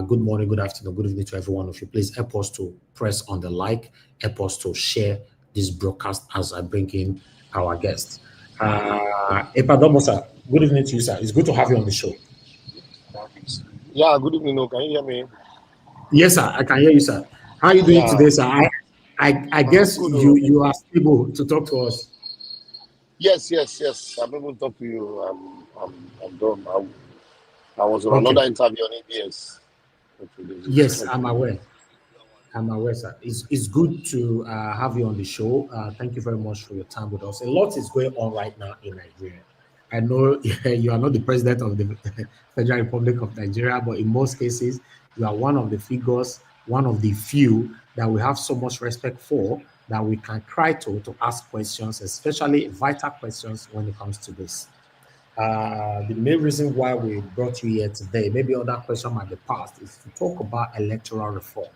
Good morning, good afternoon, good evening to every one of you. Please help us to press on the like, help us to share this broadcast as I bring in our guests. Epadomo, sir, good evening to you, sir. It's good to have you on the show. Yeah, good evening. Can you hear me? Yes, sir, I can hear you, sir. How are you doing today, sir? I guess you are able to talk to us. Yes. I'm able to talk to you. I'm done. I was on another interview on ABS. Yes, I'm aware. Sir. It's good to have you on the show. Thank you very much for your time with us. A lot is going on right now in Nigeria. I know you are not the president of the Federal Republic of Nigeria, but in most cases, you are one of the figures, one of the few that we have so much respect for that we can cry to ask questions, especially vital questions when it comes to this. The main reason why we brought you here today, maybe other question might be passed, is to talk about electoral reform.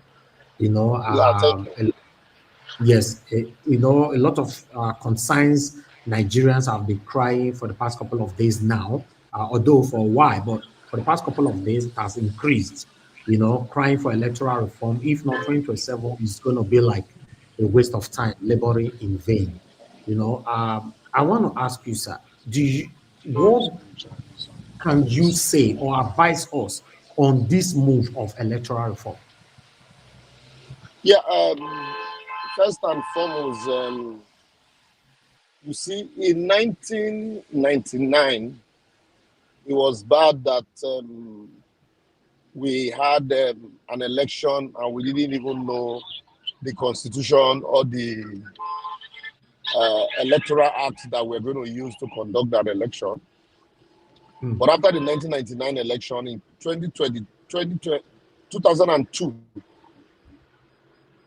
You know, yes, you know, a lot of concerns Nigerians have been crying for the past couple of days now, although for a while, but for the past couple of days, it has increased, you know, crying for electoral reform. If not, 2027 is going to be like a waste of time, laboring in vain. You know, I want to ask you, sir, what can you say or advise us on this move of electoral reform? Yeah, first and foremost, you see, in 1999, it was bad that we had an election and we didn't even know the Constitution or the Electoral Act that we're going to use to conduct that election. But after the 1999 election in 2002,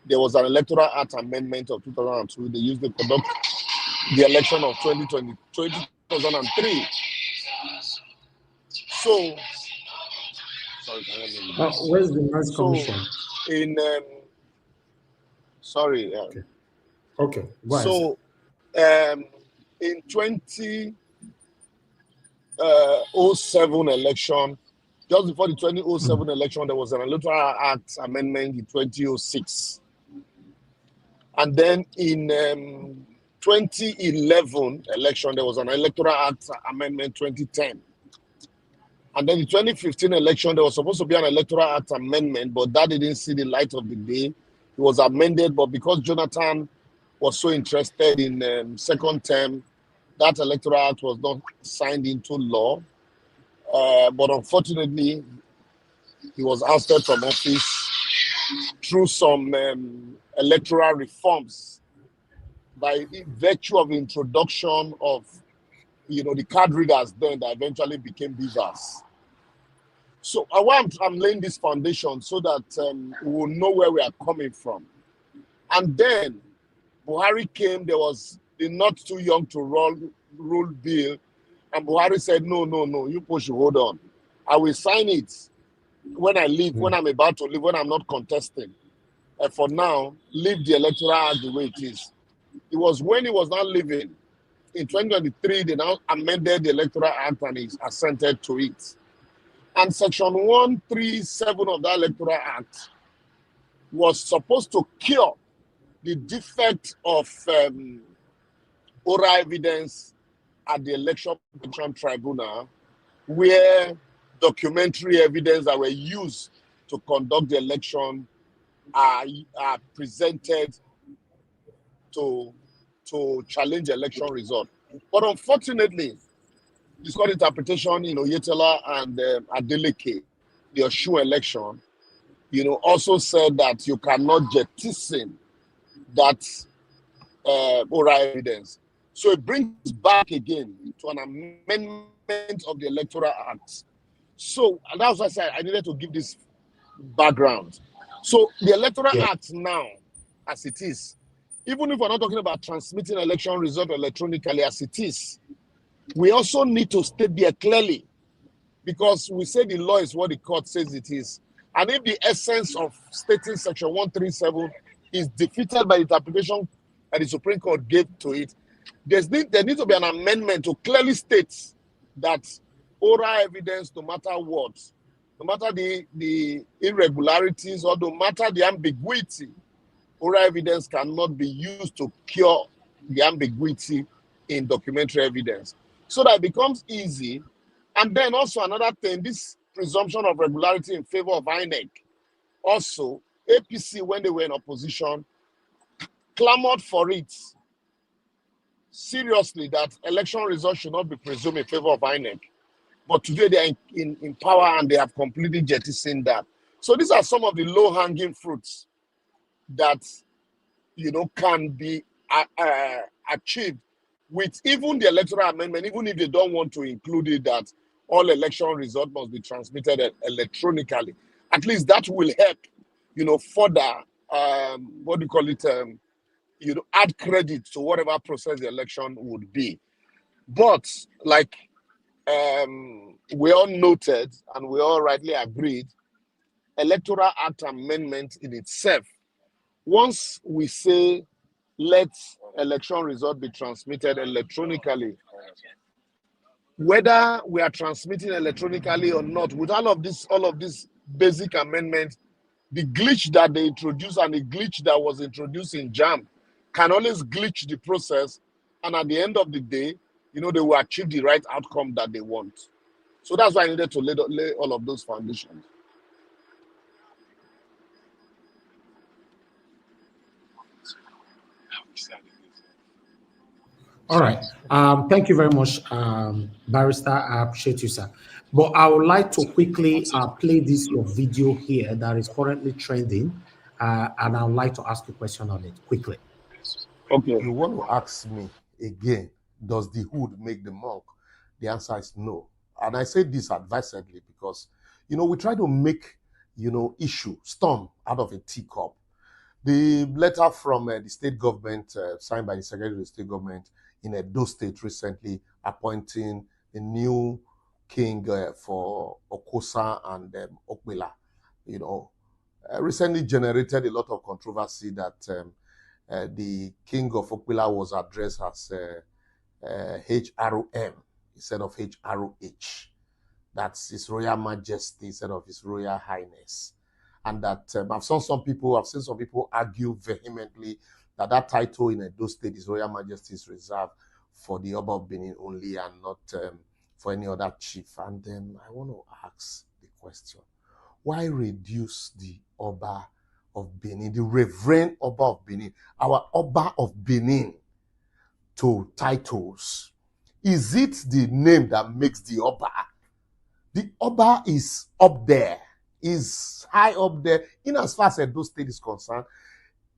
there was an Electoral Act amendment of 2002. They used to conduct the election of 2003. So, sorry, where's the noise coming from? In sorry. Okay. So, in 2007 election, just before the 2007 election, there was an Electoral Act amendment in 2006. And then in 2011 election, there was an Electoral Act amendment 2010. And then the 2015 election, there was supposed to be an Electoral Act amendment, but that didn't see the light of the day. It was amended, but because Jonathan was so interested in second term, that Electoral Act was not signed into law. But unfortunately, he was ousted from office through some electoral reforms by virtue of introduction of, you know, the card readers then that eventually became beavers. So I'm laying this foundation so that we will know where we are coming from. And then Buhari came, there was the not too young to rule bill, and Buhari said, no, you push, hold on. I will sign it when I leave, when I'm about to leave, when I'm not contesting. And for now, leave the Electoral Act the way it is. It was when he was not leaving, in 2023, they now amended the Electoral Act and he assented to it. And Section 137 of that Electoral Act was supposed to cure the defect of oral evidence at the election tribunal, where documentary evidence that were used to conduct the election are presented to challenge election result. But unfortunately, this court interpretation, you know, Yetela and Adeleke, the Oshu election, you know, also said that you cannot jettison that oral evidence. So it brings back again to an amendment of the Electoral Act. So, and that's why I said I needed to give this background. So the Electoral Act now, as it is, even if we're not talking about transmitting election result electronically as it is, we also need to state there clearly, because we say the law is what the court says it is. And if the essence of stating Section 137 is defeated by the interpretation that the Supreme Court gave to it, there needs to be an amendment to clearly state that oral evidence, no matter what, no matter the irregularities, or no matter the ambiguity, oral evidence cannot be used to cure the ambiguity in documentary evidence. So that it becomes easy. And then also another thing, this presumption of regularity in favor of INEC. Also, APC, when they were in opposition, clamored for it seriously, that election results should not be presumed in favor of INEC. But today they are in power and they have completely jettisoned that. So these are some of the low-hanging fruits that, you know, can be achieved with even the electoral amendment, even if they don't want to include it, that all election results must be transmitted electronically. At least that will help, you know, further, what do you call it, you know, add credit to whatever process the election would be. But like we all noted and we all rightly agreed, Electoral Act amendment in itself, once we say let election result be transmitted electronically, whether we are transmitting electronically or not, with all of this basic amendment, the glitch that they introduced and the glitch that was introduced in JAM can always glitch the process, and at the end of the day, you know, they will achieve the right outcome that they want. So that's why I needed to lay all of those foundations. All right. Thank you very much, Barrister. I appreciate you, sir. But I would like to quickly play this your video here that is currently trending, and I would like to ask a question on it quickly. Okay. You want to ask me again, does the hood make the monk? The answer is no. And I say this advisedly because, you know, we try to make, you know, storm out of a teacup. The letter from the state government, signed by the Secretary of the State Government in Edo State recently, appointing a new king for Okosa and Okbela, you know, recently generated a lot of controversy that the king of Okbela was addressed as HROM instead of HROH. That's His Royal Majesty instead of His Royal Highness. And that I've seen some people argue vehemently that that title in Edo State, His Royal Majesty, is reserved for the Oba of Benin only and not for any other chief. And then I want to ask the question, why reduce the Oba of Benin, the Reverend Oba of Benin, our Oba of Benin, to titles? Is it the name that makes the Oba? The Oba is up there, is high up there. In as far as Edo State is concerned,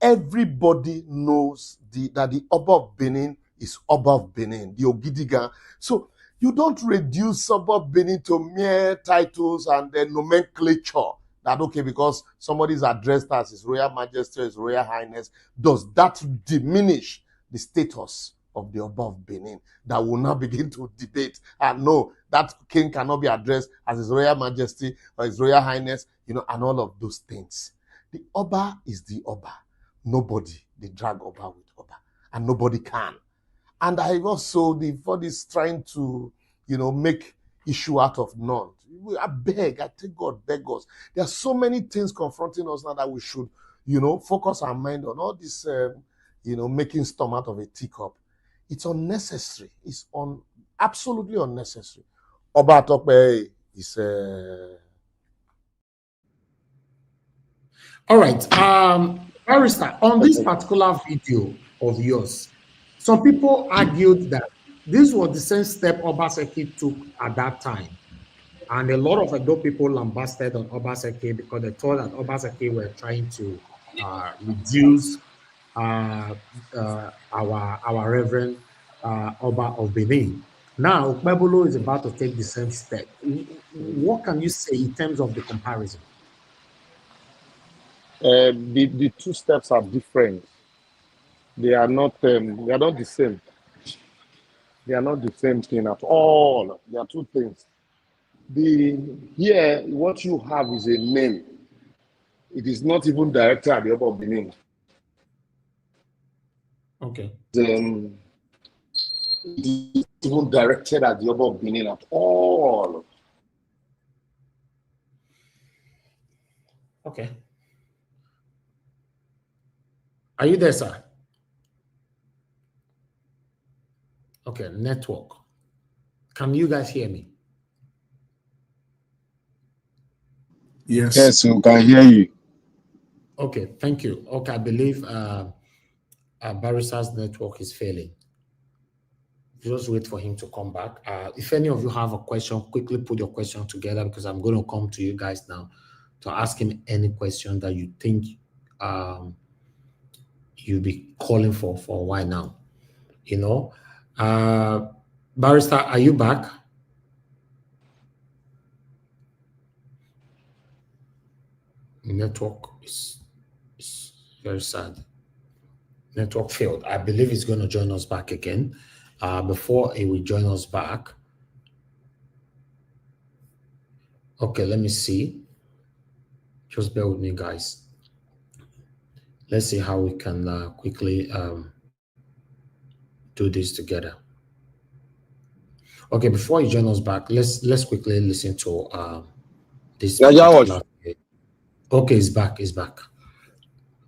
everybody knows that the Oba of Benin is Oba of Benin, the Ogidigan. So you don't reduce Oba of Benin to mere titles and then nomenclature. That, okay, because somebody is addressed as His Royal Majesty, His Royal Highness, does that diminish the status of the Oba of Benin? That will now begin to debate. And no, that king cannot be addressed as His Royal Majesty or His Royal Highness, you know, and all of those things. The Oba is the Oba. Nobody, they drag Oba with Oba, and nobody can. And I also, for this trying to, you know, make issue out of none. I take God, beg us. There are so many things confronting us now that we should, you know, focus our mind on. All this, you know, making storm out of a teacup. It's unnecessary. It's absolutely unnecessary. Oba Tope is All right. Barrister, on this particular video of yours, some people argued that this was the same step Obaseki took at that time. And a lot of Edo people lambasted on Obaseki because they thought that Obaseki were trying to reduce our Reverend Oba of Benin. Now, Okpebolo is about to take the same step. What can you say in terms of the comparison? The two steps are different. They are not the same. They are not the same thing at all. They are two things. Here, what you have is a name. It is not even directed at the Oba of Benin. Okay. It is even directed at the Oba of Benin at all. Okay. Are you there, sir? Okay, network. Can you guys hear me? Yes. Yes, we can hear you. Okay, thank you. Okay, I believe Barrister's network is failing. Just wait for him to come back. If any of you have a question, quickly put your question together because I'm going to come to you guys now to ask him any question that you think you'll be calling for a while now. You know, Barrister, are you back? Network is very sad. Network failed. I believe he's going to join us back again. Before he will join us back. Okay, let me see. Just bear with me, guys. Let's see how we can quickly do this together. Okay, before you join us back, let's quickly listen to this particular. Okay, it's back. It's back.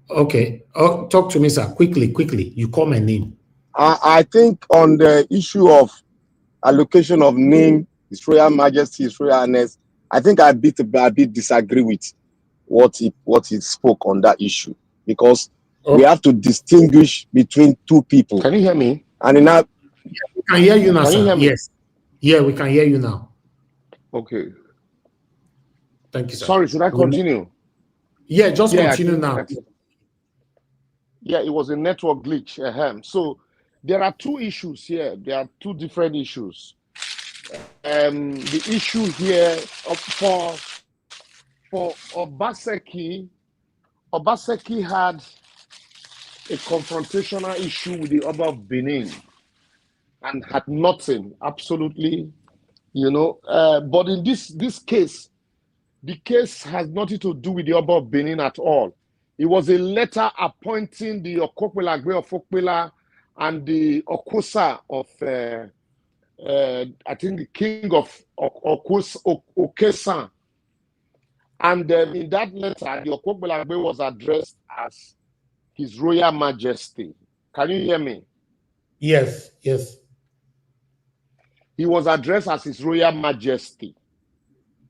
Okay. Oh, talk to me, sir. Quickly. You call my name. I think on the issue of allocation of name, His Royal Majesty, His Royal Highness, I think I bit disagree with what he spoke on that issue, because we have to distinguish between two people. Can you hear me? And in that, we can hear you now, can sir. You hear me? Yes. Yeah, we can hear you now. Okay. Thank you, sir. Sorry, should I continue? Yeah, just continue now. Yeah, it was a network glitch. So there are two issues here. There are two different issues. The issue here for Obaseki had a confrontational issue with the Oba of Benin and had nothing, absolutely, but in this case, the case has nothing to do with the Oba of Benin at all. It was a letter appointing the Okopela Agbe of Okpela and the Okosa of, I think, the king of Okesan. And in that letter, the Okopela Agbe was addressed as His Royal Majesty. Can you hear me? Yes. He was addressed as His Royal Majesty.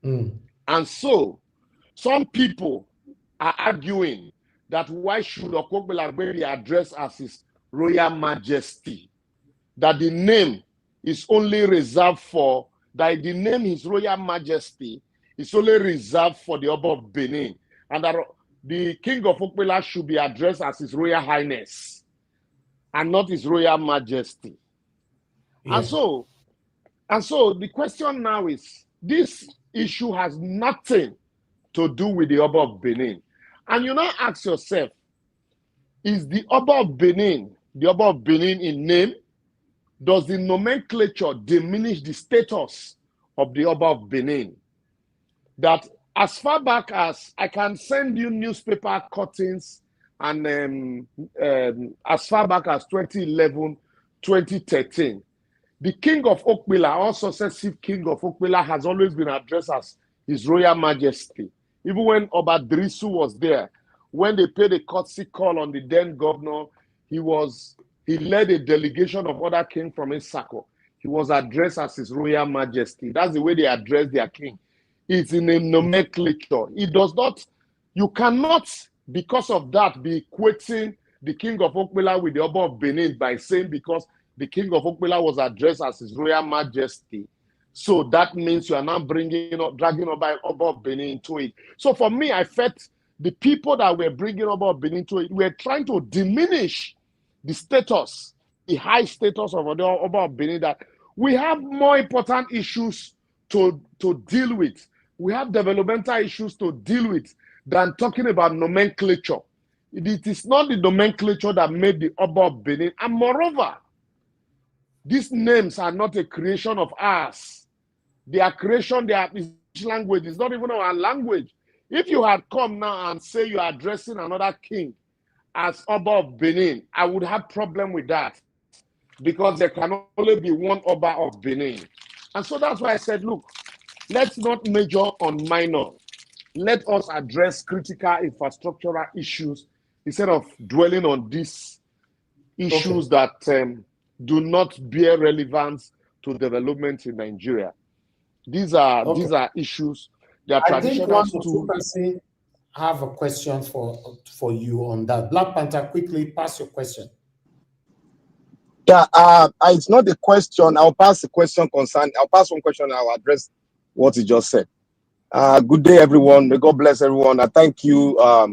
And so, some people are arguing that why should Okopela Agbe be addressed as His Royal Majesty? That the name is only reserved for, that the name His Royal Majesty is only reserved for the Oba of Benin, and that the King of Okpela should be addressed as His Royal Highness and not His Royal Majesty. Yeah. And so the question now is, this issue has nothing to do with the Oba of Benin. And you now ask yourself, is the Oba of Benin in name? Does the nomenclature diminish the status of the Oba of Benin? That as far back as I can send you newspaper cuttings, and as far back as 2011, 2013, the King of Okpela, or successive King of Okpela, has always been addressed as His Royal Majesty. Even when Oba Drisu was there, when they paid a courtesy call on the then governor, he led a delegation of other kings from Isako. He was addressed as His Royal Majesty. That's the way they address their king. It's in a nomenclature. It does not, you cannot, because of that, be equating the King of Okpela with the Oba of Benin by saying because the King of Okpela was addressed as His Royal Majesty, so that means you are now dragging Oba of Benin into it. So for me, I felt the people that were bringing Oba of Benin into it were trying to diminish the status, the high status of the Oba of Benin, that we have more important issues to deal with. We have developmental issues to deal with than talking about nomenclature. It is not the nomenclature that made the Oba of Benin. And moreover, these names are not a creation of ours. They are creation, they are language. It's not even our language. If you had come now and say you are addressing another king as Oba of Benin, I would have problem with that, because there can only be one Oba of Benin. And so that's why I said, look, let's not major on minor. let us address critical infrastructural issues instead of dwelling on these issues that do not bear relevance to development in Nigeria. These are issues. They are traditional. I think one or two persons have a question for you on that. Black Panther, quickly pass your question. Yeah, it's not the question. I'll pass the question I'll pass one question. I'll address what he just said. Good day, everyone. May God bless everyone. I thank you, our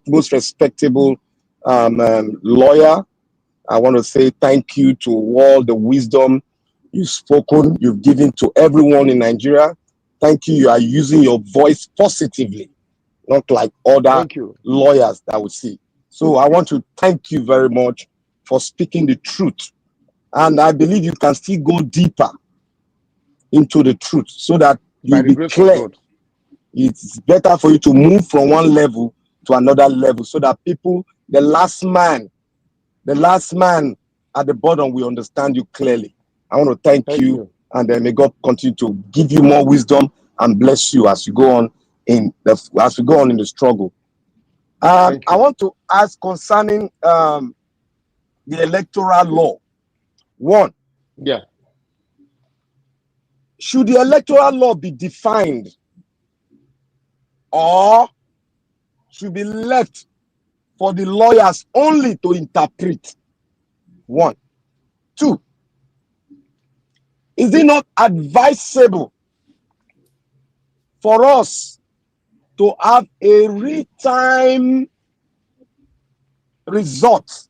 most respectable lawyer. I want to say thank you to all the wisdom you've spoken, you've given to everyone in Nigeria. Thank you. You are using your voice positively, not like other lawyers that we see. So I want to thank you very much for speaking the truth. And I believe you can still go deeper into the truth so that you'll be clear. It's better for you to move from one level to another level so that people, the last man at the bottom will understand you clearly. I want to thank you, and then may God continue to give you more wisdom and bless you as you go on in the struggle. I want to ask concerning the electoral law. One, should the electoral law be defined or should be left for the lawyers only to interpret? One. Two, is it not advisable for us to have a real-time result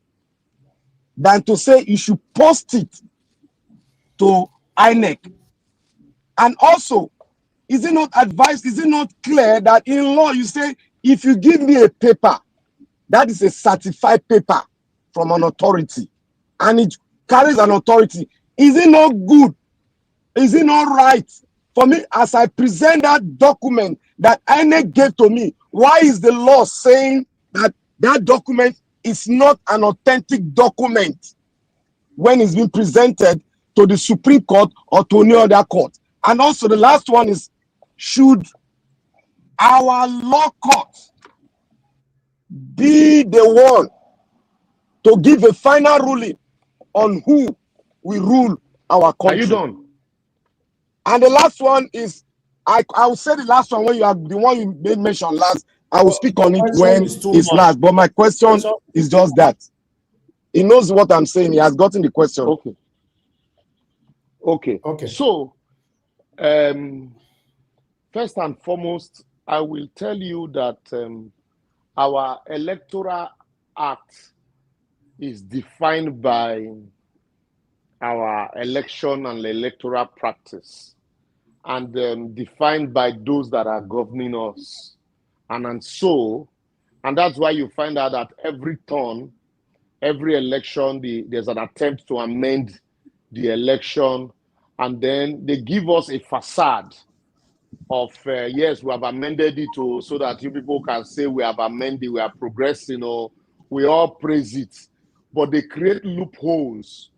than to say you should post it to INEC? And also, is it not clear that in law you say, if you give me a paper, that is a certified paper from an authority, and it carries an authority, is it not good? Is it not right for me as I present that document that INEC gave to me? Why is the law saying that that document is not an authentic document when it's been presented to the Supreme Court or to any other court? And also the last one is, should our law court be the one to give a final ruling on who will rule our country? Are you done? And the last one is, I will say the last one when you are the one you made mention last. I will speak on it when it's last. But my question is just that. He knows what I'm saying. He has gotten the question. Okay. So, first and foremost, I will tell you that our Electoral Act is defined by our election and electoral practice, and defined by those that are governing us. And that's why you find out that every turn, every election, there's an attempt to amend the election, and then they give us a facade of, yes, we have amended it so that you people can say we have amended, we are progressing, or we all praise it. But they create loopholes.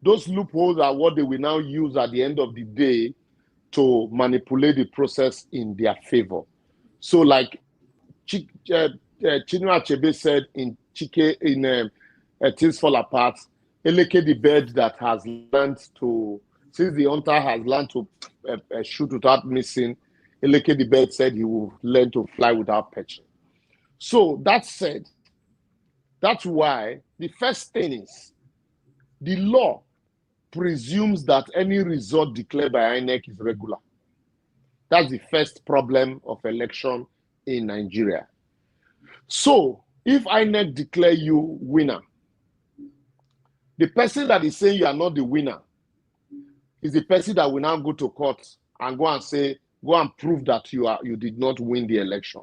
Those loopholes are what they will now use at the end of the day to manipulate the process in their favor. So like Chinua Achebe said in Things Fall Apart, Eleke the bird that has learned to, since the hunter has learned to shoot without missing, Eleke the bird said he will learn to fly without perching. So that said, that's why the first thing is, the law presumes that any result declared by INEC is regular. That's the first problem of election in Nigeria. So if INEC declare you winner, the person that is saying you are not the winner is the person that will now go to court and go and prove that you did not win the election.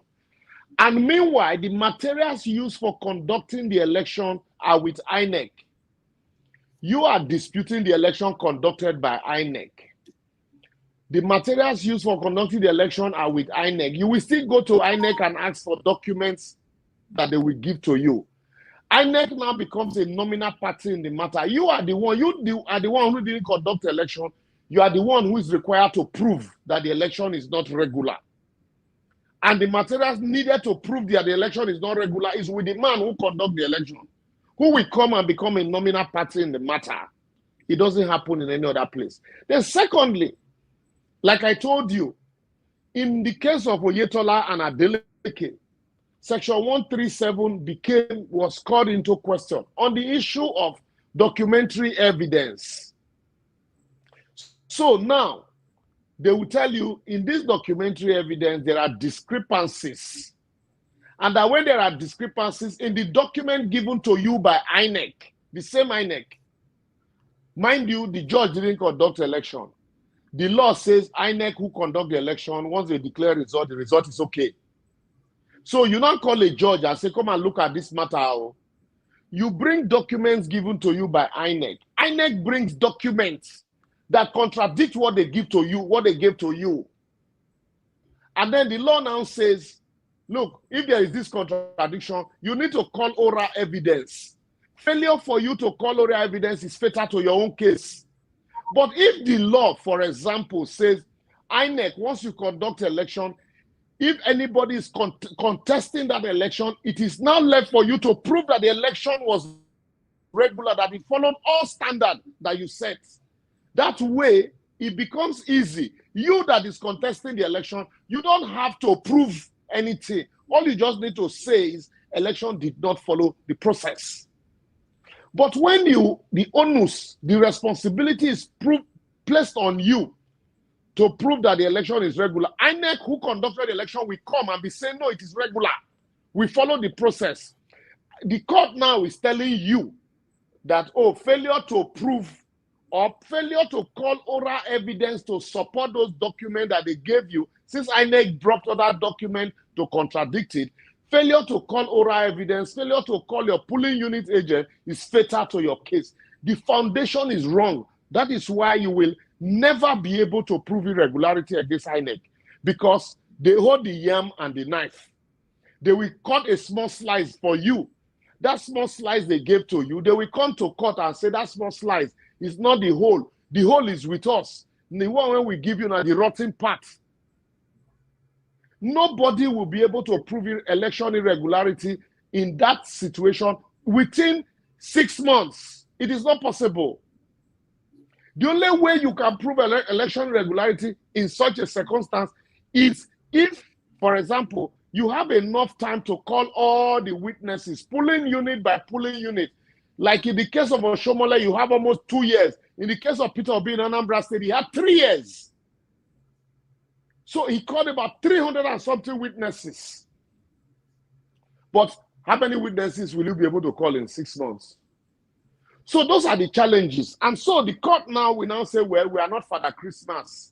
And meanwhile, the materials used for conducting the election are with INEC. You are disputing the election conducted by INEC. The materials used for conducting the election are with INEC. You will still go to INEC and ask for documents that they will give to you. INEC now becomes a nominal party in the matter. You are the one who didn't conduct the election. you are the one who is required to prove that the election is not regular. And the materials needed to prove that the election is not regular is with the man who conducts the election, who will come and become a nominal party in the matter. It doesn't happen in any other place. Then secondly, like I told you, in the case of Oyetola and Adeleke, Section 137 was called into question on the issue of documentary evidence. So now, they will tell you in this documentary evidence, there are discrepancies. And that when there are discrepancies in the document given to you by INEC, the same INEC, mind you, the judge didn't conduct election. The law says INEC who conduct the election, once they declare result, the result is okay. So you not call a judge and say, come and look at this matter. You bring documents given to you by INEC. INEC brings documents that contradict what they give to you, what they gave to you. And then the law now says, look, if there is this contradiction, you need to call oral evidence. Failure for you to call oral evidence is fatal to your own case. But if the law, for example, says, INEC, once you conduct election, if anybody is contesting that election, it is now left for you to prove that the election was regular, that it followed all standards that you set. That way, it becomes easy. You that is contesting the election, you don't have to prove anything. All you just need to say is election did not follow the process. But when the onus, the responsibility is placed on you to prove that the election is regular, INEC who conducted the election will come and be saying, no, it is regular. We follow the process. The court now is telling you that, oh, failure to prove or failure to call oral evidence to support those documents that they gave you, since INEC brought other documents to contradict it, failure to call oral evidence, failure to call your polling unit agent is fatal to your case. The foundation is wrong. That is why you will never be able to prove irregularity against INEC, because they hold the yam and the knife. They will cut a small slice for you. That small slice they gave to you, they will come to court and say that small slice is not the whole. The whole is with us. The one when we give you now, the rotten part. Nobody will be able to prove election irregularity in that situation within 6 months. It is not possible. The only way you can prove election irregularity in such a circumstance is if, for example, you have enough time to call all the witnesses, polling unit by polling unit. Like in the case of Oshoma, you have almost 2 years. In the case of Peter Obi in Anambra State, he had 3 years. So he called about 300 and something witnesses. But how many witnesses will you be able to call in 6 months? So those are the challenges. And so the court now will now say, well, we are not Father Christmas.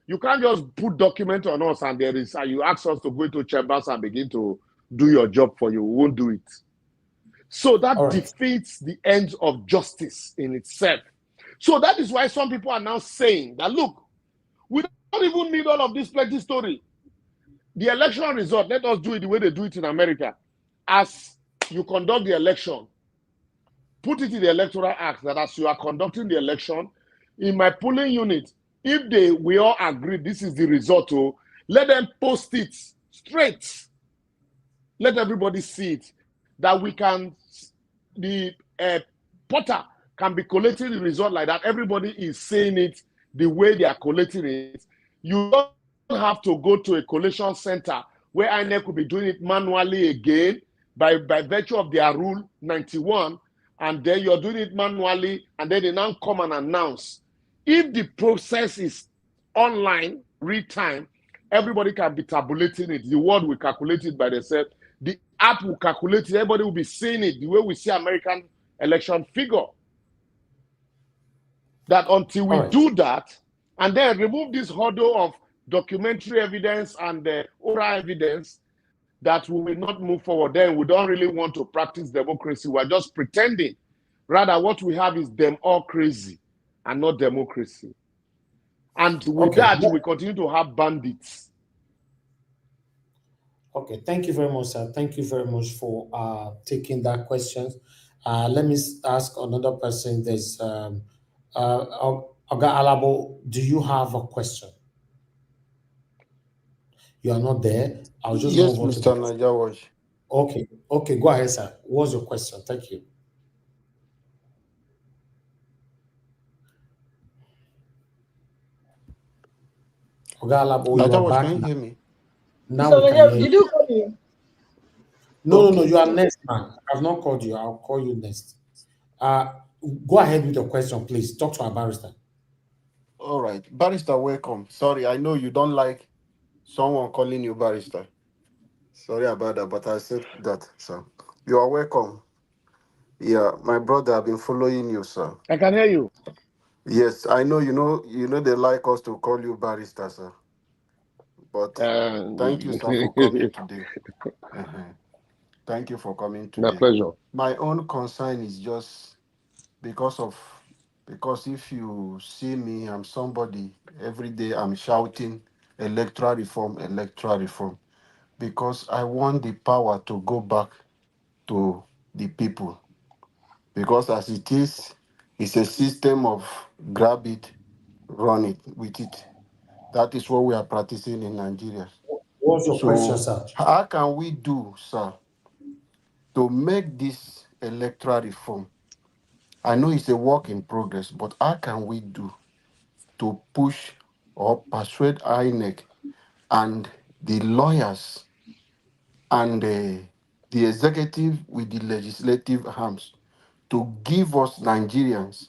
You can't just put document on us and you ask us to go into chambers and begin to do your job for you. We won't do it. So that defeats the end of justice in itself. So that is why some people are now saying that, look, we don't even need all of this plenty story. The election result, let us do it the way they do it in America. As you conduct the election, put it in the Electoral Act that as you are conducting the election, in my polling unit, if we all agree this is the result, let them post it straight. Let everybody see it. That we can, the potter can be collecting the result like that. Everybody is saying it the way they are collecting it. You don't have to go to a collation center where INEC will be doing it manually again by virtue of their rule 91, and then you're doing it manually, and then they now come and announce. If the process is online, real time, everybody can be tabulating it. The word will calculate it by themselves. The app will calculate it. Everybody will be seeing it the way we see American election figure. That until we do that, and then remove this hurdle of documentary evidence and oral evidence, that we will not move forward. Then we don't really want to practice democracy. We're just pretending. Rather, what we have is democracy and not democracy. And with that, we continue to have bandits. Okay, thank you very much, sir. Thank you very much for taking that question. Let me ask another person. There's Oga Alabo, do you have a question? You are not there. I'll just Yes, move on to Mr. the Najawash. Okay, go ahead, sir. What's your question? Thank you. Oga Alabo, you are Najawash, back can you now. hear me? Now we can hear Did you. you call me? No, Okay. you are next, man. I've not called you. I'll call you next. Go ahead with your question, please. Talk to our barrister. All right. Barrister, welcome. Sorry, I know you don't like someone calling you barrister. Sorry about that, but I said that, sir. You are welcome. Yeah, my brother, I've been following you, sir. I can hear you. Yes, I know they like us to call you barrister, sir. But thank you, sir, for coming today. Uh-huh. Thank you for coming My today. pleasure. My own concern is just because if you see me, I'm somebody every day I'm shouting electoral reform, because I want the power to go back to the people. Because as it is, it's a system of grab it, run it with it. That is what we are practicing in Nigeria. What's your question, So sir? how can we do, sir, to make this electoral reform? I know it's a work in progress, but how can we do to push or persuade INEC and the lawyers and the executive with the legislative arms to give us Nigerians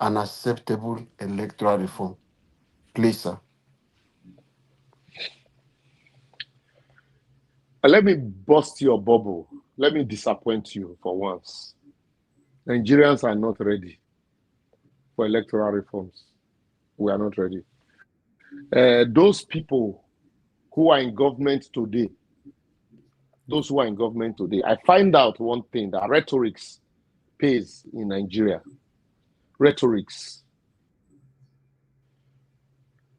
an acceptable electoral reform? Please, sir. Let me bust your bubble. Let me disappoint you for once. Nigerians are not ready for electoral reforms. We are not ready. Those people who are in government today, I find out one thing, that rhetorics pays in Nigeria. Rhetorics.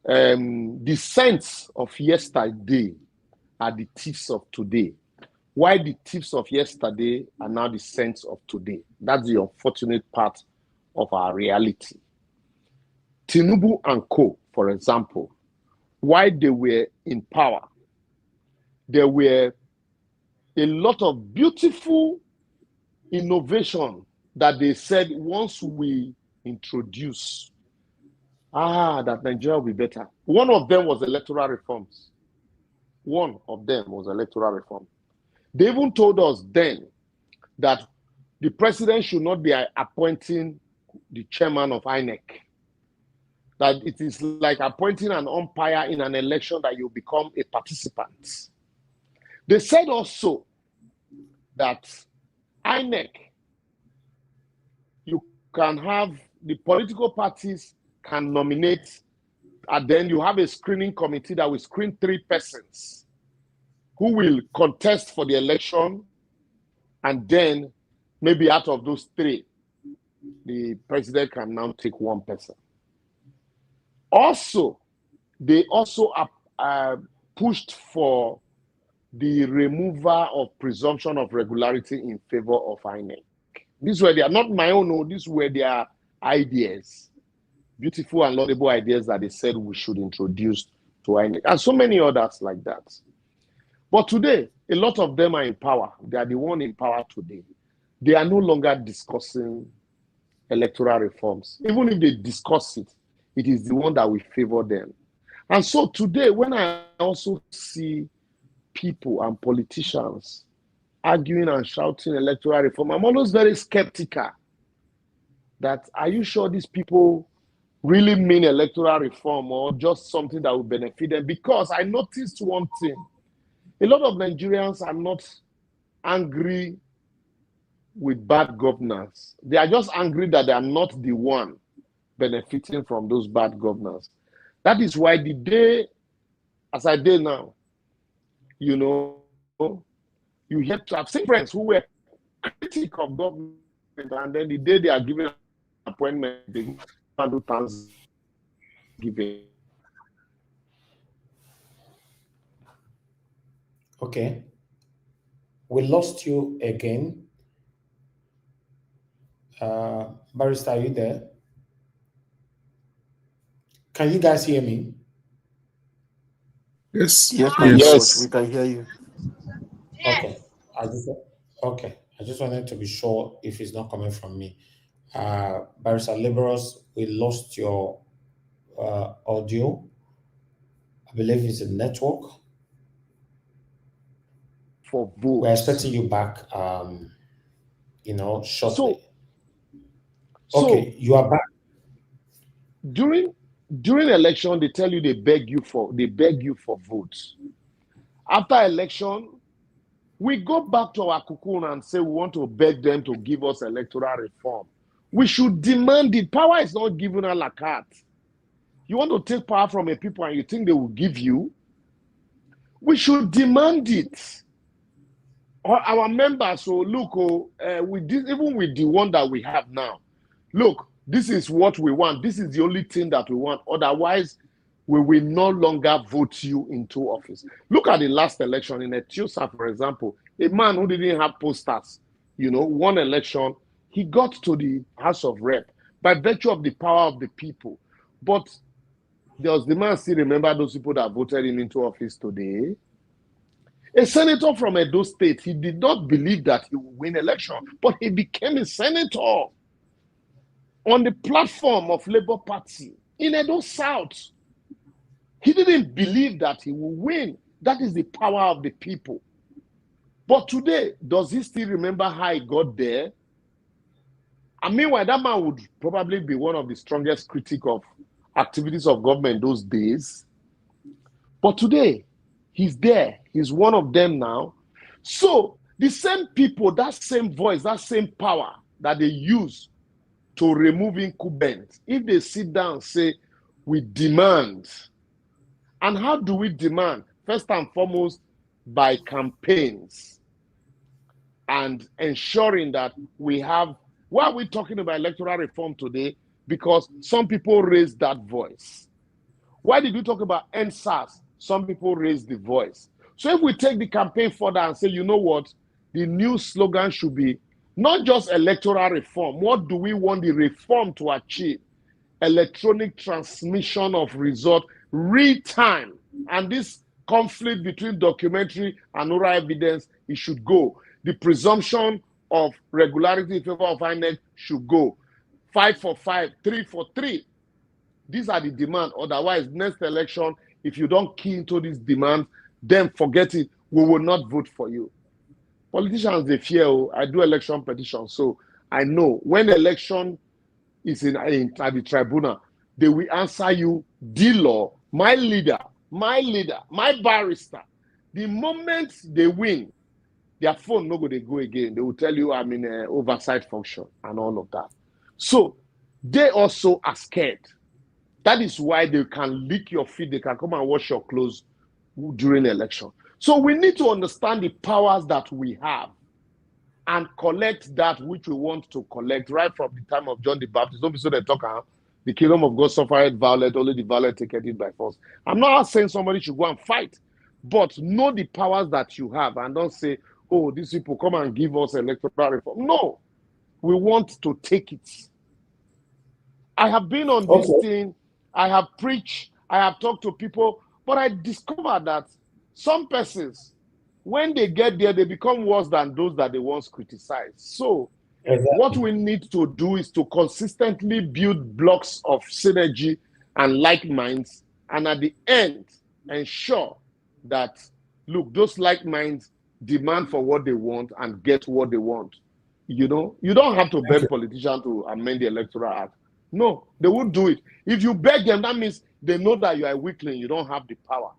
The saints of yesterday are the thieves of today. Why the thieves of yesterday are now the saints of today? That's the unfortunate part of our reality. Tinubu and co, for example, while they were in power, there were a lot of beautiful innovation that they said once we introduce, that Nigeria will be better. One of them was electoral reforms. They even told us then that the president should not be appointing the chairman of INEC. That it is like appointing an umpire in an election that you become a participant. They said also that INEC, you can have the political parties can nominate, and then you have a screening committee that will screen 3 persons who will contest for the election, and then maybe out of those 3, the president can now take 1 person. Also, they also pushed for the removal of presumption of regularity in favor of INEC. These were not my own, these were their ideas, beautiful and laudable ideas that they said we should introduce to INEC, and so many others like that. But today, a lot of them are in power. They are the one in power today. They are no longer discussing electoral reforms. Even if they discuss it, it is the one that will favor them. And so today, when I also see people and politicians arguing and shouting electoral reform, I'm always very skeptical that, are you sure these people really mean electoral reform or just something that will benefit them? Because I noticed one thing. A lot of Nigerians are not angry with bad governance. They are just angry that they are not the one benefiting from those bad governance. That is why the day, as I did now, you have to have seen friends who were critic of government, and then the day they are given an appointment, they do Thanksgiving. Okay. We lost you again. Barrister, are you there? Can you guys hear me? Yes. Yes, my Yes. Lord, Yes. we can hear you. Okay. I just wanted to be sure if it's not coming from me. Barrister Liborous, we lost your audio. I believe it's a network. For We're votes. expecting you back, shortly. So Okay, you are back. during election, they tell you they beg you for votes. After election, we go back to our cocoon and say we want to beg them to give us electoral reform. We should demand it. Power is not given a la carte. You want to take power from a people and you think they will give you? We should demand it. Our members, so look, with this, even with the one that we have now, look, this is what we want. This is the only thing that we want. Otherwise, we will no longer vote you into office. Look at the last election in Etiosa, for example. A man who didn't have posters, one election, he got to the House of Rep by virtue of the power of the people. But does the man still remember those people that voted him into office today? A senator from Edo State, he did not believe that he would win election, but he became a senator on the platform of Labour Party in Edo South. He didn't believe that he would win. That is the power of the people. But today, does he still remember how he got there? And meanwhile, that man would probably be one of the strongest critics of activities of government those days. But today, he's there. He's one of them now. So the same people, that same voice, that same power that they use to remove incumbents, if they sit down and say, we demand. And how do we demand? First and foremost, by campaigns and ensuring that we have, why are we talking about electoral reform today? Because some people raised that voice. Why did we talk about NSAS? Some people raised the voice. So if we take the campaign further and say, you know what, the new slogan should be not just electoral reform. What do we want the reform to achieve? Electronic transmission of result, real time. And this conflict between documentary and oral evidence, it should go. The presumption of regularity in favor of INEC should go. 5 for 5, 3 for 3. These are the demands. Otherwise, next election, if you don't key into these demands, then forget it. We will not vote for you. Politicians, they fear. I do election petitions, so I know when election is at the tribunal, they will answer you, the law, my leader, my barrister. The moment they win, their phone no go they go again. They will tell you I'm in an oversight function and all of that. So they also are scared. That is why they can lick your feet. They can come and wash your clothes during the election. So we need to understand the powers that we have and collect that which we want to collect right from the time of John the Baptist. Don't be so they talk about the kingdom of God suffered violence, only the violent take it by force. I'm not saying somebody should go and fight, but know the powers that you have and don't say, oh, these people come and give us electoral reform. No, we want to take it. I have been on this thing, I have preached, I have talked to people, but I discovered that some persons, when they get there, they become worse than those that they once criticized. So what we need to do is to consistently build blocks of synergy and like minds, and at the end, ensure that, look, those like minds demand for what they want and get what they want. You don't have to beg politicians to amend the Electoral Act. No, they won't do it. If you beg them, that means they know that you are a weakling. You don't have the power.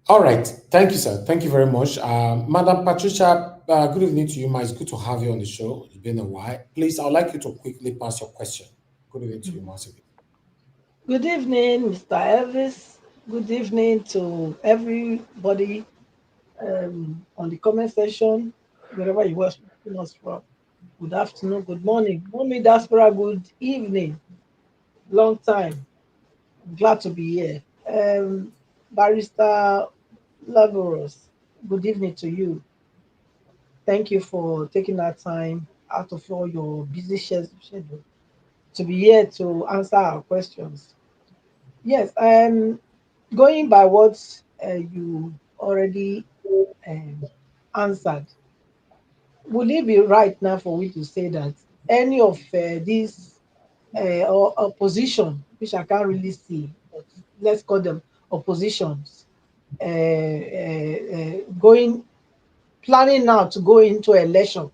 All right. Thank you, sir. Thank you very much. Madam Patricia, good evening to you, ma. It's good to have you on the show. It's been a while. Please, I would like you to quickly pass your question. Good evening to you, ma. Good evening, Mr. Elvis. Good evening to everybody on the comment section, wherever you are watching us from. Good afternoon, good morning. Mommy Diaspora, good evening. Long time. Glad to be here. Barrister Liborous, good evening to you. Thank you for taking that time out of all your busy schedule to be here to answer our questions. Yes, going by what you already um, answered, would it be right now for we to say that any of these or opposition, which I can't really see, but let's call them oppositions, going planning now to go into election,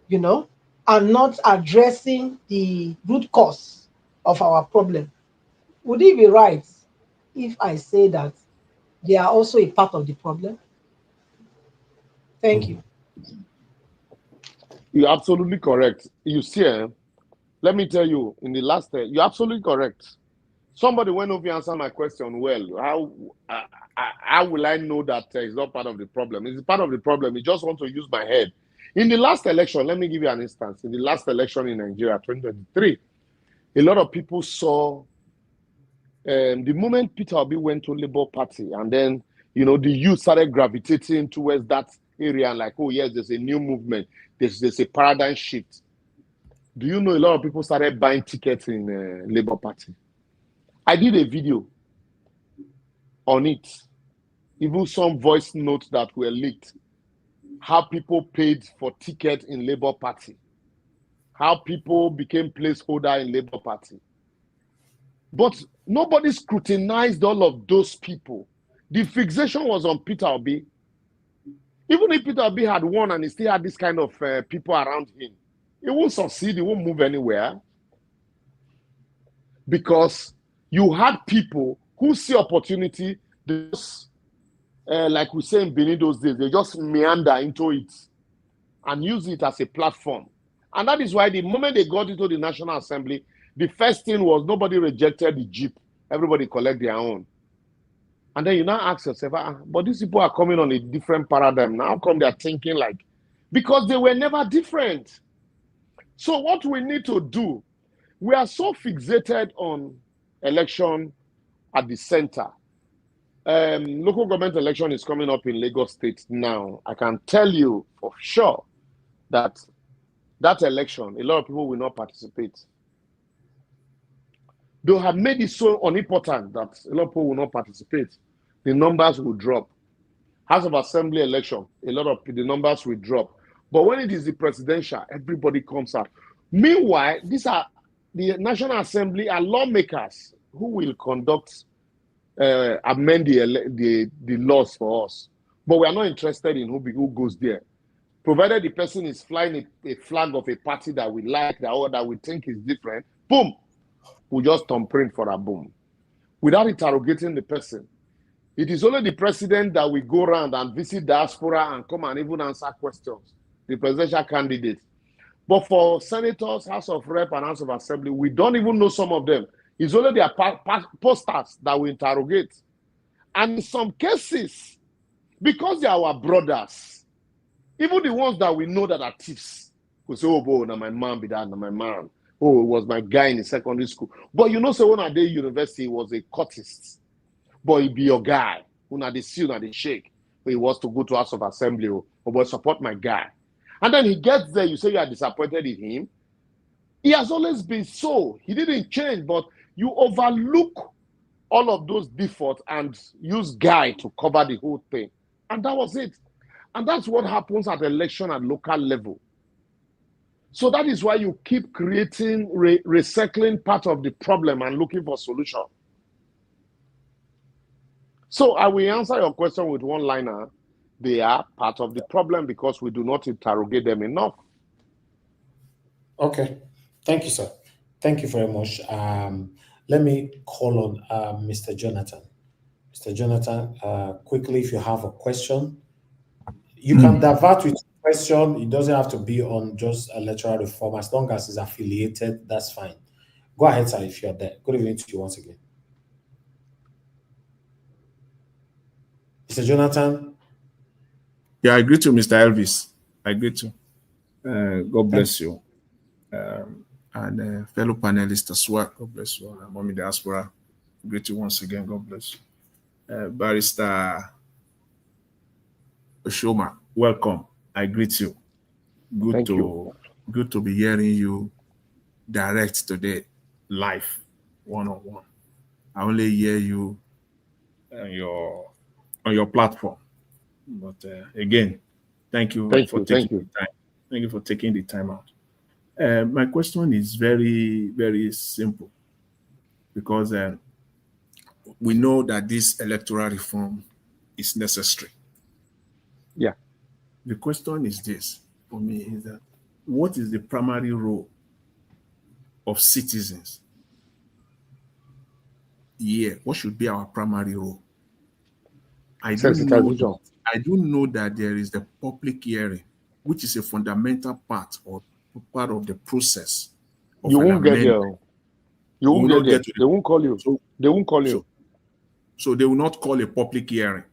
you know, and not addressing the root cause of our problem? Would it be right if I say that they are also a part of the problem? Thank you. You're absolutely correct. You see, let me tell you, in the last, you're absolutely correct. Somebody went over and answered my question well. How will I know that it's not part of the problem? It's part of the problem. You just want to use my head. In the last election, let me give you an instance. In the last election in Nigeria, 2023, a lot of people saw the moment Peter Obi went to Labour Party, and then the youth started gravitating towards that area, and like, oh yes, there's a new movement. There's a paradigm shift. Do you know a lot of people started buying tickets in Labour Party? I did a video on it, even some voice notes that were leaked, how people paid for tickets in Labour Party, how people became placeholder in Labour Party. But nobody scrutinized all of those people. The fixation was on Peter Obi. Even if Peter Obi had won and he still had this kind of people around him, he won't succeed, he won't move anywhere. Because you had people who see opportunity, like we say in Benin those days, they just meander into it and use it as a platform. And that is why the moment they got into the National Assembly, the first thing was nobody rejected the Jeep. Everybody collect their own. And then you now ask yourself, but these people are coming on a different paradigm. Now how come they're thinking like, because they were never different. So what we need to do, we are so fixated on election at the center. Local government election is coming up in Lagos State now. I can tell you for sure that election, a lot of people will not participate. They have made it so unimportant that a lot of people will not participate. The numbers will drop. House of Assembly election, a lot of the numbers will drop. But when it is the presidential, everybody comes out. Meanwhile, these are the National Assembly are lawmakers who will conduct, amend the laws for us. But we are not interested in who goes there. Provided the person is flying a flag of a party that we like, that we think is different, boom, we just thumbprint for a boom. Without interrogating the person. It is only the president that will go around and visit diaspora and come and even answer questions, the presidential candidate. But for senators, House of Rep and House of Assembly, we don't even know some of them. It's only their posters that we interrogate. And in some cases, because they are our brothers, even the ones that we know that are thieves, we say, oh, boy, now my man be that, now my man. Oh, it was my guy in the secondary school. But you know, so when I did university, he was a courtist. But he be your guy. Una the see, una the shake. But he wants to go to House of Assembly, or but support my guy. And then he gets there, you say you are disappointed in him. He has always been so. He didn't change, but you overlook all of those defaults and use guy to cover the whole thing. And that was it. And that's what happens at election at local level. So that is why you keep creating, recycling part of the problem and looking for solution. So I will answer your question with one liner. They are part of the problem because we do not interrogate them enough. Okay. Thank you, sir. Thank you very much. Let me call on Mr. Jonathan. Mr. Jonathan, quickly, if you have a question, you can divert with a question. It doesn't have to be on just electoral reform. As long as it's affiliated, that's fine. Go ahead, sir, if you're there. Good evening to you once again. Mr. Jonathan? Yeah, I agree to Mr. Elvis. I agree to. God bless you. And fellow panelists as well. God bless you. Mommy Diaspora. Greet you once again. God bless you. Barrister Oshoma, welcome. I greet you. Good to be hearing you direct to the life one-on-one. I only hear you on your platform. But again, thank you Thank for you. taking Thank you. the time. Thank you for taking the time out. My question is very, very simple because we know that this electoral reform is necessary. Yeah. The question is this for me is that what is the primary role of citizens here? What should be our primary role? I do Sensitization. know that there is the public hearing, which is a fundamental part or part of the process of You an won't get amendment. there. You We won't will get not there. get to They won't call you. so They won't call so you. so they will not call a public hearing.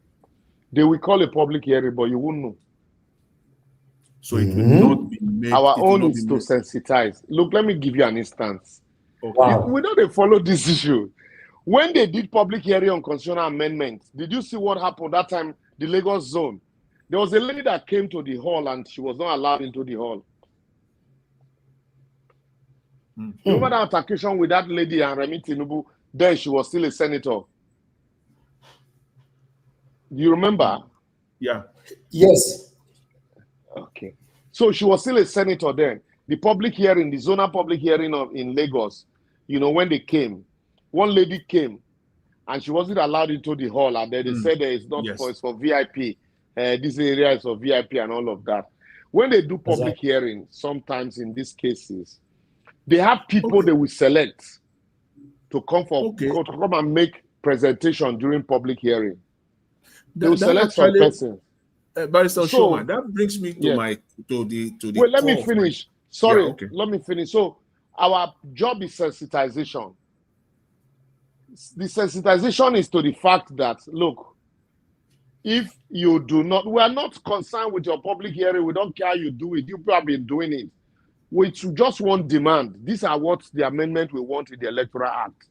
They will call a public hearing, but you won't know. So it will not be made. Our It will own not be is to made. sensitize. Look, let me give you an instance. Okay. We know they follow this issue. When they did public hearing on constitutional amendment, did you see what happened that time? The Lagos zone. There was a lady that came to the hall and she was not allowed into the hall. You remember that altercation with that lady and Remi Tinubu? Then she was still a senator. Do you remember? Yeah. Yes. Okay. So she was still a senator then. The public hearing, the zonal public hearing in Lagos, when they came, one lady came and she wasn't allowed into the hall. And then they said it's not Yes. for, it's for VIP. This area is for VIP and all of that. When they do public hearing, sometimes in these cases, they have people they will select to come to come and make presentation during public hearing. They will select some person. Barrister Oshoma, that brings me to yes. the Wait, let me finish. Sorry, yeah, okay. Let me finish. So our job is sensitization. The sensitization is to the fact that, look, if you do not, we are not concerned with your public hearing. We don't care how you do it. You have been doing it. We just want demand. These are what the amendment we want in the Electoral Act.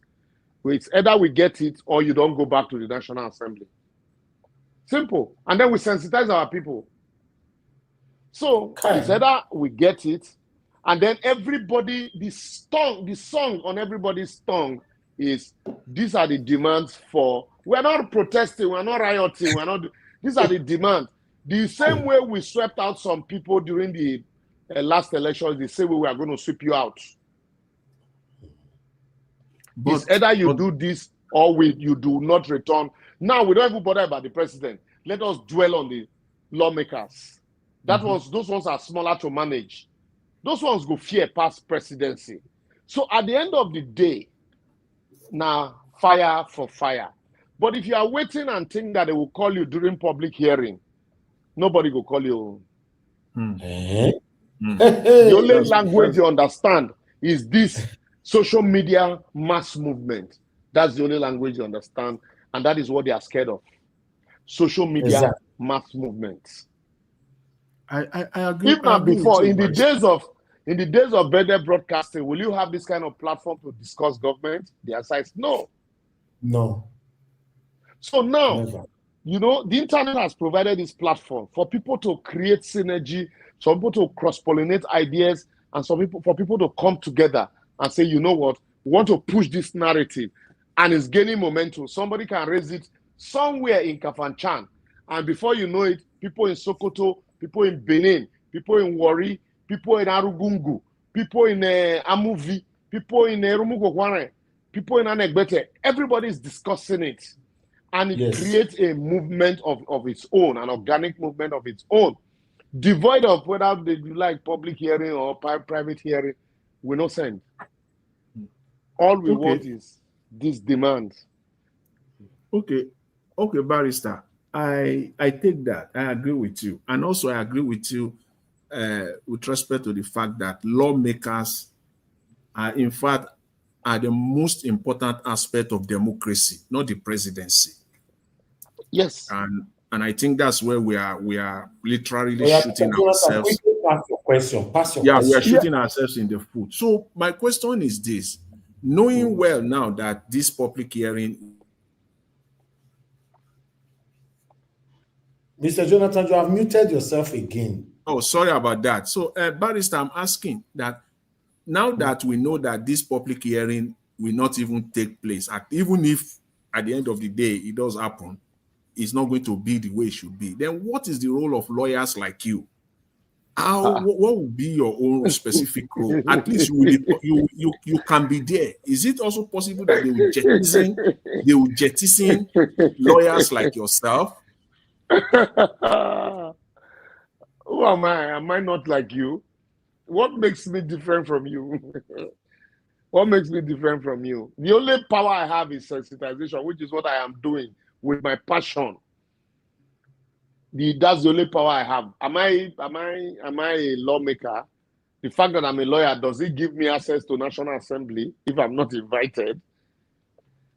It's either we get it or you don't go back to the National Assembly. Simple. And then we sensitize our people. So it's either we get it, and then everybody, the song on everybody's tongue is, these are the demands for, we're not protesting, we're not rioting, these are the demands. The same way we swept out some people during the last election, the same way we are going to sweep you out. It's either you do this or you do not return. Now, we don't even bother about the president. Let us dwell on the lawmakers. Those ones are smaller to manage. Those ones go fear past presidency. So at the end of the day, now fire for fire. But if you are waiting and think that they will call you during public hearing, nobody will call you. The only language you understand is this social media mass movement. That's the only language you understand, and that is what they are scared of. Social media mass movements. I agree. If not before, in the days of better broadcasting, will you have this kind of platform to discuss government? The answer is no. No. So now, the internet has provided this platform for people to create synergy, for people to cross-pollinate ideas, and for people to come together and say, you know what, we want to push this narrative, and it's gaining momentum. Somebody can raise it somewhere in Kafanchan, and before you know it, people in Sokoto, people in Benin, people in Warri, people in Arugungu, people in Amuvi, people in Rumugokwane, people in Anegbete, everybody is discussing it. And it creates a movement of its own, an organic movement of its own, devoid of whether they like public hearing or private hearing. We no send. All we want is this demand. Okay, Barrister. I take that. I agree with you, and also I agree with you with respect to the fact that lawmakers are, in fact, are the most important aspect of democracy, not the presidency. Yes. And I think that's where we are literally shooting ourselves. Pass your question. We are shooting ourselves in the foot. So my question is this: knowing well now that this public hearing, Mr. Jonathan, you have muted yourself again. Oh, sorry about that. So, Barrister, I'm asking that now that we know that this public hearing will not even take place, even if at the end of the day it does happen, it's not going to be the way it should be, then what is the role of lawyers like you? What would be your own specific role? At least you can be there. Is it also possible that they will jettison lawyers like yourself? Who am I? Am I not like you? What makes me different from you? What makes me different from you? The only power I have is sensitization, which is what I am doing with my passion. That's the only power I have. Am I a lawmaker? The fact that I'm a lawyer, does it give me access to National Assembly if I'm not invited?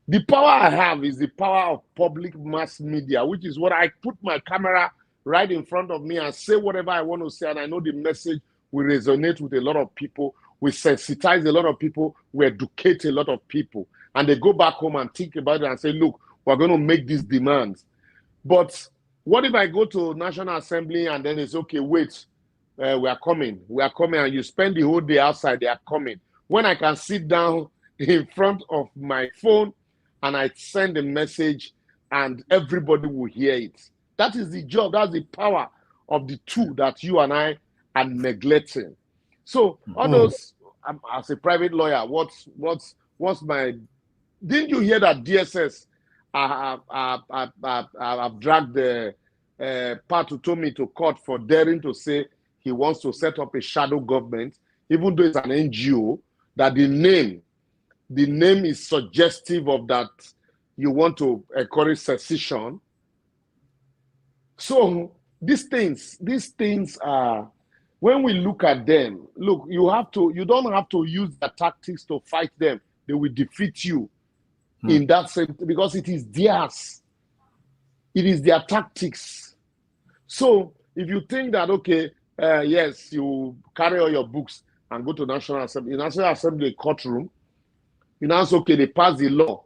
The power I have is the power of public mass media, which is what I put my camera right in front of me and say whatever I want to say, and I know the message will resonate with a lot of people, will sensitize a lot of people, will educate a lot of people, and they go back home and think about it and say, look, we're going to make these demands. But what if I go to National Assembly and then it's okay, wait, we are coming, and you spend the whole day outside, they are coming. When I can sit down in front of my phone and I send a message and everybody will hear it. That is the job, that's the power of the two that you and I are neglecting. So all those, as a private lawyer, what's my, didn't you hear that DSS have dragged the Patutomi to court for daring to say he wants to set up a shadow government, even though it's an NGO, that the name is suggestive of that you want to encourage secession. So these things are, when we look at them, look, you don't have to use the tactics to fight them. They will defeat you in that sense, because it is theirs. It is their tactics. So if you think that, okay, yes, you carry all your books and go to National Assembly, National Assembly courtroom, you know, it's okay, they pass the law.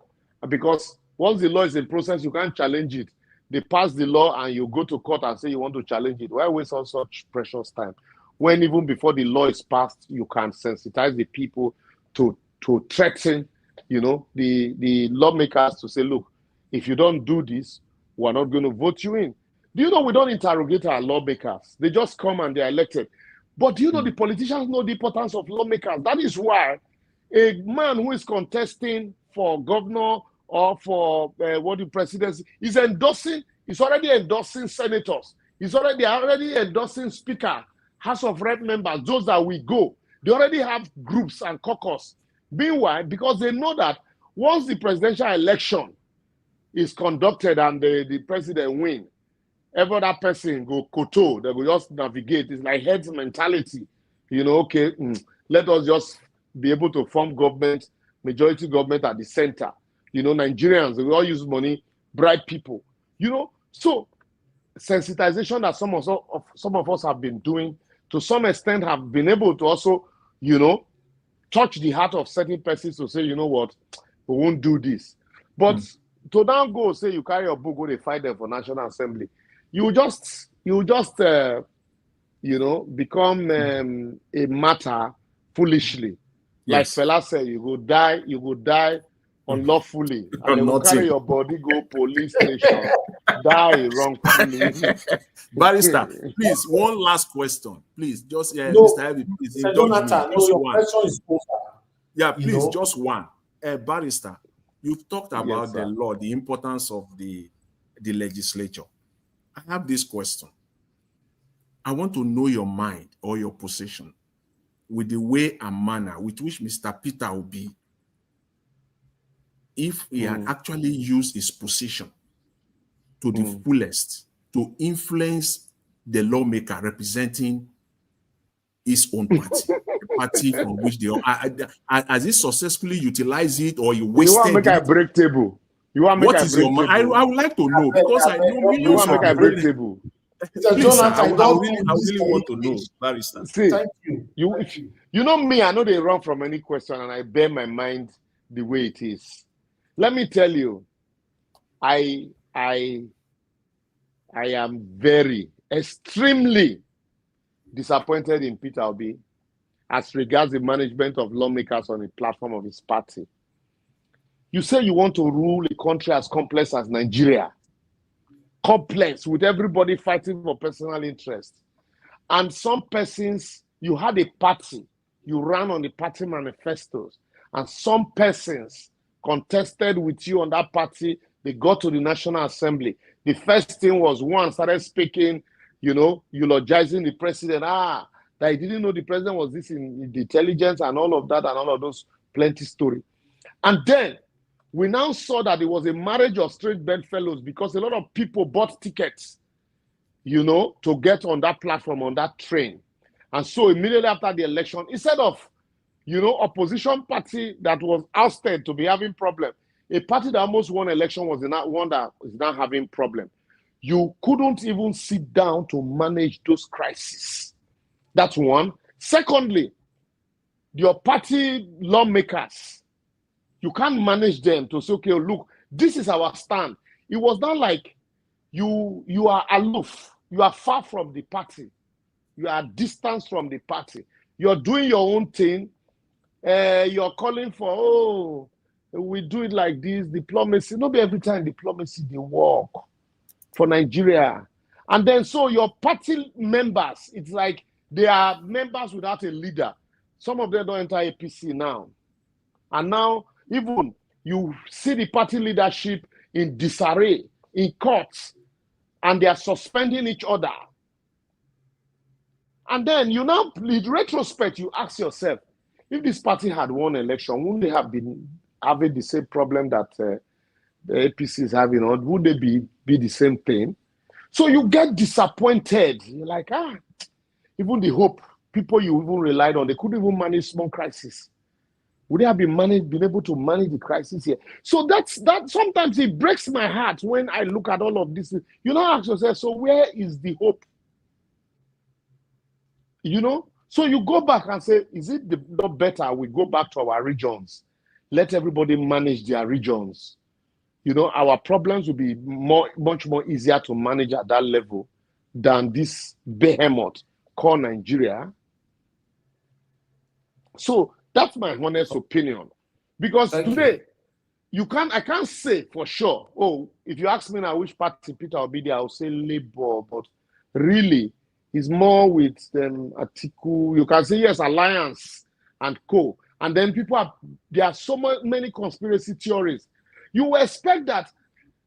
Because once the law is in process, you can't challenge it. They pass the law and you go to court and say you want to challenge it. Why waste all such precious time? When even before the law is passed, you can sensitize the people to threaten, you know, the lawmakers to say, look, if you don't do this, we're not going to vote you in. Do you know we don't interrogate our lawmakers? They just come and they're elected. But do you know the politicians know the importance of lawmakers? That is why a man who is contesting for governor or for the presidency is already endorsing senators. He's already endorsing speaker, House of Rep members, those that we go. They already have groups and caucus. Meanwhile, because they know that once the presidential election is conducted and the president win, every other person go koto, they will just navigate. It's like heads mentality. You know, okay, let us just be able to form government, majority government at the center. You know, Nigerians, they will all use money, bribe people. You know, so sensitization that some of us have been doing, to some extent have been able to also, you know, touch the heart of certain persons to say, you know what, we won't do this. But to now go say you carry your book, go they fight them for National Assembly, you just you know, become a matter foolishly. Yes. Like Fela said, you go die unlawfully, and they will carry your body go police station, die wrongfully. Barrister, please, one last question. Please, just No, Mr. Heavy, please Mr. indulge me. Jonathan, no, Just your one. question is over. Yeah, You please, know? just one. Barrister, you've talked about the sir. law, the importance of the legislature. I have this question. I want to know your mind or your position with the way and manner with which Mr. Peter Obi, if he had actually used his position to the fullest to influence the lawmaker representing his own party, the party from which they are, has he successfully utilized it or he You want wasted to make a it? break table? You want to make What a is break your mind? table? I would like to know, because I know You millions want to of make a the break really, table? Mr. please, sir, Jonathan, I don't really want to know, Barrister. See, Thank you. you know me, I know they run from any question and I bear my mind the way it is. Let me tell you, I am very, extremely disappointed in Peter Obi. as regards the management of lawmakers on the platform of his party. You say you want to rule a country as complex as Nigeria, complex with everybody fighting for personal interest. And some persons, you had a party, you ran on the party manifestos, and some persons contested with you on that party. They got to the National Assembly. The first thing was one started speaking, eulogizing the president. That he didn't know the president was this in the intelligence and all of that and all of those plenty story. And then we now saw that it was a marriage of straight bedfellows because a lot of people bought tickets, to get on that platform, on that train. And so immediately after the election, instead of, opposition party that was ousted to be having problem, a party that almost won election was the one that is now having problem. You couldn't even sit down to manage those crises. That's one. Secondly, your party lawmakers, you can't manage them to say, okay, look, this is our stand. It was not like you are aloof. You are far from the party. You are distanced from the party. You're doing your own thing. You're calling for, we do it like this, diplomacy. Not every time diplomacy, they work for Nigeria. And then so your party members, it's like they are members without a leader. Some of them don't enter APC now. And now, even you see the party leadership in disarray, in courts, and they are suspending each other. And then you now, in retrospect, you ask yourself, if this party had won election, wouldn't they have been having the same problem that the APC is having, or would they be the same thing? So you get disappointed. You're like, even the hope, people you even relied on, they couldn't even manage small crisis. Would they have been able to manage the crisis here? So that sometimes it breaks my heart when I look at all of this. You now ask yourself, so where is the hope? So you go back and say, is it not better we go back to our regions? Let everybody manage their regions. Our problems will be much more easier to manage at that level than this behemoth called Nigeria. So that's my honest opinion. Because today, I can't say for sure, if you ask me now which party Peter will be there, I'll say Labour, but really, it's more with Atiku. You can say, yes, Alliance and co. And then there are so many conspiracy theories. You expect that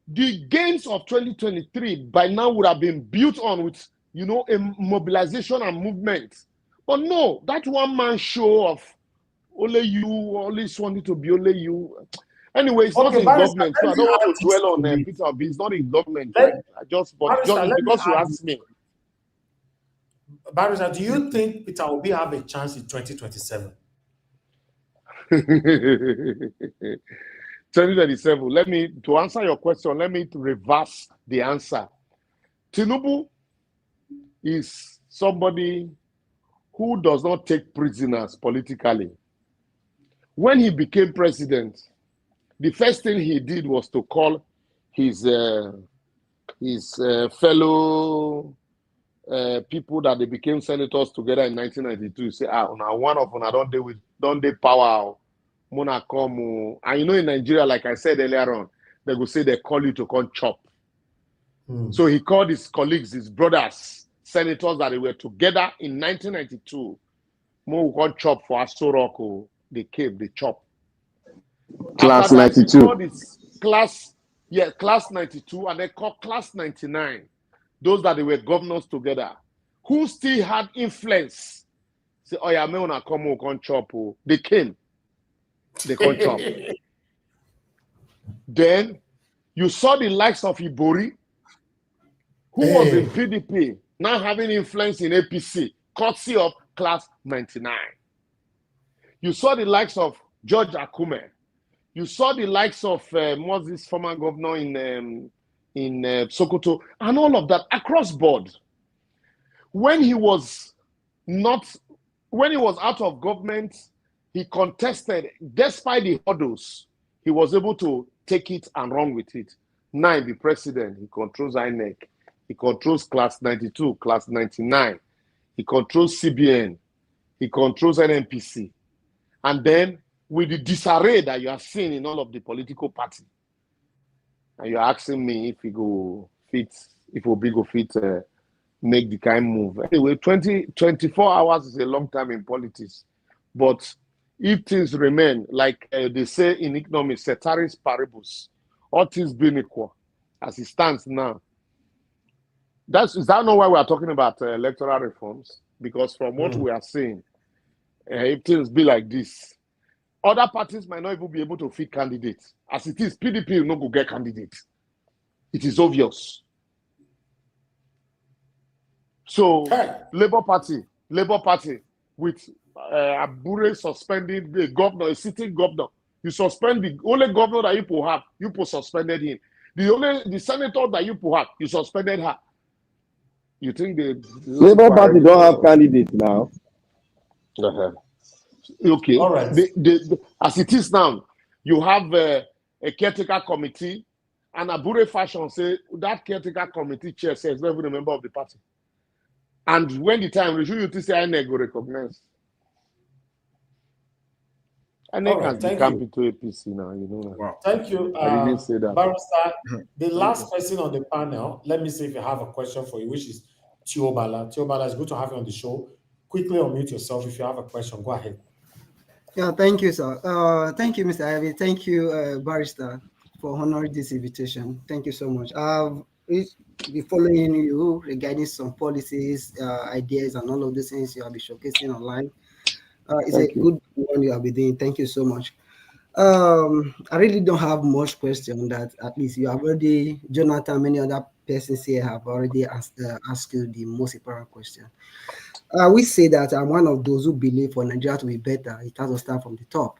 the gains of 2023 by now would have been built on with, a mobilization and movement. But no, that one man show of only you, always wanted to be only you. Anyway, it's not in government, so I don't want to dwell on Peter Obi. It's not in government. Just because you asked me. Barrister, do you think Peter Obi have a chance in 2027? 2027. To answer your question, let me reverse the answer. Tinubu is somebody who does not take prisoners politically. When he became president, the first thing he did was to call his fellow people that they became senators together in 1992. Say, now one of them don't they power, Mona come. And in Nigeria, like I said earlier on, they go say they call you to come chop. So he called his colleagues, his brothers, senators that they were together in 1992. Mo come chop for Asoroko. They came, they chop. Class 92. Class 92, and they called class 99. Those that they were governors together, who still had influence. Say, oh yeah, me wanna come chop. They came. They come chop. Then you saw the likes of Ibori, who was in PDP, now having influence in APC, courtesy of class 99. You saw the likes of George Akume. You saw the likes of Moses, former governor in Sokoto, and all of that across board. When he was out of government, he contested. Despite the hurdles, he was able to take it and run with it. Now the president, he controls INEC, he controls class 92, class 99, he controls CBN, he controls NNPC. And then with the disarray that you are seeing in all of the political parties, and you're asking me if he go fit, if Obi go fit make the kind move. Anyway, 24 hours is a long time in politics. But if things remain, like they say in economics, ceteris paribus, all things being equal, as it stands now, is that not why we are talking about electoral reforms? Because from what we are seeing, if things be like this, other parties might not even be able to fit candidates. As it is, PDP will not go get candidates. It is obvious. So, Labour Party, with Abure suspending the governor, a sitting governor. You suspend the only governor that you have, you suspended him. The senator that you have, you suspended her. You think the Labour Party don't have candidates now? Okay. All right. As it is now, you have a caretaker committee, and Abure fashion say that caretaker committee chair says not even a member of the party. And when the time reaches, you say INEC go recognize. INEC has become into APC now, you know. Wow. Thank you. I didn't say that. Barrister, the last person on the panel, let me see if you have a question for you, which is Tiobala. Tiobala, it's good to have you on the show. Quickly unmute yourself if you have a question. Go ahead. Yeah, thank you, sir. Thank you, Mr. Ivy. Thank you, Barrister, for honoring this invitation. Thank you so much. I've been following you regarding some policies, ideas, and all of these things you have been showcasing online. It's a good one you have been doing. Thank you so much. I really don't have much question that at least you have already, Jonathan, many other persons here have already asked you the most important question. We say that I'm one of those who believe for Nigeria to be better, it has to start from the top.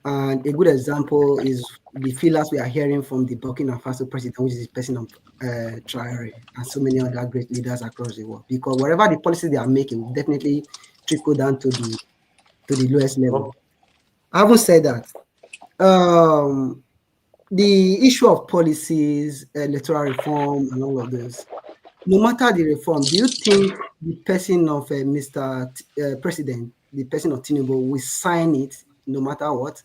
And a good example is the feelers we are hearing from the Burkina Faso president, which is the person of Traore, and so many other great leaders across the world. Because whatever the policies they are making will definitely trickle down to the lowest level. Having said that, the issue of policies, electoral reform, and all of those, no matter the reform, do you think the person of Mr. President, the person of Tinubu, will sign it no matter what?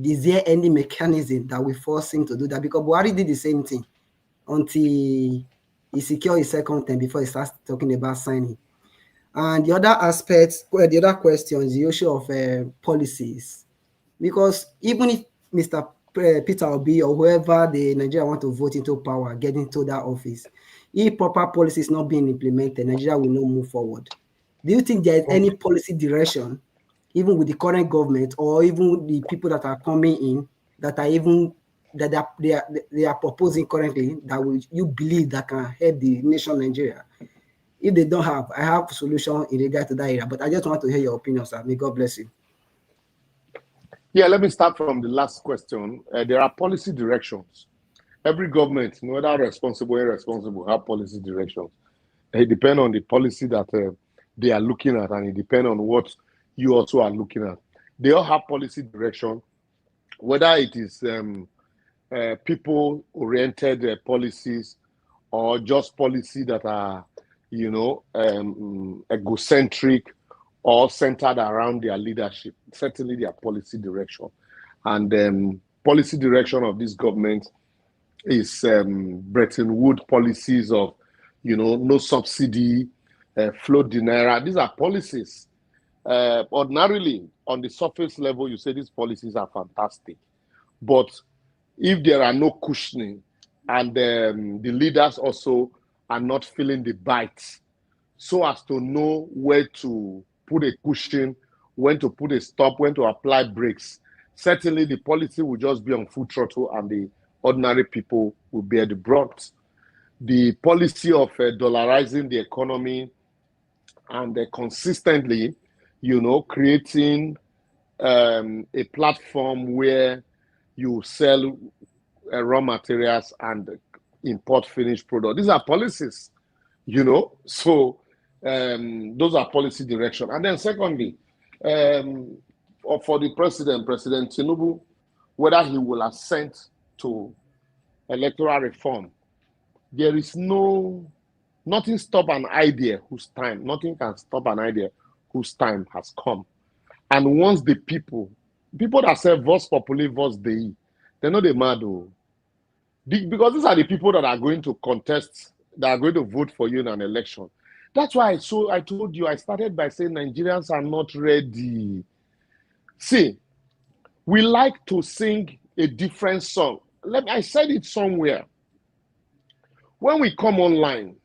Is there any mechanism that will force him to do that? Because Buhari did the same thing until he secured his second term before he starts talking about signing. And the other aspects, the other questions, the issue of policies. Because even if Mr. Peter Obi or whoever the Nigeria want to vote into power, get into that office, if proper policy is not being implemented, Nigeria will not move forward. Do you think there is any policy direction, even with the current government or even the people that are coming in, that are even they are proposing currently that you believe that can help the nation Nigeria? If they don't have, I have a solution in regard to that area, but I just want to hear your opinion, sir. May God bless you. Yeah, let me start from the last question. There are policy directions. Every government, no matter responsible or irresponsible, have policy directions. It depends on the policy that they are looking at, and it depends on what you also are looking at. They all have policy direction, whether it is people-oriented policies or just policy that are, egocentric or centered around their leadership. Certainly their policy direction. And policy direction of this government is Bretton Woods policies of, no subsidy, float the naira. These are policies. Ordinarily, on the surface level, you say these policies are fantastic. But if there are no cushioning and the leaders also are not feeling the bite so as to know where to put a cushion, when to put a stop, when to apply brakes, certainly the policy will just be on full throttle and the ordinary people will bear the brunt. The policy of dollarizing the economy and consistently, creating a platform where you sell raw materials and import finished product. These are policies, so those are policy direction. And then secondly, for the President Tinubu, whether he will assent to electoral reform, there is nothing stop an idea whose time, nothing can stop an idea whose time has come. And once the people that say vox populi, vox dei, they're not the mad. Because these are the people that are going to contest, that are going to vote for you in an election. That's why I told you, I started by saying Nigerians are not ready. See, we like to sing a different song. I said it somewhere. When we come online,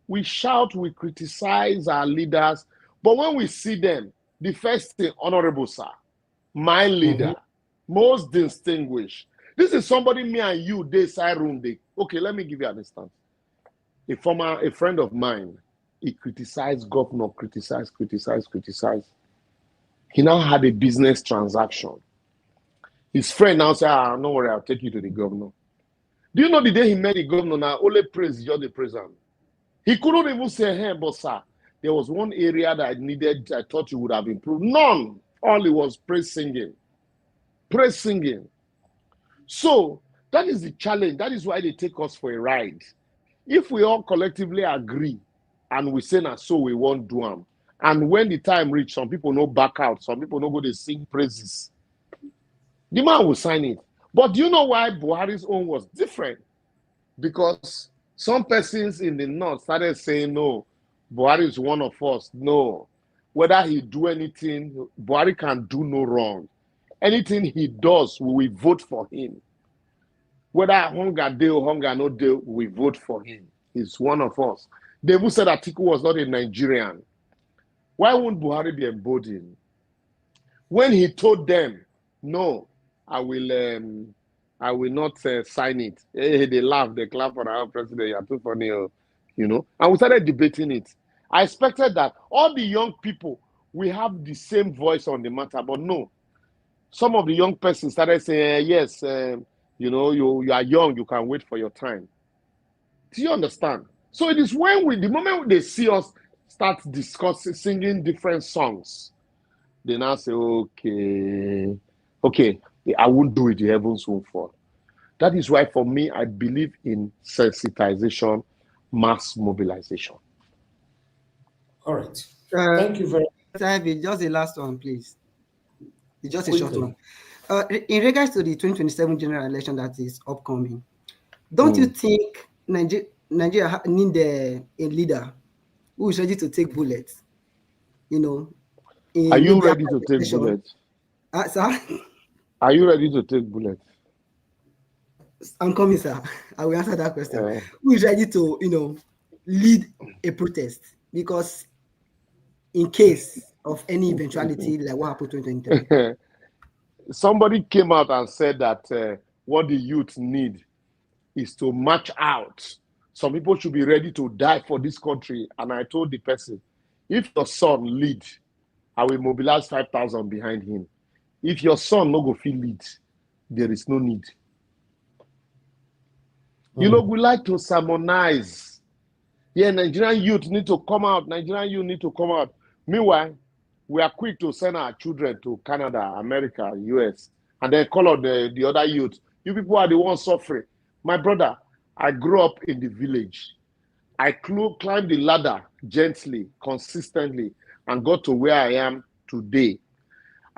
we shout, we criticize our leaders, but when we see them, the first thing, Honorable Sir, my leader, most distinguished. This is somebody me and you, they side room. Okay, let me give you an instance. A friend of mine, he criticized governor, criticized. He now had a business transaction. His friend now said, no worry, I'll take you to the governor. Do you know the day he met the governor now, only praise, you're the president. He couldn't even say, hey, but sir, there was one area that I thought you would have improved. None. All it was praise singing. Praise singing. So that is the challenge. That is why they take us for a ride. If we all collectively agree and we say, now, so we won't do them. And when the time reach, some people no back out. Some people no go to sing praises. The man will sign it. But do you know why Buhari's own was different? Because some persons in the north started saying, no, Buhari is one of us. No. Whether he do anything, Buhari can do no wrong. Anything he does, we will vote for him. Whether hunger day or hunger no day, we vote for him. He's one of us. They who said Atiku was not a Nigerian. Why won't Buhari be emboldened? When he told them, no, I will not sign it. Hey, they laugh, they clap for our president. You're too funny, you know. And we started debating it. I expected that all the young people, we have the same voice on the matter, but no. Some of the young persons started saying, yes, you know, you are young, you can wait for your time. Do you understand? So it is when the moment they see us start discussing, singing different songs, they now say, okay, I won't do it, the heavens won't fall. That is why, for me, I believe in sensitization, mass mobilization. All right. Thank you very much. Just the last one, please. It's just a short one. In regards to the 2027 general election that is upcoming, don't you think Nigeria need a leader who is ready to take bullets? You know, are you ready to take bullets? Sir? Are you ready to take bullets? I'm coming, sir. I will answer that question. Who is ready to, you know, lead a protest? Because in case of any eventuality like what happened in 2023. Somebody came out and said that what the youth need is to march out. Some people should be ready to die for this country. And I told the person, if your son lead, I will mobilize 5,000 behind him. If your son no go feel lead, there is no need. You know, we like to sermonize. Yeah, Nigerian youth need to come out. Nigerian youth need to come out. Meanwhile, we are quick to send our children to Canada, America, US, and then call out the other youth. You people are the ones suffering. My brother, I grew up in the village. I climbed the ladder gently, consistently, and got to where I am today.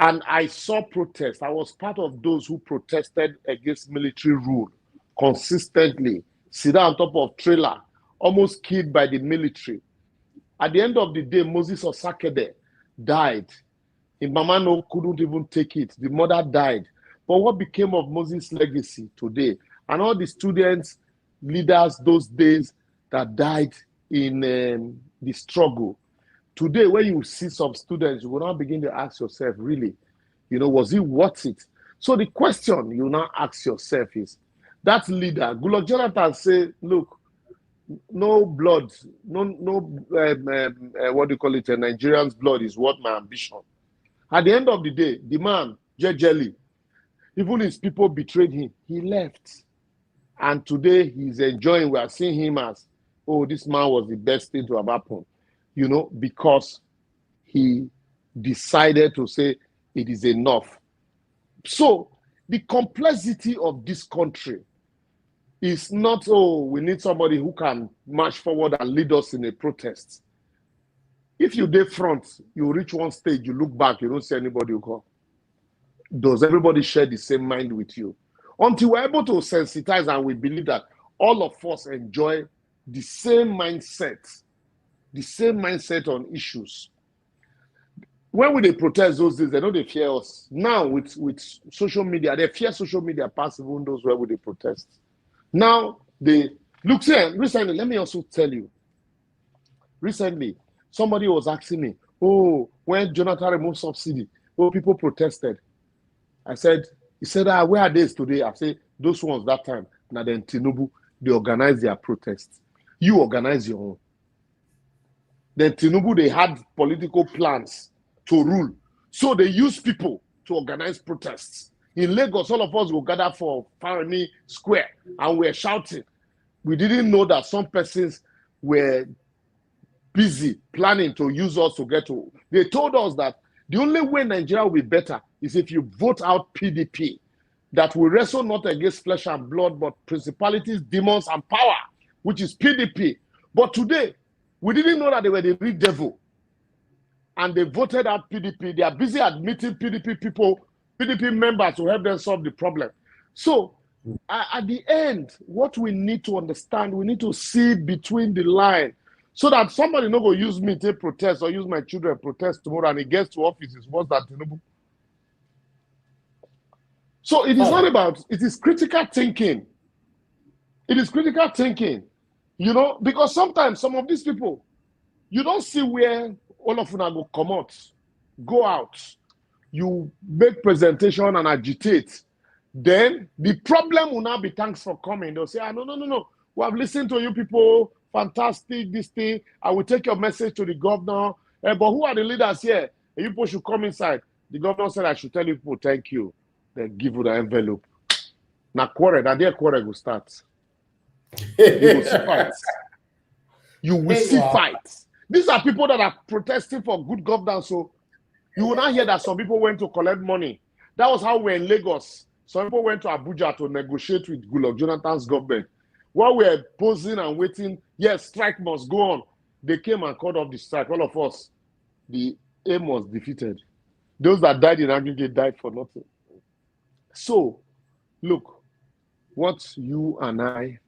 And I saw protests. I was part of those who protested against military rule consistently, sit down on top of trailer, almost killed by the military. At the end of the day, Moses Osakede died. His mama no couldn't even take it. The mother died. But what became of Moses' legacy today? And all the students, leaders those days that died in the struggle. Today, when you see some students, you will now begin to ask yourself, really, you know, was it worth it? So the question you now ask yourself is, that leader, Goodluck Jonathan say, look, no blood, what do you call it, a Nigerian's blood is worth my ambition. At the end of the day, the man, Jejeli, even his people betrayed him, he left. And today he's enjoying, we are seeing him as, oh, this man was the best thing to have happened, you know, because he decided to say it is enough. So the complexity of this country is not, oh, we need somebody who can march forward and lead us in a protest. If you dey front, you reach one stage, you look back, you don't see anybody who come. Does everybody share the same mind with you? Until we're able to sensitize and we believe that all of us enjoy the same mindset on issues. When we dey protest those days, they know they fear us. Now with social media, they fear social media past even those where we dey protest. Now they look here recently. Let me also tell you. Recently, somebody was asking me, "Oh, when Jonathan removed subsidy, oh, people protested." He said, where are they today? I said, those ones that time. Now then Tinubu, they organize their protests. You organize your own. Then Tinubu, they had political plans to rule. So they use people to organize protests. In Lagos, all of us will gather for Farani Square and we're shouting. We didn't know that some persons were busy planning to use us to get to. They told us that the only way Nigeria will be better is if you vote out PDP, that we wrestle not against flesh and blood, but principalities, demons, and power, which is PDP. But today, we didn't know that they were the real devil. And they voted out PDP. They are busy admitting PDP people, PDP members to help them solve the problem. So, at the end, what we need to understand, we need to see between the line, so that somebody no go use me to protest or use my children protest tomorrow and he gets to office, it's worse than Tinubu. So it is not about, it is critical thinking. It is critical thinking, you know, because sometimes some of these people, you don't see where all of them go come out, go out. You make presentation and agitate. Then the problem will now be thanks for coming. They'll say, no. We have listened to you people. Fantastic, this thing. I will take your message to the governor. But who are the leaders here? You people should come inside. The governor said I should tell you people thank you. Then give you the envelope. Now quarrel, that their quarrel will start. You will see fights. You will see fights. These are people that are protesting for good governance. So you will not hear that some people went to collect money. That was how we're in Lagos. Some people went to Abuja to negotiate with Goodluck Jonathan's government. While we were posing and waiting, yes, strike must go on. They came and called off the strike. All of us, the aim was defeated. Those that died in aggregate died for nothing. So, look, what you and I,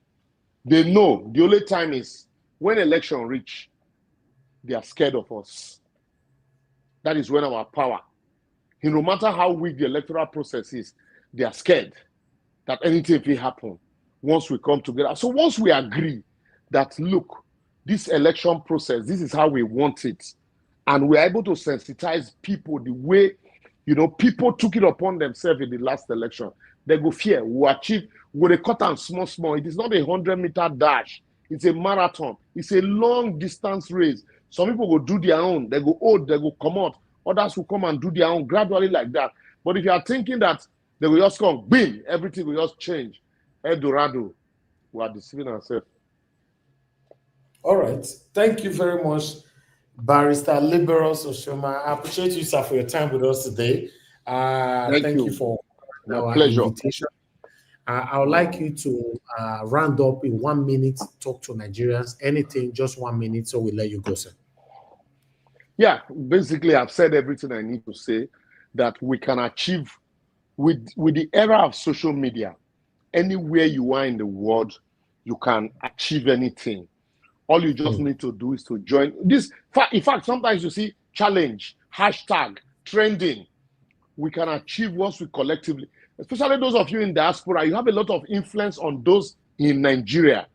they know the only time is when election reach, they are scared of us. That is when our power, no matter how weak the electoral process is, they are scared that anything will happen once we come together. So once we agree that, look, this election process, this is how we want it, and we're able to sensitize people the way, you know, people took it upon themselves in the last election, they go fear, we'll achieve, we'll cut and small. It is not a 100-meter dash. It's a marathon. It's a long distance race. Some people will do their own. They go old, they go come out. Others will come and do their own gradually like that. But if you are thinking that they will just come, bing, everything will just change. Eldorado, we are deceiving ourselves. All right. Thank you very much, Barrister Liborous Oshoma. I appreciate you, sir, for your time with us today. Thank you for our invitation. I would like you to round up in 1 minute, talk to Nigerians, anything, just 1 minute, so we'll let you go, sir. Yeah, basically, I've said everything I need to say that we can achieve with the era of social media. Anywhere you are in the world, you can achieve anything. All you just need to do is to join this. In fact, sometimes you see challenge, hashtag, trending. We can achieve once we collectively, especially those of you in diaspora, you have a lot of influence on those in Nigeria.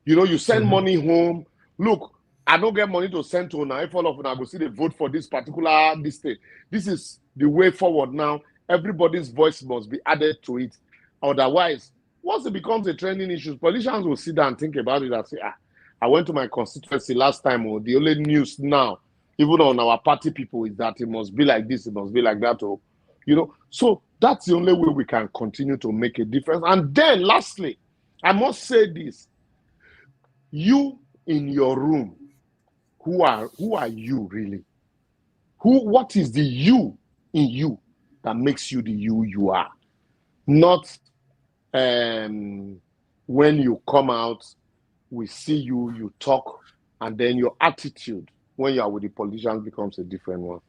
You know, you send money home. Look, I don't get money to send to now. If all of them, I go see they vote for this particular state. This is the way forward now. Everybody's voice must be added to it. Otherwise, once it becomes a trending issue, politicians will sit down and think about it and say, I went to my constituency last time, or the only news now, even on our party people, is that it must be like this, it must be like that, or, you know. So that's the only way we can continue to make a difference. And then lastly, I must say this. You in your room, who are you really? What is the you in you that makes you the you are? Not when you come out, we see you, you talk, and then your attitude when you are with the politicians becomes a different one.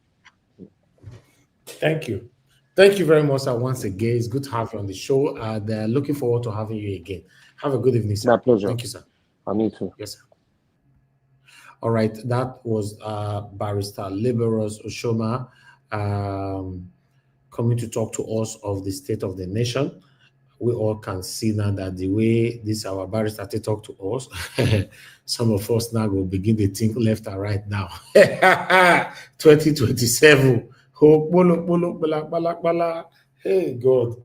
Thank you. Thank you very much, sir, once again. It's good to have you on the show. And looking forward to having you again. Have a good evening, sir. My pleasure. Thank you, sir. I need to. Yes, sir. All right. That was Barrister Liborous Oshoma coming to talk to us of the state of the nation. We all can see now that the way this our barrister to talk to us, some of us now will begin to think left and right now. 2027. Hey God.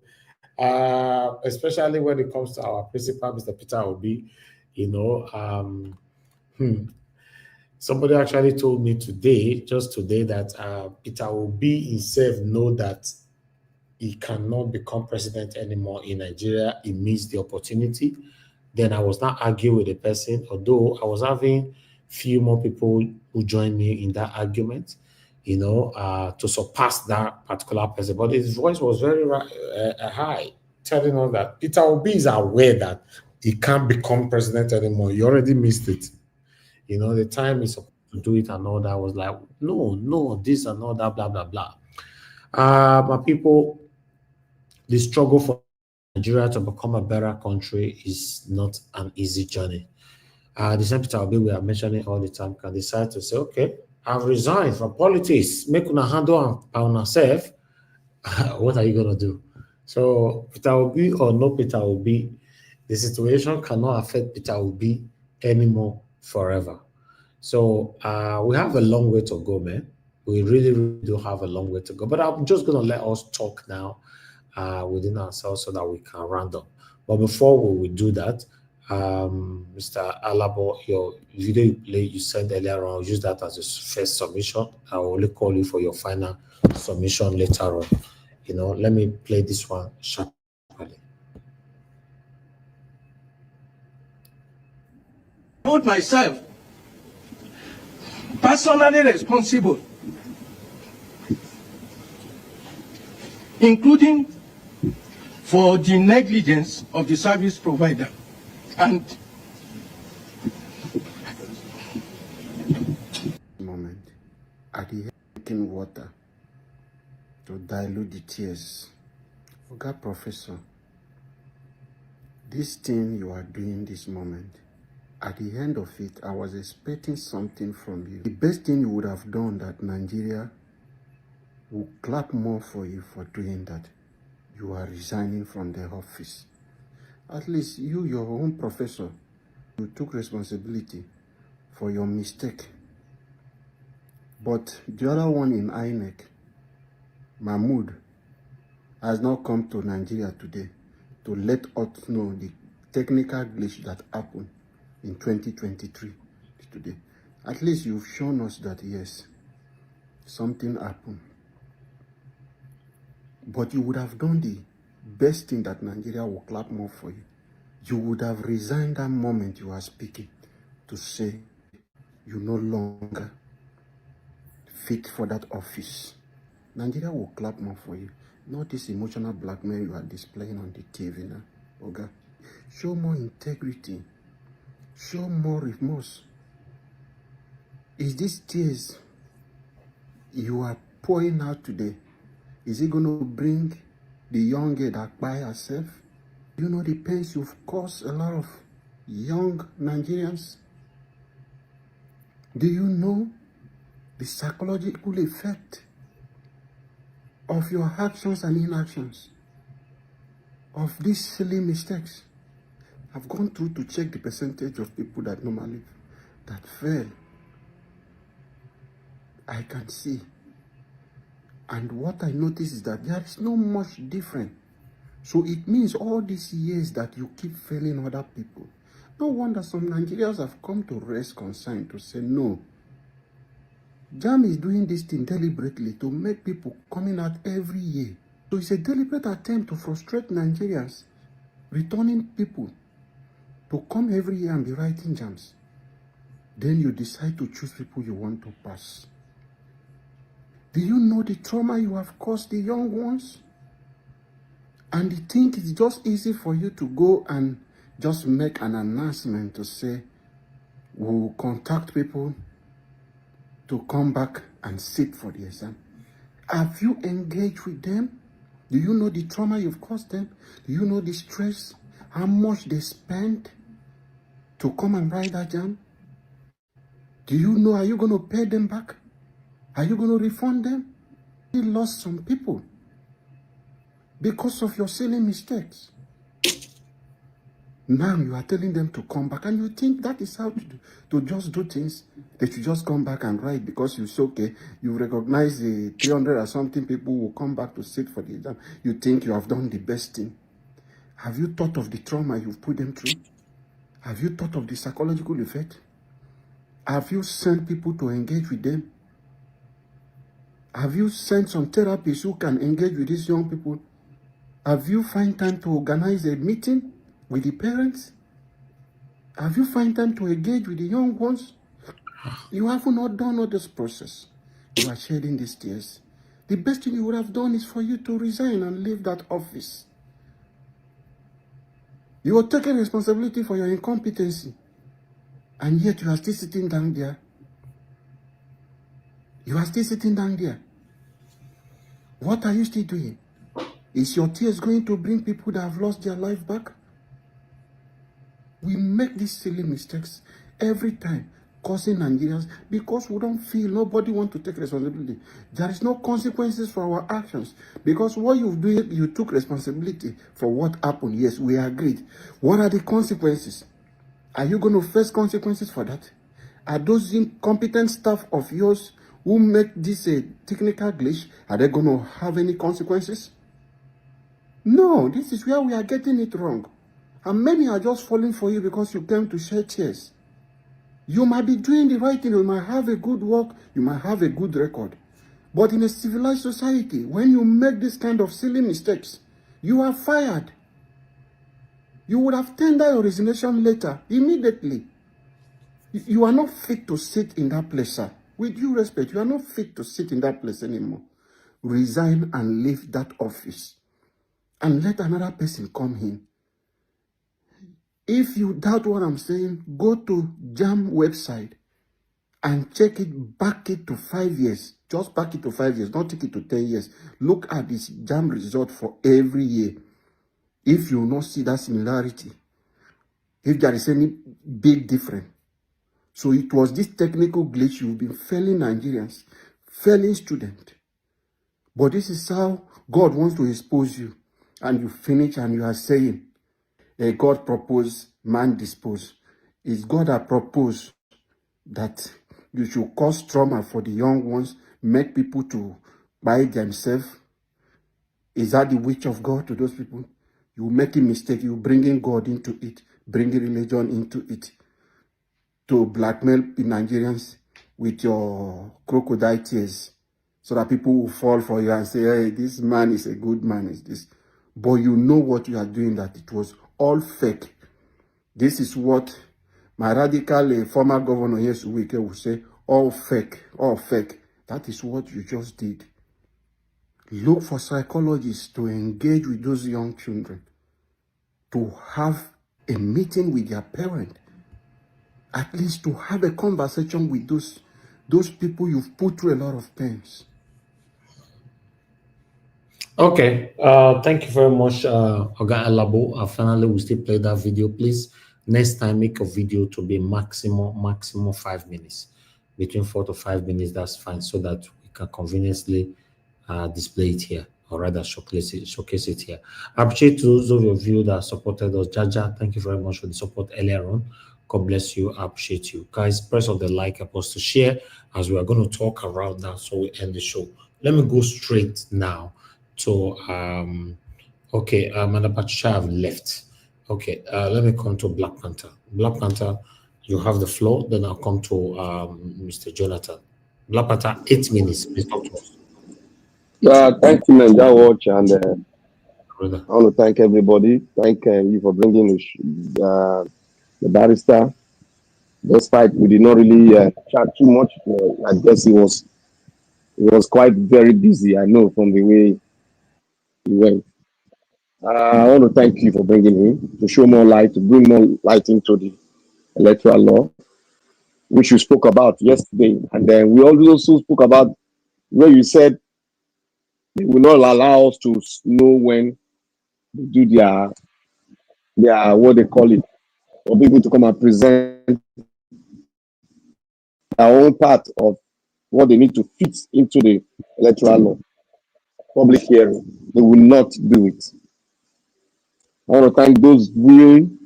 Especially when it comes to our principal, Mr. Peter Obi, somebody actually told me just today, that Peter Obi himself know that he cannot become president anymore in Nigeria. He missed the opportunity. Then I was not arguing with the person, although I was having few more people who joined me in that argument, to surpass that particular person. But his voice was very high, telling us that Peter Obi is aware that he can't become president anymore. He already missed it. The time he's supposed to do it and all that. I was like, no, this and all that, blah, blah, blah. My people, the struggle for Nigeria to become a better country is not an easy journey. The same Peter Obi we are mentioning all the time can decide to say, okay, I've resigned from politics, make una handle on yourself. What are you going to do? So Peter Obi or no Peter Obi, the situation cannot affect Peter Obi anymore forever. So we have a long way to go, man. We really, really do have a long way to go. But I'm just going to let us talk now within ourselves so that we can round up. But before we do that, Mr. Alabo, your video you sent earlier on, use that as your first submission. I will only call you for your final submission later on. Let me play this one sharply. Hold myself personally responsible, including for the negligence of the service provider and moment at the drinking water to dilute the tears. Okay, Professor, this thing you are doing this moment, at the end of it, I was expecting something from you. The best thing you would have done that Nigeria will clap more for you for doing that. You are resigning from the office. At least you, your own professor, you took responsibility for your mistake. But the other one in INEC, Mahmoud, has now come to Nigeria today to let us know the technical glitch that happened in 2023 today. At least you've shown us that, yes, something happened. But you would have done the best thing that Nigeria will clap more for you. You would have resigned that moment you are speaking to say you no longer fit for that office. Nigeria will clap more for you. Not this emotional blackmail you are displaying on the TV now. Okay? Show more integrity. Show more remorse. Is this tears you are pouring out today, is it going to bring the young girl that by herself? You know the pains you've caused a lot of young Nigerians? Do you know the psychological effect of your actions and inactions, of these silly mistakes? I've gone through to check the percentage of people that normally that fail. I can see. And what I notice is that there is no much different. So it means all these years that you keep failing other people. No wonder some Nigerians have come to raise concern to say no. JAM is doing this thing deliberately to make people coming out every year. So it's a deliberate attempt to frustrate Nigerians, returning people to come every year and be writing JAMs. Then you decide to choose people you want to pass. Do you know the trauma you have caused the young ones? And you think it's just easy for you to go and just make an announcement to say, we'll contact people to come back and sit for the exam? Have you engaged with them? Do you know the trauma you've caused them? Do you know the stress? How much they spend to come and write that exam? Do you know, are you going to pay them back? Are you going to refund them? You lost some people because of your silly mistakes. Now you are telling them to come back, and you think that is how to just do things. They should just come back and write because you say, okay, you recognize the 300 or something people will come back to sit for the exam. You think you have done the best thing. Have you thought of the trauma you've put them through? Have you thought of the psychological effect? Have you sent people to engage with them? Have you sent some therapists who can engage with these young people? Have you found time to organize a meeting with the parents? Have you found time to engage with the young ones? You have not done all this process. You are shedding these tears. The best thing you would have done is for you to resign and leave that office. You are taking responsibility for your incompetency, and yet you are still sitting down there. You are still sitting down there. What are you still doing? Is your tears going to bring people that have lost their life back? We make these silly mistakes every time, causing Nigerians because we don't feel, nobody wants to take responsibility. There is no consequences for our actions because what you do, you took responsibility for what happened. Yes, we agreed. What are the consequences? Are you going to face consequences for that? Are those incompetent staff of yours who make this a technical glitch, are they going to have any consequences? No, this is where we are getting it wrong. And many are just falling for you because you came to shed tears. You might be doing the right thing, you might have a good work, you might have a good record. But in a civilized society, when you make this kind of silly mistakes, you are fired. You would have tendered your resignation letter immediately. You are not fit to sit in that place, sir. With due respect, you are not fit to sit in that place anymore. Resign and leave that office. And let another person come in. If you doubt what I'm saying, go to JAM website and check it, back it to 5 years. Just back it to 5 years, not take it to 10 years. Look at this JAM result for every year. If you will not see that similarity, if there is any big difference. So it was this technical glitch you've been failing Nigerians, failing students. But this is how God wants to expose you. And you finish and you are saying, God proposed, man disposed. It's God that proposed that you should cause trauma for the young ones, make people to buy themselves. Is that the wish of God to those people? You make a mistake, you bringing God into it, bringing religion into it, to blackmail the Nigerians with your crocodile tears, so that people will fall for you and say, hey, this man is a good man, is this. But you know what you are doing, that it was all fake. This is what my radical former governor Yesuwike will say, all fake, all fake. That is what you just did. Look for psychologists to engage with those young children, to have a meeting with their parent, at least to have a conversation with those people you've put through a lot of pains. Okay, thank you very much, Oga Alabo. Finally, we still play that video. Please, next time, make a video to be maximum 5 minutes. Between 4 to 5 minutes, that's fine, so that we can conveniently display it here, or rather showcase it here. I appreciate those of you that supported us. Jaja, thank you very much for the support earlier on. God bless you. I appreciate you. Guys, press on the like, help us to share, as we are going to talk around now, so we end the show. Let me go straight now to okay, Madam Patricia have left. Okay, let me come to Black Panther. Black Panther, you have the floor. Then I'll come to Mr. Jonathan. Black Panther, 8 minutes. Please talk to us. Thank you, Ninja Watch, and Brother. I want to thank everybody. Thank you for bringing the barrister. Despite we did not really chat too much, I guess he was quite very busy. I know from the way he went. I want to thank you for bringing him to show more light, to bring more light into the electoral law. which you spoke about yesterday. And then we also spoke about where you said they will not allow us to know when they do their what they call it, or people to come and present their own part of what they need to fit into the electoral law, public hearing. They will not do it. I want to thank those viewing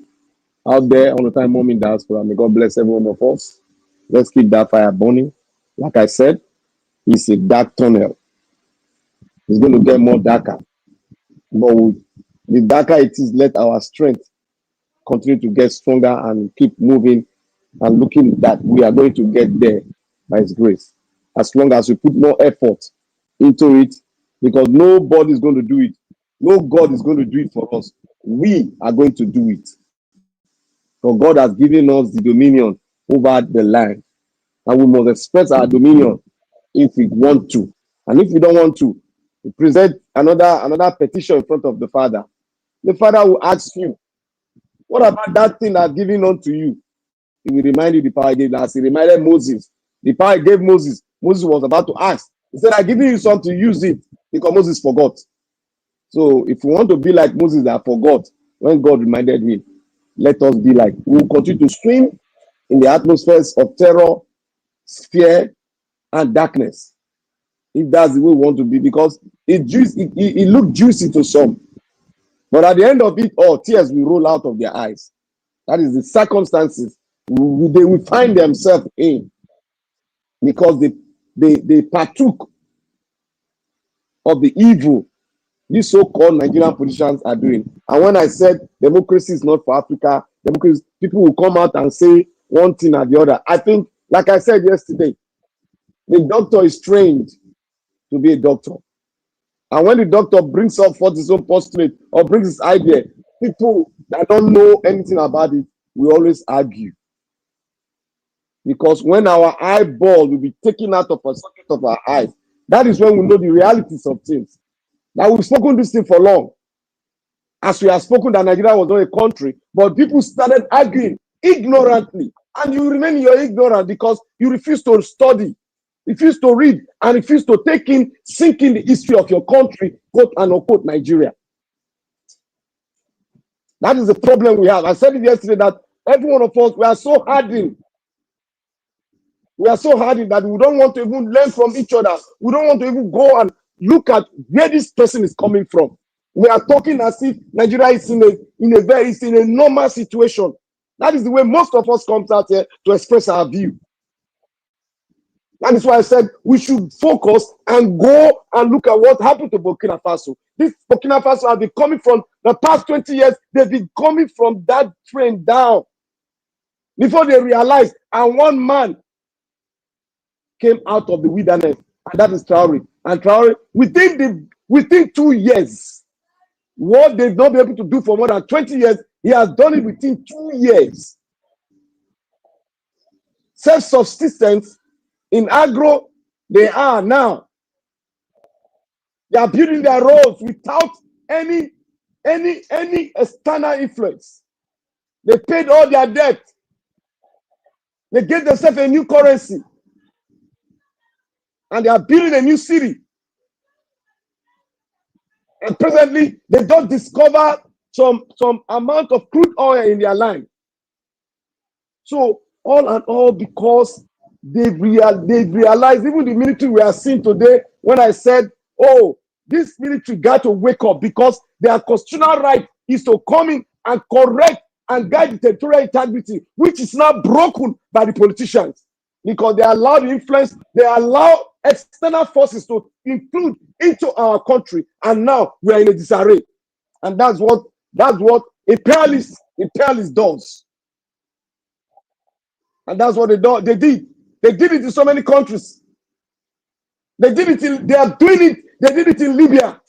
out there. I want to thank Mom in diaspora. May God bless every one of us. Let's keep that fire burning. Like I said, it's a dark tunnel. It's going to get more darker. But the darker it is, let our strength continue to get stronger and keep moving and looking that we are going to get there by His grace. As long as we put more effort into it, because nobody is going to do it. No God is going to do it for us. We are going to do it. So God has given us the dominion over the land. And we must express our dominion if we want to. And if we don't want to, we present another petition in front of the Father. The Father will ask you, what about that thing that's given unto you? He will remind you the power he gave, as he reminded Moses. The power he gave Moses. Moses was about to ask. He said, I'm giving you something, use it, because Moses forgot. So if we want to be like Moses that forgot when God reminded him, let us be like. We will continue to swim in the atmospheres of terror, fear, and darkness. If that's the way we want to be, because it looked juicy to some. But at the end of it all, tears will roll out of their eyes. That is the circumstances they will find themselves in, because they partook of the evil these so-called Nigerian politicians are doing. And when I said democracy is not for Africa, democracy, people will come out and say one thing or the other. I think, like I said yesterday, the doctor is trained to be a doctor. And when the doctor brings up forth his own postulate or brings his idea, people that don't know anything about it will always argue. Because when our eyeball will be taken out of a socket of our eyes, that is when we know the realities of things. Now, we've spoken this thing for long. As we have spoken that Nigeria was not a country, but people started arguing ignorantly. And you remain in your ignorance because you refuse to study, refuse to read, and refuse to sink in the history of your country, quote and unquote, Nigeria. That is the problem we have. I said it yesterday that every one of us, we are so hardened. We are so hardened that we don't want to even learn from each other. We don't want to even go and look at where this person is coming from. We are talking as if Nigeria is in a normal situation. That is the way most of us come out here to express our view. That is why I said we should focus and go and look at what happened to Burkina Faso. This Burkina Faso has been coming from the past 20 years. They've been coming from that train down before they realized. And one man came out of the wilderness, and that is Traore. And Traore, within 2 years, what they've not been able to do for more than 20 years, he has done it within 2 years. Self-subsistence in agro, they are now. They are building their roads without any external influence. They paid all their debt. They gave themselves a new currency. And they are building a new city. And presently, they don't discover some amount of crude oil in their line. So, all and all, because they realized, even the military we are seeing today, when I said, oh, this military got to wake up because their constitutional right is to come in and correct and guide the territorial integrity, which is now broken by the politicians. Because they allow the influence, they allow external forces to include into our country, and now we are in a disarray. And that's what imperialist does. And that's what they did. They did it in so many countries. They did it in Libya.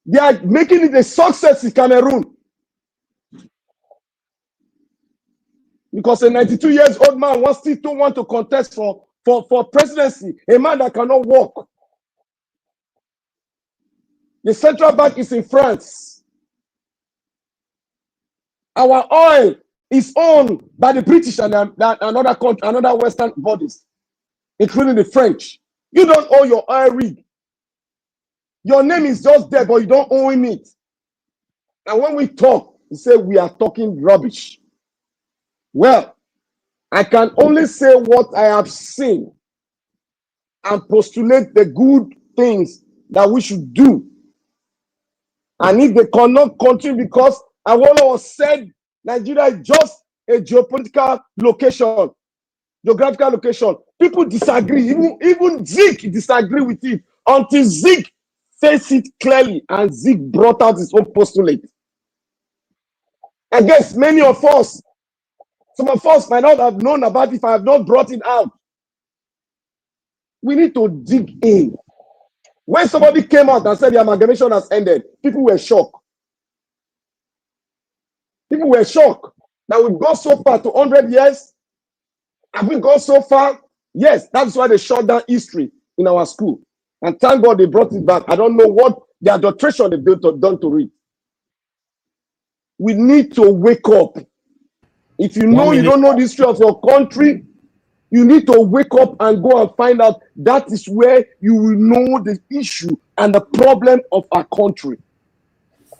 They are making it a success in Cameroon. Because a 92-year-old man still want to contest for presidency, a man that cannot walk. The central bank is in France. Our oil It's owned by the British and another country, another Western bodies, including the French. You don't own your oil rig. Your name is just there, but you don't own it. And when we talk, you say we are talking rubbish. Well, I can only say what I have seen and postulate the good things that we should do. And if they cannot continue, because Awolowo said Nigeria is just a geopolitical location, geographical location. People disagree. Even Zeke disagree with it until Zeke says it clearly and Zeke brought out his own postulate. I guess many of us, some of us might not have known about it if I have not brought it out. We need to dig in. When somebody came out and said the amalgamation has ended, people were shocked. People were shocked that we've gone so far to 100 years. Have we gone so far? Yes, that's why they shut down history in our school. And thank God they brought it back. I don't know what the adulteration they've done to it. We need to wake up. If you know you don't know the history of your country, you need to wake up and go and find out. That is where you will know the issue and the problem of our country.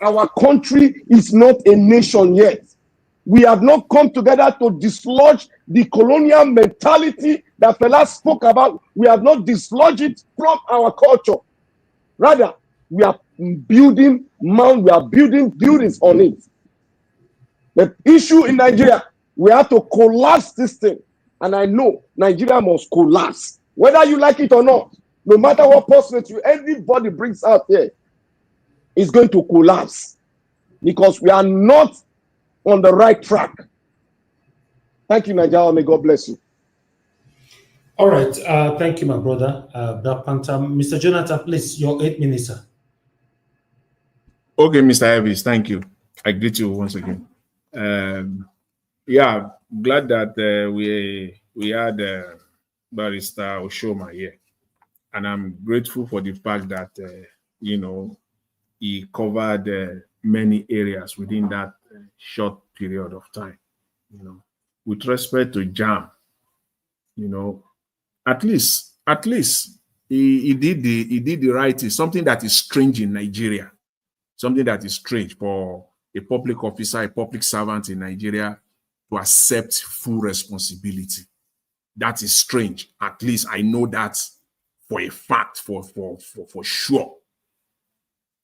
Our country is not a nation yet. We have not come together to dislodge the colonial mentality that Fela spoke about. We have not dislodged it from our culture. Rather, we are building we are building buildings on it. The issue in Nigeria, we have to collapse this thing. And I know Nigeria must collapse. Whether you like it or not, no matter what postulate anybody brings out here, it's going to collapse. Because we are not on the right track. Thank you, Nigeria. May God bless you. All right. Thank you, my brother. Black Panther. Mr. Jonathan, please, your 8 minutes, sir. Okay, Mr. Elvis, thank you. I greet you once again. Yeah, glad that we had Barrister Oshoma here. And I'm grateful for the fact that, he covered many areas within that short period of time. With respect to JAM, at least he did the right thing. Something that is strange in Nigeria, something that is strange for a public officer, a public servant in Nigeria to accept full responsibility. That is strange. At least I know that for a fact, for sure.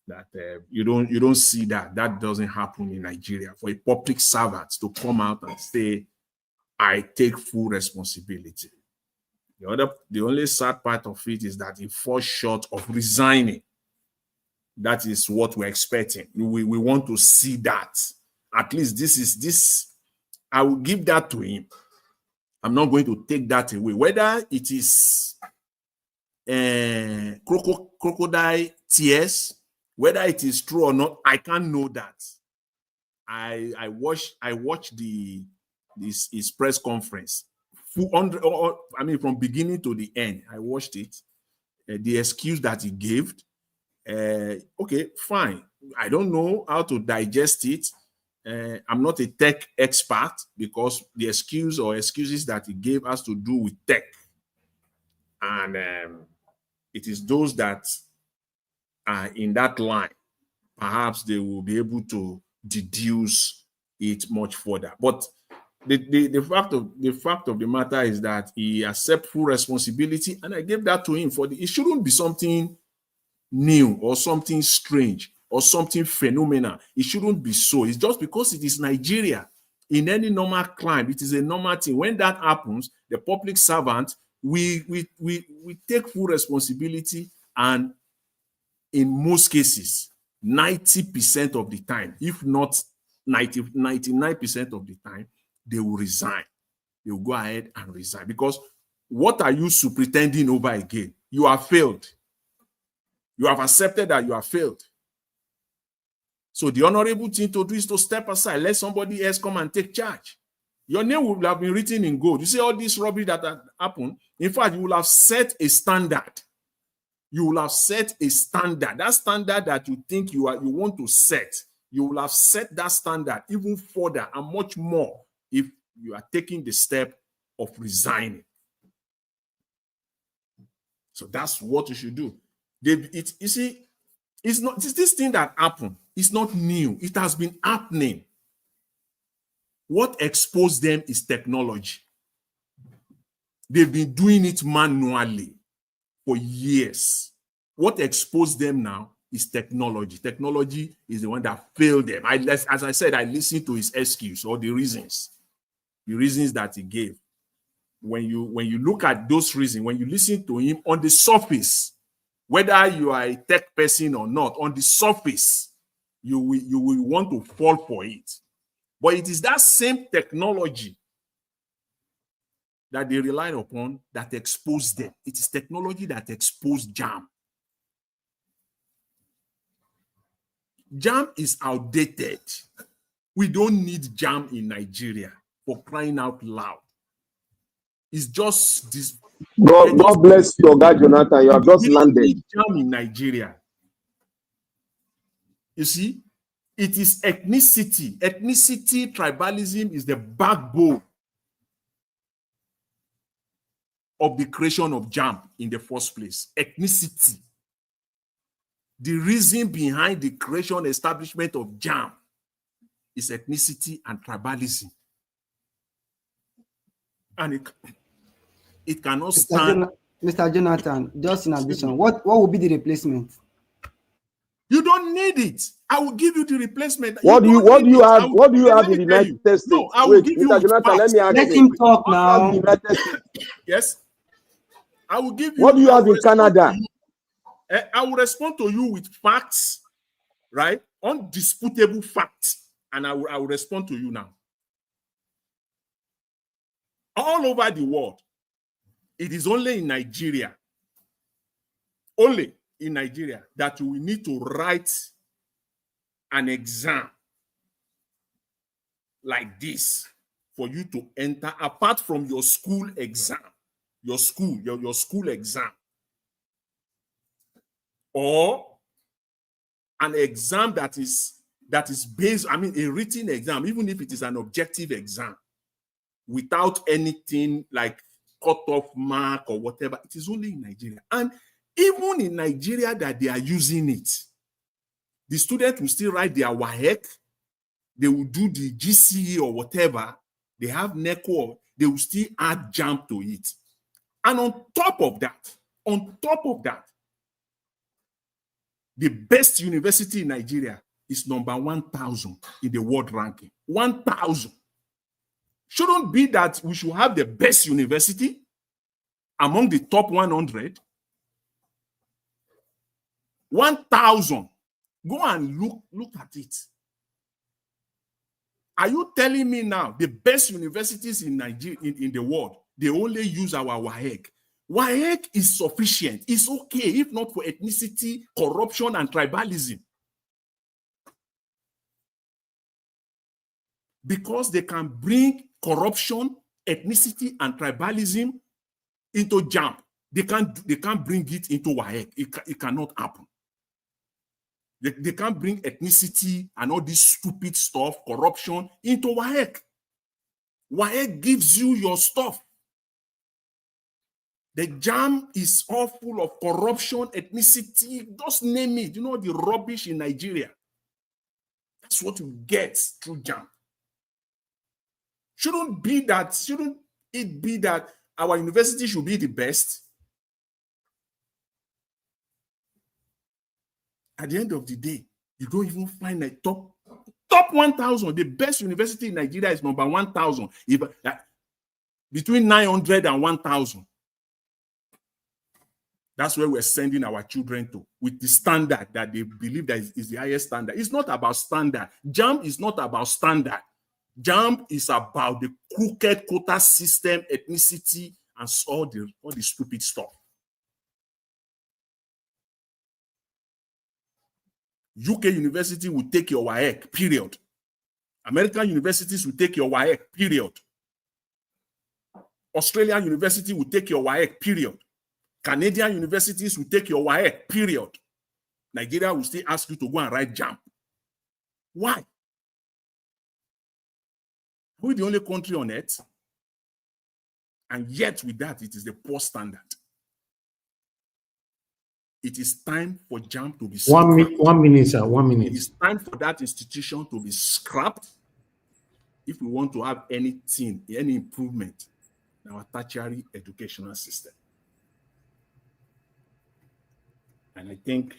That you don't see that. That doesn't happen in Nigeria. For a public servant to come out and say, I take full responsibility. The only sad part of it is that he falls short of resigning. That is what we're expecting. We want to see that. At least this. I will give that to him. I'm not going to take that away. Whether it is crocodile tears, whether it is true or not, I can't know that. I watched his press conference. From beginning to the end, I watched it. The excuse that he gave, okay, fine. I don't know how to digest it. I'm not a tech expert because the excuses that he gave has to do with tech. And it is those that are in that line. Perhaps they will be able to deduce it much further. But the fact of the matter is that he accepts full responsibility, and I gave that to him. It shouldn't be something new or something strange or something phenomenal. It shouldn't be so. It's just because it is Nigeria. In any normal climate, it is a normal thing. When that happens, the public servant, we take full responsibility, and in most cases, 90% of the time, if not 99% of the time, they will resign. They will go ahead and resign. Because what are you pretending over again? You have failed. You have accepted that you have failed. So the honorable thing to do is to step aside. Let somebody else come and take charge. Your name will have been written in gold. You see all this rubbish that happened. In fact, you will have set a standard. You will have set a standard. That standard that you think you want to set, you will have set that standard even further and much more if you are taking the step of resigning. So that's what you should do. You see, it's not this thing that happened. It's not new. It has been happening. What exposed them is technology. They've been doing it manually for years. What exposed them now is technology. Technology is the one that failed them. As I said, I listened to his excuse or the reasons that he gave. When you look at those reasons, when you listen to him on the surface, whether you are a tech person or not, on the surface, you will want to fall for it. But it is that same technology that they relied upon that exposed them. It is technology that exposed JAM. JAM is outdated. We don't need JAM in Nigeria, for crying out loud. It's just this. God bless you, God, Jonathan. You have just landed. JAM in Nigeria. You see, it is ethnicity. Ethnicity, tribalism is the backbone of the creation of JAM in the first place. Ethnicity. The reason behind the creation, establishment of JAM is ethnicity and tribalism. And it cannot stand. Mr. Jonathan, just in addition, what will be the replacement? You don't need it. I will give you the replacement. What do you have in the United States? No, I will give you Mr. Jonathan, let me ask you. Let him talk now. Yes. I will give you. What do you have in Canada? I will respond to you with facts, right? Undisputable facts. And I will respond to you now. All over the world, it is only in Nigeria, that you will need to write an exam like this for you to enter, apart from your school exam, your school exam, or an exam that is based, a written exam, even if it is an objective exam, without anything like cut-off mark or whatever. It is only in Nigeria. And even in Nigeria that they are using it, the student will still write their WAEC, they will do the GCE or whatever, they have NECO, they will still add JAM to it. And on top of that, the best university in Nigeria is number 1,000 in the world ranking. 1,000. Shouldn't be that we should have the best university among the top 100. 1,000. Go and look at it. Are you telling me now the best universities in Nigeria, in the world, they only use our WAEC? WAEC is sufficient. It's okay if not for ethnicity, corruption, and tribalism. Because they can bring corruption, ethnicity, and tribalism into JAM. They can't bring it into WAEC. It cannot happen. They can't bring ethnicity and all this stupid stuff, corruption, into WAEC. WAEC gives you your stuff. The JAM is all full of corruption, ethnicity, just name it. You know, the rubbish in Nigeria. That's what you get through JAM. Shouldn't it be that our university should be the best? At the end of the day, you don't even find a top 1,000. The best university in Nigeria is number 1,000. Between 900 and 1,000. That's where we're sending our children to, with the standard that they believe that is the highest standard. It's not about standard. JAM is not about standard. JAM is about the crooked quota system, ethnicity, and all the stupid stuff. UK university will take your WAEC, period. American universities will take your WAEC, period. Australian university will take your WAEC, period. Canadian universities will take your WAEC, period. Nigeria will still ask you to go and write JAM. Why? We're the only country on earth. And yet with that, it is the poor standard. It is time for JAMB to be scrapped. 1 minute, sir. 1 minute. It is time for that institution to be scrapped if we want to have anything, any improvement in our tertiary educational system. And I think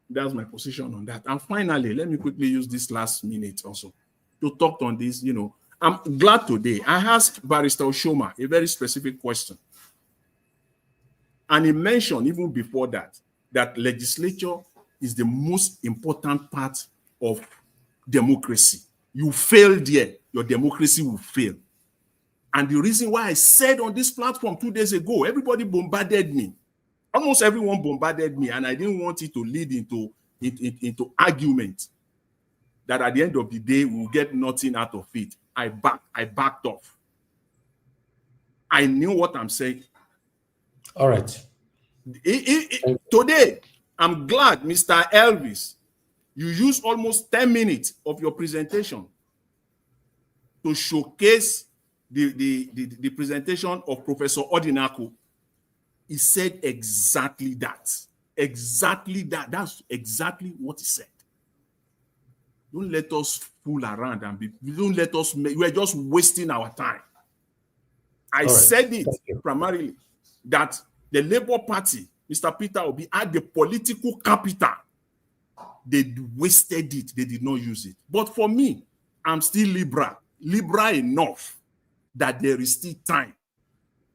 that's my position on that. And finally, let me quickly use this last minute also to talk on this. You know, I'm glad today I asked Barrister Oshoma a very specific question. And he mentioned even before that, that legislature is the most important part of democracy. You fail there, your democracy will fail. And the reason why I said on this platform 2 days ago, everybody bombarded me. Almost everyone bombarded me, and I didn't want it to lead into argument that at the end of the day, we'll get nothing out of it. I backed off. I knew what I'm saying. All right. Today, I'm glad, Mr. Elvis, you used almost 10 minutes of your presentation to showcase the presentation of Professor Odinako. He said exactly that. Exactly that. That's exactly what he said. Don't let us fool around and don't let us we're just wasting our time. I said it primarily that the Labour Party, Mr. Peter Obi, had the political capital. They wasted it. They did not use it. But for me, I'm still liberal enough that there is still time.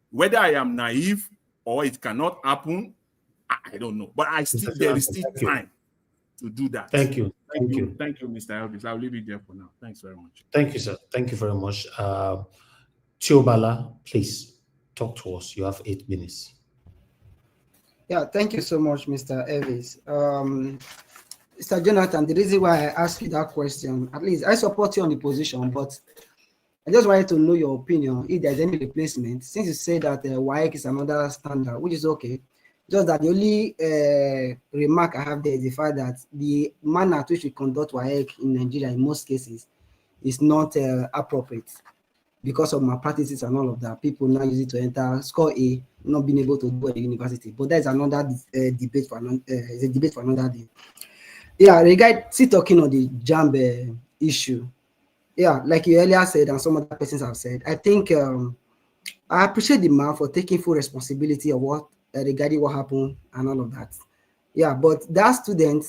Whether I am naive or it cannot happen, I don't know. But there is still time to do that. Thank you. Thank you, Mr. Elvis. I'll leave it there for now. Thanks very much. Thank you, sir. Thank you very much. Chiobala, please talk to us. You have 8 minutes. Yeah, thank you so much, Mr. Elvis. Mr. Jonathan, the reason why I asked you that question, at least I support you on the position, but I just wanted to know your opinion if there's any replacement. Since you say that WAEC is another standard, which is okay, just that the only remark I have there is the fact that the manner at which we conduct WAEC in Nigeria in most cases is not appropriate because of malpractices and all of that. People now use it to enter score A, not being able to go at the university. But that's another debate for another day. Yeah, still talking on the JAMB issue. Yeah, like you earlier said, and some other persons have said, I think I appreciate the man for taking full responsibility of what regarding what happened and all of that. Yeah, but that student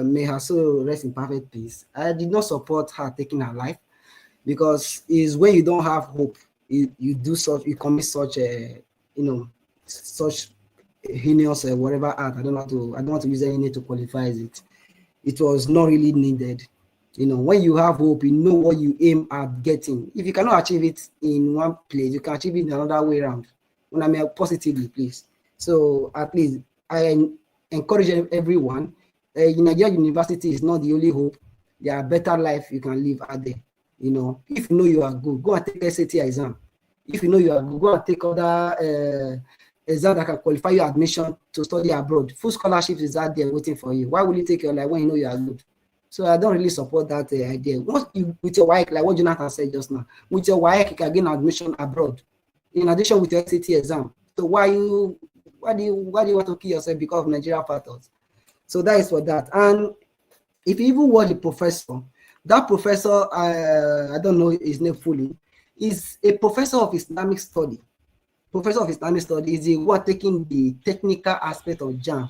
may have so rest in perfect peace. I did not support her taking her life because it's when you don't have hope, you commit such a such heinous whatever act. I don't want to use any name to qualify it. It was not really needed. When you have hope, you know what you aim at getting. If you cannot achieve it in one place, you can achieve it in another way around. When I mean positively, please. So at least I encourage everyone. Nigerian University is not the only hope. There are better life you can live out there. If you know you are good, go and take SAT exam. If you know you are good, go and take other exam that can qualify your admission to study abroad. Full scholarships is out there waiting for you. Why will you take your life when you know you are good? So I don't really support that idea. Once with your WAEC, like what Jonathan said just now, with your WAEC, you can gain admission abroad. In addition with your SAT exam. So why do you want to kill yourself because of Nigerian factors? So that is for that. And if you even watch the professor, that professor, I don't know his name fully, is a professor of Islamic study. Professor of Islamic study is the one taking the technical aspect of JAMB.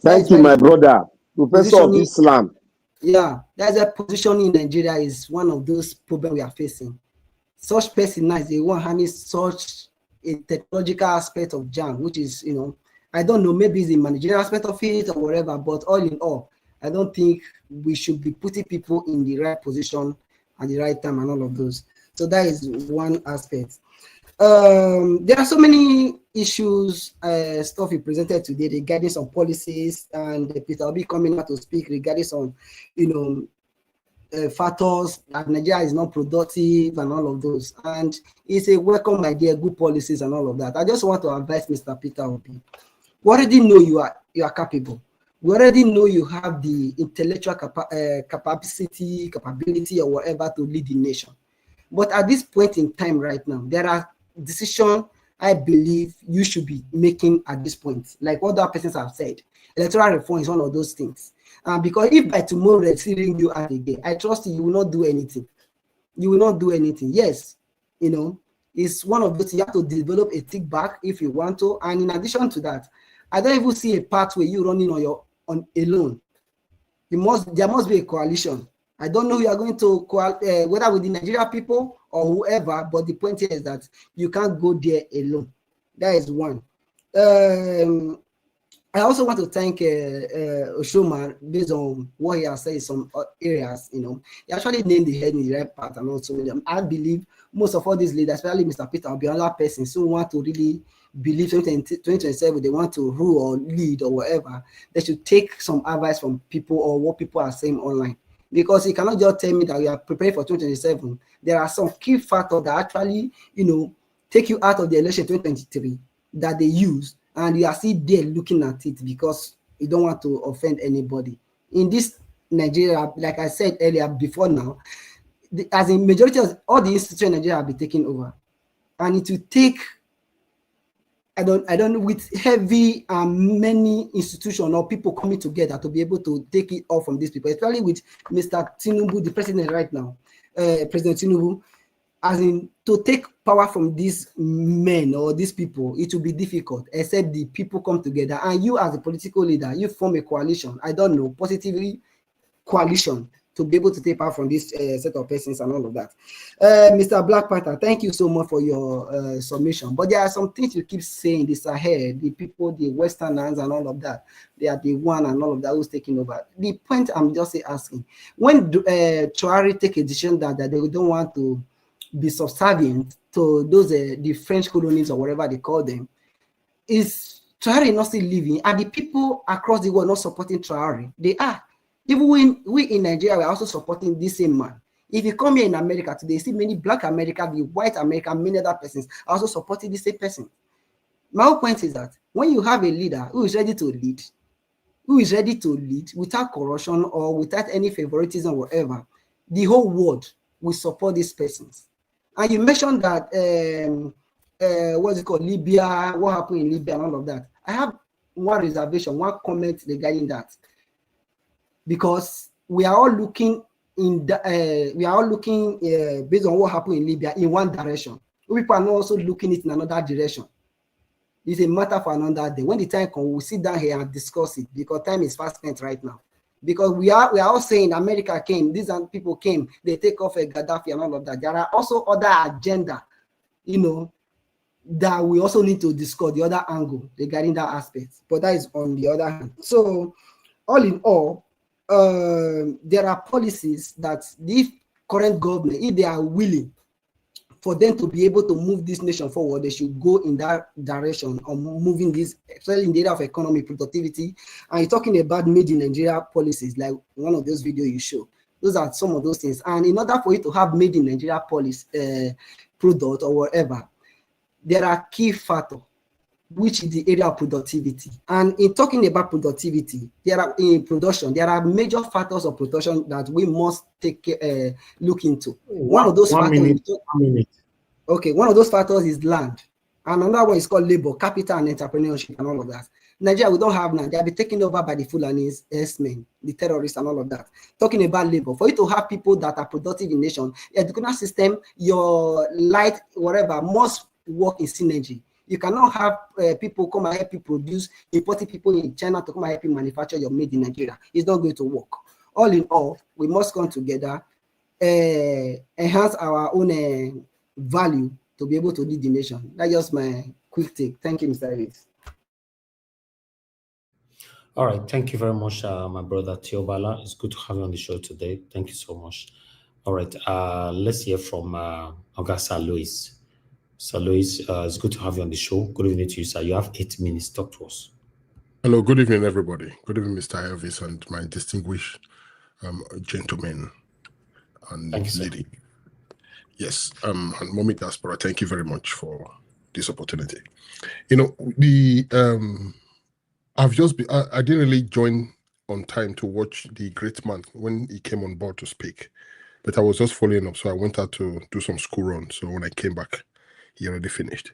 Thank you, my brother. Professor of Islam. Yeah, that's a position in Nigeria is one of those problems we are facing. Such person is the one having such a technological aspect of JAMB, which is, I don't know, maybe it's the managerial aspect of it or whatever, but all in all, I don't think we should be putting people in the right position at the right time and all of those. So that is one aspect. There are so many issues, stuff we presented today regarding some policies, and Peter will be coming out to speak regarding some, factors that Nigeria is not productive and all of those. And it's a welcome idea, good policies and all of that. I just want to advise Mr. Peter Obi. We already know you are capable. We already know you have the intellectual capability or whatever to lead the nation. But at this point in time right now, there are decisions I believe you should be making at this point. Like what other persons have said, electoral reform is one of those things. Because if by tomorrow they're seeing you out again, I trust you will not do anything. You will not do anything. Yes, you know, it's one of those, you have to develop a tick back if you want to. And in addition to that, I don't even see a pathway you running on alone. There must be a coalition. I don't know who you are going to whether with the Nigeria people or whoever, but the point here is that you can't go there alone. That is one. I also want to thank Oshoma based on what he has said in some areas. You know, he actually named the head in the right part and also I believe most of all these leaders, especially Mr. Peter, will be another person who want to really believe 2027 they want to rule or lead or whatever. They should take some advice from people or what people are saying online. Because you cannot just tell me that we are preparing for 2027. There are some key factors that actually, you know, take you out of the election 2023 that they use, and you are still there looking at it because you don't want to offend anybody. In this Nigeria, like I said earlier, before now, as a majority of all the institutions in Nigeria have been taken over, and it will take, I don't know, with heavy many institutions or people coming together to be able to take it off from these people, especially with Mr. Tinubu, the president right now, President Tinubu, as in to take power from these men or these people, it will be difficult, except the people come together. And you as a political leader, you form a coalition, I don't know, positively coalition to be able to take power from this set of persons and all of that. Mr. Black Panther, thank you so much for your submission. But there are some things you keep saying, the Sahel, the people, the Westerners and all of that, they are the one and all of that who's taking over. The point I'm just asking, when Traore take a decision that they don't want to be subservient to those the French colonies or whatever they call them, is Traore not still living? Are the people across the world not supporting Traore? They are. Even we in Nigeria, we are also supporting this same man. If you come here in America today, you see many Black Americans, the white American, many other persons are also supporting the same person. My whole point is that when you have a leader who is ready to lead, without corruption or without any favoritism or whatever, the whole world will support these persons. And you mentioned that what's it called, Libya, what happened in Libya and all of that. I have one reservation, one comment regarding that, because we are all looking based on what happened in Libya in one direction. People are not also looking it in another direction. It's a matter for another day. When the time comes, we'll sit down here and discuss it, because time is fast spent right now. Because we are all saying America came, these people came, they take off a Gaddafi and all of that. There are also other agenda, you know, that we also need to discuss the other angle regarding that aspect. But that is on the other hand. So all in all, there are policies that the current government, if they are willing for them to be able to move this nation forward, they should go in that direction of moving this, especially in the area of economy, productivity. And you're talking about made in Nigeria policies, like one of those videos you show. Those are some of those things. And in order for you to have made in Nigeria policy, product or whatever, there are key factors, which is the area of productivity. And in talking about productivity, in production, there are major factors of production that we must look into. One of those factors. Okay, one of those factors is land. And another one is called labor, capital, and entrepreneurship, and all of that. Nigeria, we don't have land. They'll be taken over by the Fulanis, S-men, the terrorists, and all of that. Talking about labor, for you to have people that are productive in nation, educational system, your light, whatever, must work in synergy. You cannot have people come and help you produce, importing people in China to come and help you manufacture your made in Nigeria. It's not going to work. All in all, we must come together, enhance our own value to be able to lead the nation. That's just my quick take. Thank you, Mr. Ellis. All right. Thank you very much, my brother Teobala. It's good to have you on the show today. Thank you so much. All right. Let's hear from Augusta Louis. So, Louis, it's good to have you on the show. Good evening to you, sir. You have 8 minutes. Talk to us. Hello, good evening, everybody. Good evening, Mr. Elvis, and my distinguished gentlemen and lady. Yes, and Mommy Diaspora, thank you very much for this opportunity. You know, I've just been, I didn't really join on time to watch the great man when he came on board to speak. But I was just following up, so I went out to do some school run. So when I came back, he already finished.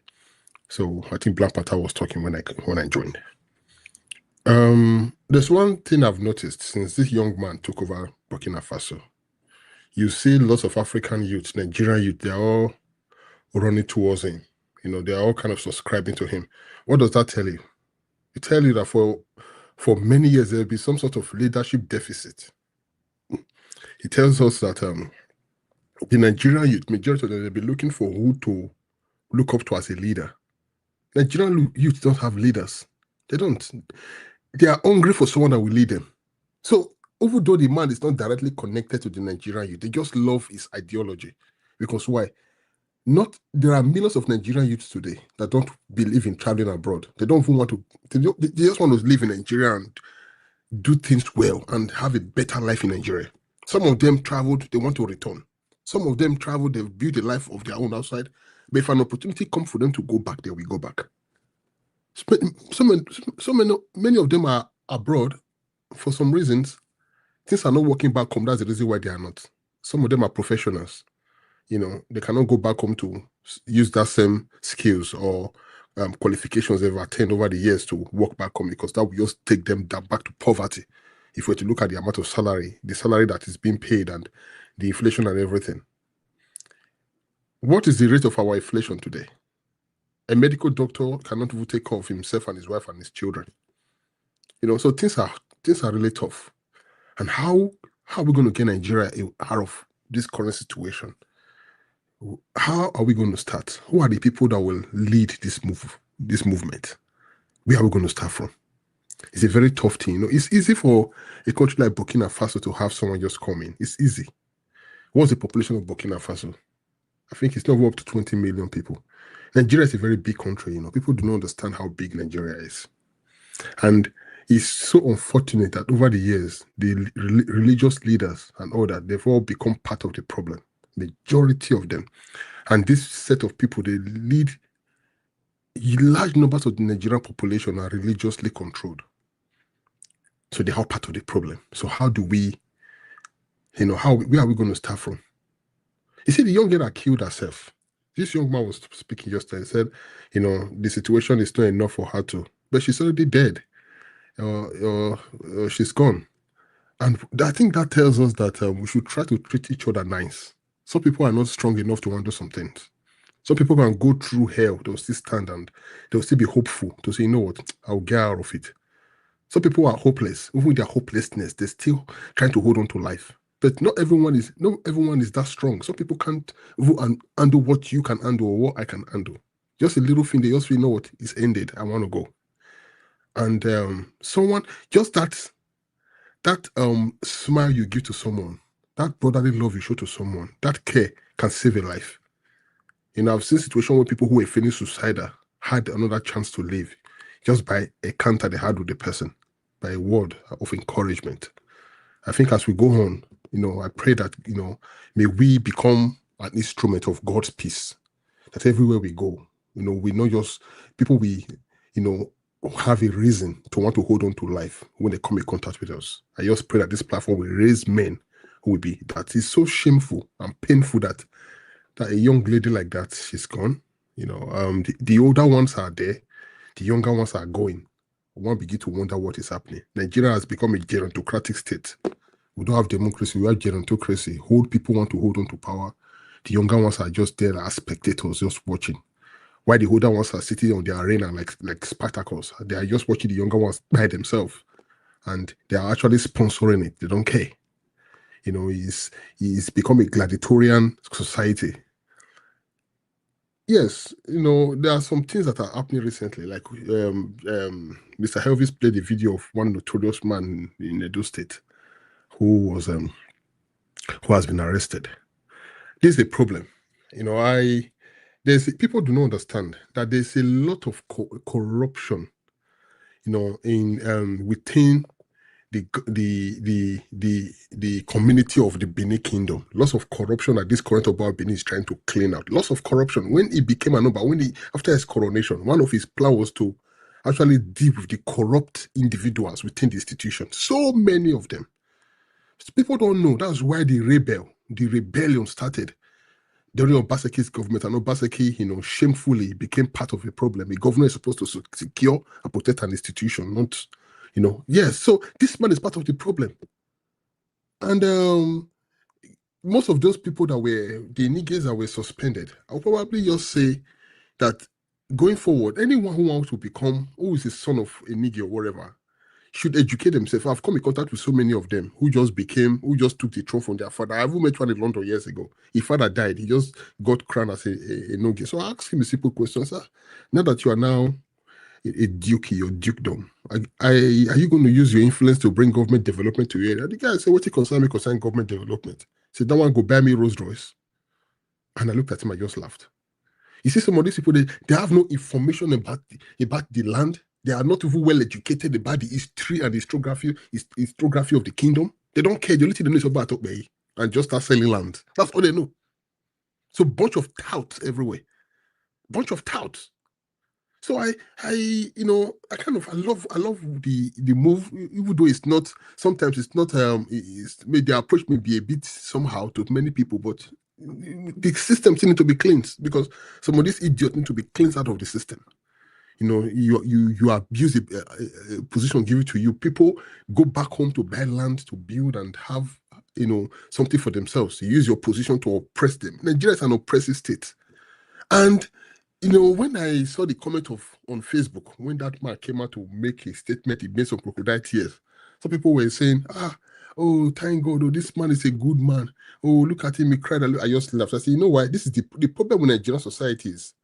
So I think Black Panther was talking when I joined. There's one thing I've noticed since this young man took over Burkina Faso. You see lots of African youth, Nigerian youth, they're all running towards him. You know, they're all kind of subscribing to him. What does that tell you? It tells you that for many years there'll be some sort of leadership deficit. It tells us that the Nigerian youth, majority of them, they'll be looking for who to look up to as a leader. Nigerian youth don't have leaders. They don't. They are hungry for someone that will lead them. So, even though the man is not directly connected to the Nigerian youth, they just love his ideology. Because why? There are millions of Nigerian youths today that don't believe in traveling abroad. They don't even want to. They just want to live in Nigeria and do things well and have a better life in Nigeria. Some of them traveled, they want to return. Some of them traveled, they've built a life of their own outside. But if an opportunity comes for them to go back, they will go back. Many of them are abroad for some reasons. Things are not working back home. That's the reason why they are not. Some of them are professionals. You know, they cannot go back home to use that same skills or qualifications they've attained over the years to work back home, because that will just take them back to poverty. If we were to look at the amount of salary, the salary that is being paid and the inflation and everything. What is the rate of our inflation today? A medical doctor cannot even take care of himself and his wife and his children. You know, so things are really tough. And how are we going to get Nigeria out of this current situation? How are we going to start? Who are the people that will lead this movement? Where are we going to start from? It's a very tough thing. You know, it's easy for a country like Burkina Faso to have someone just come in. It's easy. What's the population of Burkina Faso? I think it's not up to 20 million people. Nigeria is a very big country. You know, people do not understand how big Nigeria is. And it's so unfortunate that over the years, the religious leaders and all that, they've all become part of the problem. Majority of them. And this set of people, they lead large numbers of the Nigerian population are religiously controlled. So they are part of the problem. So how do we, you know, where are we going to start from? You see, the young girl that killed herself, this young man was speaking yesterday, said, you know, the situation is not enough for her to, but she's already dead. She's gone. And I think that tells us that we should try to treat each other nice. Some people are not strong enough to handle some things. Some people can go through hell, they'll still stand and they'll still be hopeful to say, you know what, I'll get out of it. Some people are hopeless. Even with their hopelessness, they're still trying to hold on to life. But not everyone is that strong. Some people can't handle what you can handle or what I can handle. Just a little thing, they just feel, you know what, it's ended, I want to go. And someone, just that smile you give to someone, that brotherly love you show to someone, that care can save a life. You know, I've seen situations where people who were feeling suicidal had another chance to live just by a encounter they had with the person, by a word of encouragement. I think as we go on, you know, I pray that, you know, may we become an instrument of God's peace. That everywhere we go, you know, we not just people we, you know, have a reason to want to hold on to life when they come in contact with us. I just pray that this platform will raise men who will be, that is so shameful and painful that a young lady like that, she's gone. You know, the older ones are there, the younger ones are going. One begin to wonder what is happening. Nigeria has become a gerontocratic state. We don't have democracy, we have gerontocracy. Old people want to hold on to power. The younger ones are just there as spectators, just watching. While the older ones are sitting on the arena like spectacles. They are just watching the younger ones by themselves. And they are actually sponsoring it. They don't care. You know, it's become a gladiatorial society. Yes, you know, there are some things that are happening recently. Like Mr. Elvis played a video of one notorious man in Edo State who has been arrested. This is a problem. You know, people do not understand that there's a lot of corruption, you know, in within the community of the Benin Kingdom. Lots of corruption that this current about Benin is trying to clean out. Lots of corruption. When he became after his coronation, one of his plans was to actually deal with the corrupt individuals within the institution. So many of them. People don't know. That's why the rebellion started during Obaseki's government, and Obaseki, shamefully became part of the problem. The governor is supposed to secure and protect an institution, not, yes. So this man is part of the problem. And most of those people the niggas that were suspended, I'll probably just say that going forward, anyone who is a son of a nigger or whatever, should educate themselves. I've come in contact with so many of them who just took the throne from their father. I even met one in London years ago. His father died. He just got crowned as a nigger. So I asked him a simple question, sir. Now that you are now a duke, your dukedom, are you going to use your influence to bring government development to your area? The guy said, what concern government development? He said, that one go buy me Rolls Royce. And I looked at him, I just laughed. You see, some of these people, they have no information about the land. They are not even well educated about the history and the historiography of the kingdom. They don't care. The only thing they know is about Okbei and just start selling land. That's all they know. So bunch of touts everywhere. Bunch of touts. So I love the move, even though it's not, sometimes it's not, the approach may be a bit somehow to many people, but the system still need to be cleansed, because some of these idiots need to be cleansed out of the system. You abuse a position given to you. People go back home to buy land, to build and have, something for themselves. You use your position to oppress them. Nigeria is an oppressive state. And when I saw the comment on Facebook, when that man came out to make a statement, he made some crocodile tears. Some people were saying, oh, thank God, oh, this man is a good man. Oh, look at him, he cried. I just laughed. I said, you know why? This is the problem with Nigerian society is,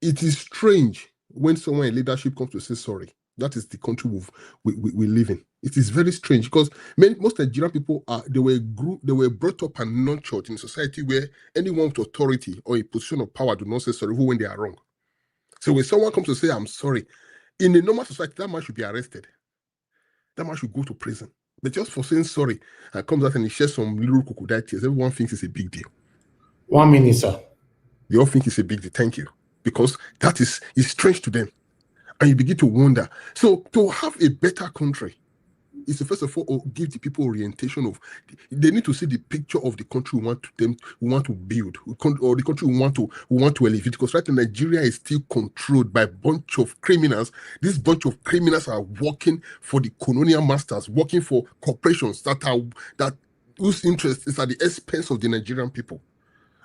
it is strange when someone in leadership comes to say sorry. That is the country we live in. It is very strange, because most Nigerian people they were brought up and nurtured in a society where anyone with authority or a position of power do not say sorry even when they are wrong. So when someone comes to say, I'm sorry, in a normal society, that man should be arrested. That man should go to prison. But just for saying sorry and comes out and he shares some little crocodile tears, everyone thinks it's a big deal. 1 minute, sir. They all think it's a big deal. Thank you. Because that is strange to them. And you begin to wonder. So to have a better country is to first of all give the people orientation of, they need to see the picture of the country we want to build, or the country we want to elevate. Because right now Nigeria is still controlled by a bunch of criminals. This bunch of criminals are working for the colonial masters, working for corporations that whose interest is at the expense of the Nigerian people.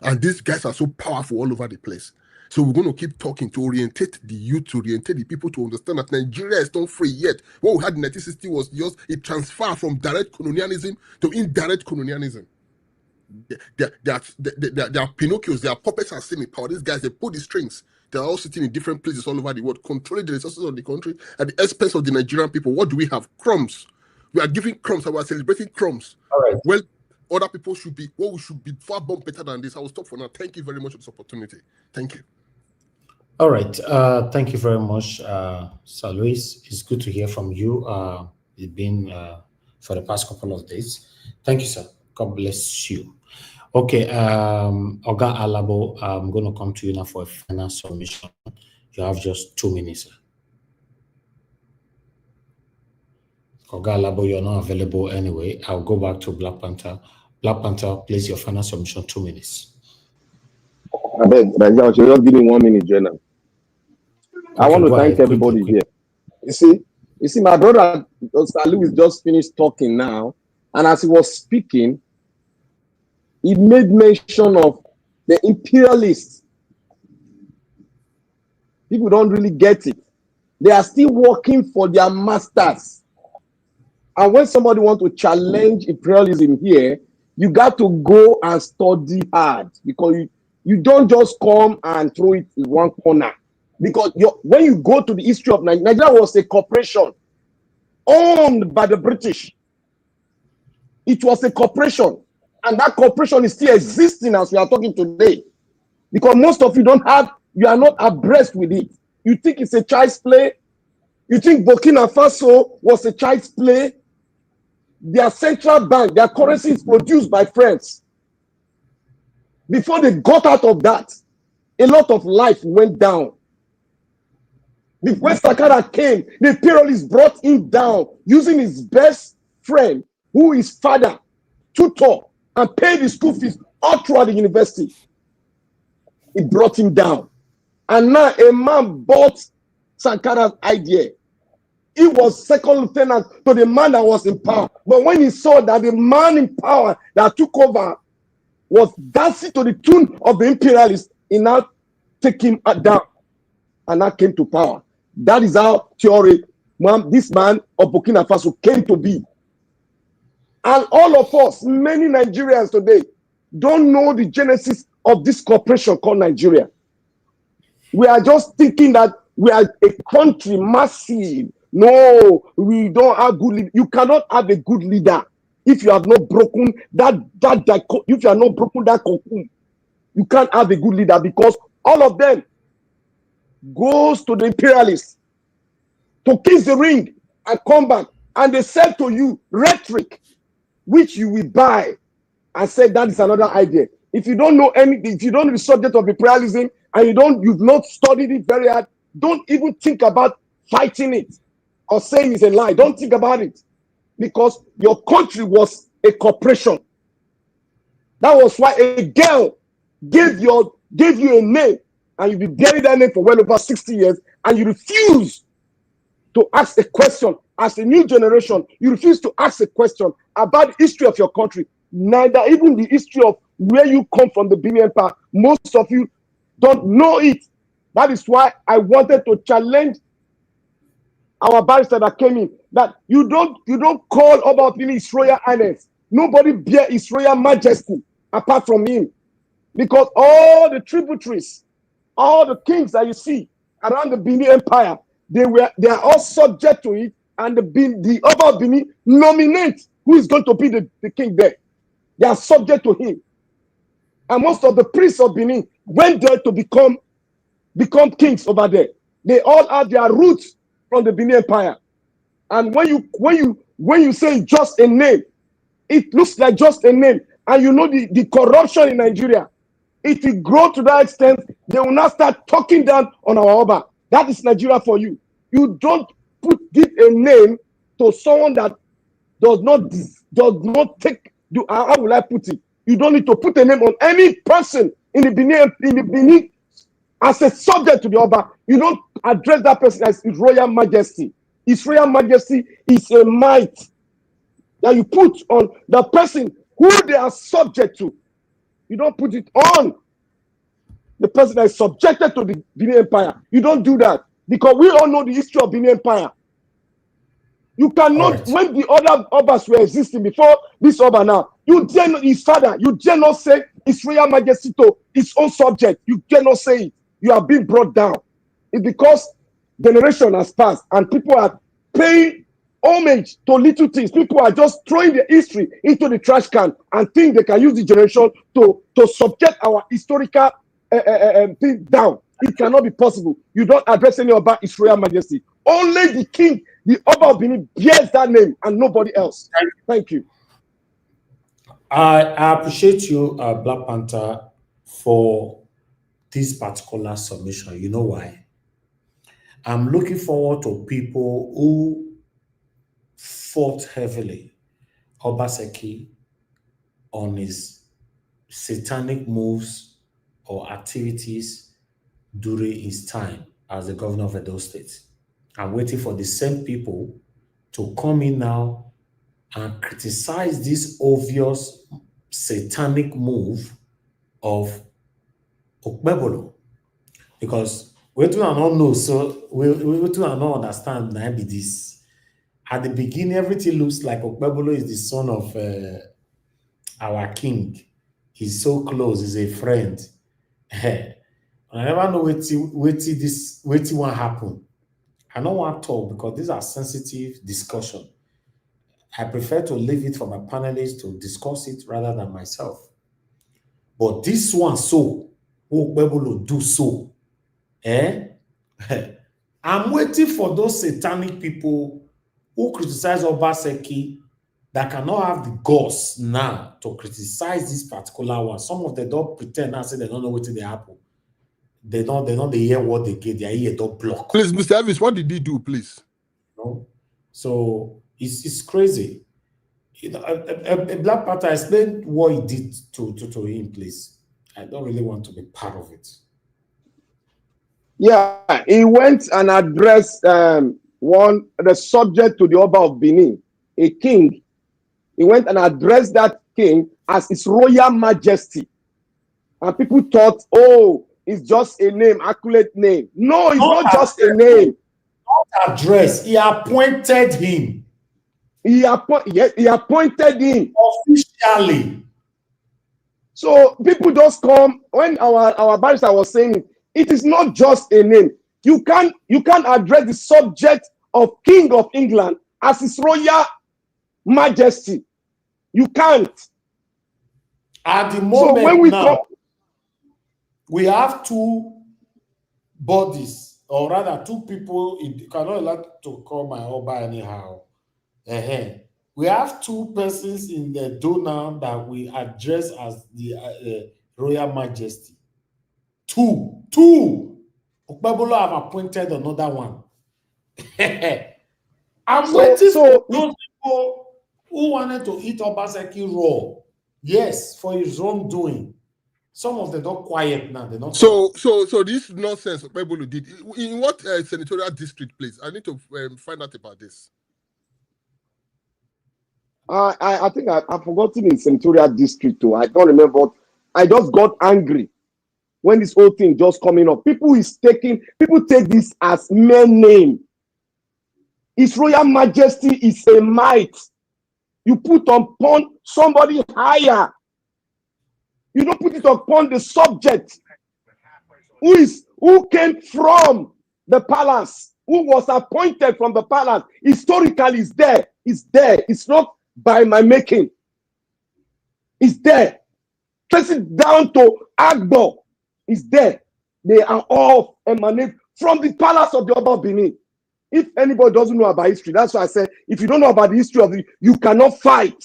And these guys are so powerful all over the place. So we're going to keep talking to orientate the youth, to orientate the people to understand that Nigeria is not free yet. What we had in 1960 was just a transfer from direct colonialism to indirect colonialism. They are Pinocchios, they are puppets and semi-power. These guys, they pull the strings. They are all sitting in different places all over the world, controlling the resources of the country at the expense of the Nigerian people. What do we have? Crumbs. We are giving crumbs, and we are celebrating crumbs. All right. Well, other people should be far more better than this. I will stop for now. Thank you very much for this opportunity. Thank you. All right. Thank you very much, Sir Luis. It's good to hear from you. It's been for the past couple of days. Thank you, sir. God bless you. Okay, Oga Alabo, I'm going to come to you now for a final submission. You have just 2 minutes, sir. Oga Alabo, you're not available anyway. I'll go back to Black Panther. Black Panther, please, your final submission, 2 minutes. I beg, just give me 1 minute, Jenna. I want to thank everybody here. You see, my brother, Sir Louis, just finished talking now, and as he was speaking, he made mention of the imperialists. People don't really get it. They are still working for their masters. And when somebody wants to challenge imperialism here, you got to go and study hard, because you don't just come and throw it in one corner. Because when you go to the history of Nigeria, Nigeria was a corporation owned by the British. It was a corporation, and that corporation is still existing as we are talking today. Because most of you are not abreast with it. You think it's a child's play. You think Burkina Faso was a child's play. Their central bank, their currency is produced by France. Before they got out of that, a lot of life went down. When Sakara came, the imperialists brought him down using his best friend, who is father, tutor and paid his school fees all throughout the university. It brought him down. And now a man bought Sankara's idea. He was second lieutenant to the man that was in power. But when he saw that the man in power that took over was dancing to the tune of the imperialists, he now took him down and now came to power. That is how this man of Burkina Faso came to be. And all of us, many Nigerians today, don't know the genesis of this corporation called Nigeria. We are just thinking that we are a country massive. No, we don't have good leader. You cannot have a good leader if you have not broken if you have not broken that cocoon. You can't have a good leader because all of them goes to the imperialists to kiss the ring and come back. And they said to you rhetoric, which you will buy and say that is another idea. If you don't know anything, if you don't know the subject of imperialism and you've not studied it very hard, don't even think about fighting it or saying it's a lie. Don't think about it because your country was a corporation. That was why a girl gave you a name and you've been bearing that name for well over 60 years and you refuse to ask a question. As a new generation, you refuse to ask a question about the history of your country, neither even the history of where you come from, the Benin Empire. Most of you don't know it. That is why I wanted to challenge our barrister that came in, that you don't call Oba Benin His Royal Highness. Nobody bear His Royal Majesty apart from him. Because all the tributaries, all the kings that you see around the Benin Empire, they are all subject to it, and the Oba Benin nominate who is going to be the king there. They are subject to him. And most of the priests of Benin went there to become kings over there. They all have their roots from the Benin Empire. And when you say just a name, it looks like just a name. And you know the corruption in Nigeria, it will grow to that extent, they will not start talking down on our Oba. That is Nigeria for you. You don't give a name to someone that does not take, how will I put it? You don't need to put a name on any person in the Benin as a subject to the Oba. You don't address that person as His Royal Majesty. His Royal Majesty is a might that you put on the person who they are subject to. You don't put it on the person that is subjected to the Benin Empire. You don't do that because we all know the history of Benin Empire. You cannot, when the other Obas were existing before this Oba now, you dare not, his father, you dare not say His Royal Majesty to his own subject. You dare not say it. You are being brought down. It's because generation has passed and people are paying homage to little things. People are just throwing their history into the trash can and think they can use the generation to subject our historical thing down. It cannot be possible. You don't address any about His Royal Majesty. Only the king, the Oba of Benin, bears that name and nobody else. Thank you. I appreciate you, Black Panther, for this particular submission. You know why? I'm looking forward to people who fought heavily Obaseki on his satanic moves or activities during his time as the governor of Edo State. I'm waiting for the same people to come in now and criticize this obvious satanic move of Okpebolo. Because we do not know, so we do not understand now be this. At the beginning, everything looks like Okpebolo is the son of our king. He's so close, he's a friend. I never know what will happen. I don't want to talk because these are sensitive discussion. I prefer to leave it for my panelists to discuss it rather than myself. But this one, so, who Okpebolo do so, I'm waiting for those satanic people who criticize Obaseki that cannot have the guts now to criticize this particular one. Some of them don't pretend and say they don't know what they happen. They don't hear what they get, their ear don't block. Please, Mr. Elvis, what did he do, please? You know? So it's crazy. A Black Panther, explain what he did to him, please. I don't really want to be part of it. Yeah, he went and addressed the subject to the Oba of Benin, a king. He went and addressed that king as His Royal Majesty. And people thought, oh, it's just a name, accurate name. No, it's not just a name. Not address. He appointed him. He appointed him officially. So people just come when our barrister was saying it is not just a name. You can't address the subject of King of England as His Royal Majesty. You can't. At the moment, so when we have two bodies, or rather two people. You cannot allow to call my Oba anyhow. We have two persons in the donor that we address as the Royal Majesty. Two. Okpebolo have appointed another one. I'm waiting for those people who wanted to eat Obaseki raw. Yes, for his wrongdoing. Some of them don't quiet now. They're not. So this nonsense Okpebolo did. In what senatorial district, please? I need to find out about this. I think I've forgotten in senatorial district too. I don't remember. I just got angry when this whole thing just coming up. People take this as mere name. His Royal Majesty is a might. You put upon somebody higher. You don't put it upon the subject who came from the palace, who was appointed from the palace. Historically, is there. It's there. It's not by my making. It's there. Trace it down to Agbo. It's there. They are all emanate from the palace of the Oba of Benin. If anybody doesn't know about history, that's why I said, if you don't know about the history of you cannot fight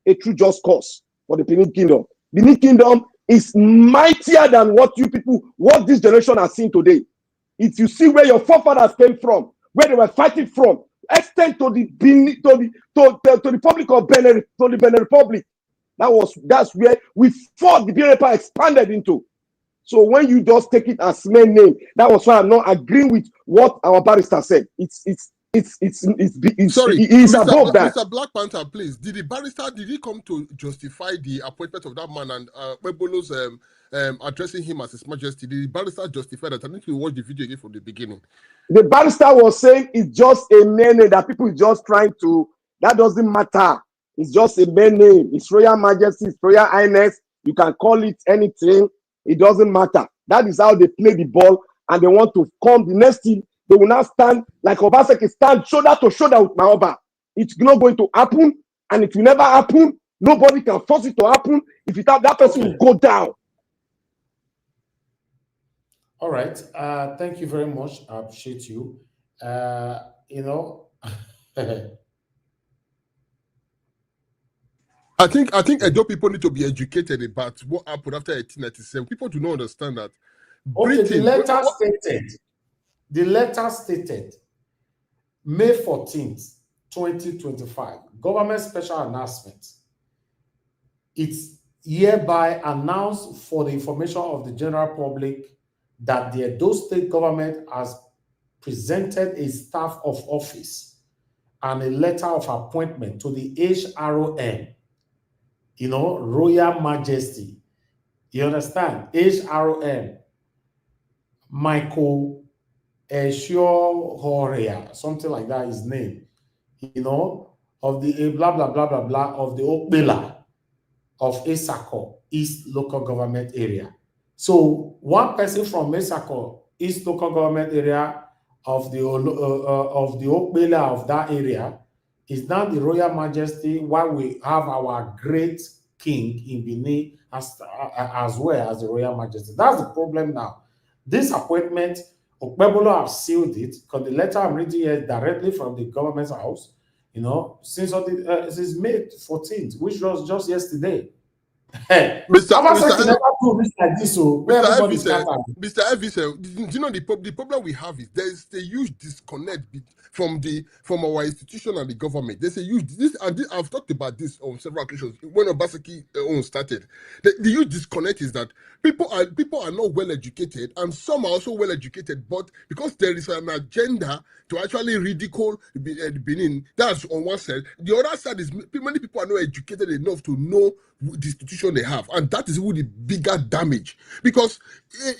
a true just cause for the Benin Kingdom. Benin Kingdom is mightier than what this generation has seen today. If you see where your forefathers came from, where they were fighting from, extend to the Republic of Benin, to the Benin Republic. That's where we fought. The Benin Empire expanded into. So when you just take it as main name, that was why I'm not agreeing with what our barrister said. It's above that. Mr. Black Panther, please. Did he come to justify the appointment of that man and Webolo's addressing him as His Majesty? Did the barrister justify that? I need to watch the video again from the beginning. The barrister was saying it's just a mere name that people is just trying to. That doesn't matter. It's just a mere name. It's Royal Majesty, it's Royal Highness. You can call it anything. It doesn't matter. That is how they play the ball, and they want to come. The next thing, they will now stand like Obaseki, stand shoulder to shoulder with my Oba. It's not going to happen, and it will never happen. Nobody can force it to happen. If it have, that person will go down. All right. Thank you very much. I appreciate you. I think Edo people need to be educated about what happened after 1897. People do not understand that. Okay, the letter stated May 14th, 2025, government special announcement. It's hereby announced for the information of the general public that the Edo State government has presented a staff of office and a letter of appointment to the HROM, Royal Majesty. You understand? HROM, Michael Horea, something like that, his name, of the blah, blah, blah, blah, blah, of the Okbela of Esako, East Local Government Area. So one person from Esako, East Local Government Area of the Okbela of that area is now the Royal Majesty, while we have our great king in Benin as well as the Royal Majesty. That's the problem now. This appointment, Okpebolo have sealed it because the letter I'm reading here directly from the government's house, since May 14th, which was just yesterday. Hey, Mr. Obaseki Mr. never do this like this, so where Mr. everybody Evison, scattered. Mr. Evison, do you know the problem we have is there's a huge disconnect from our institution and the government. There's a huge I've talked about this on several occasions when Obaseki started. The huge disconnect is that people are not well educated, and some are also well educated, but because there is an agenda to actually ridicule the Benin, that's on one side. The other side is many people are not educated enough to know the institution they have, and that is really the bigger damage. Because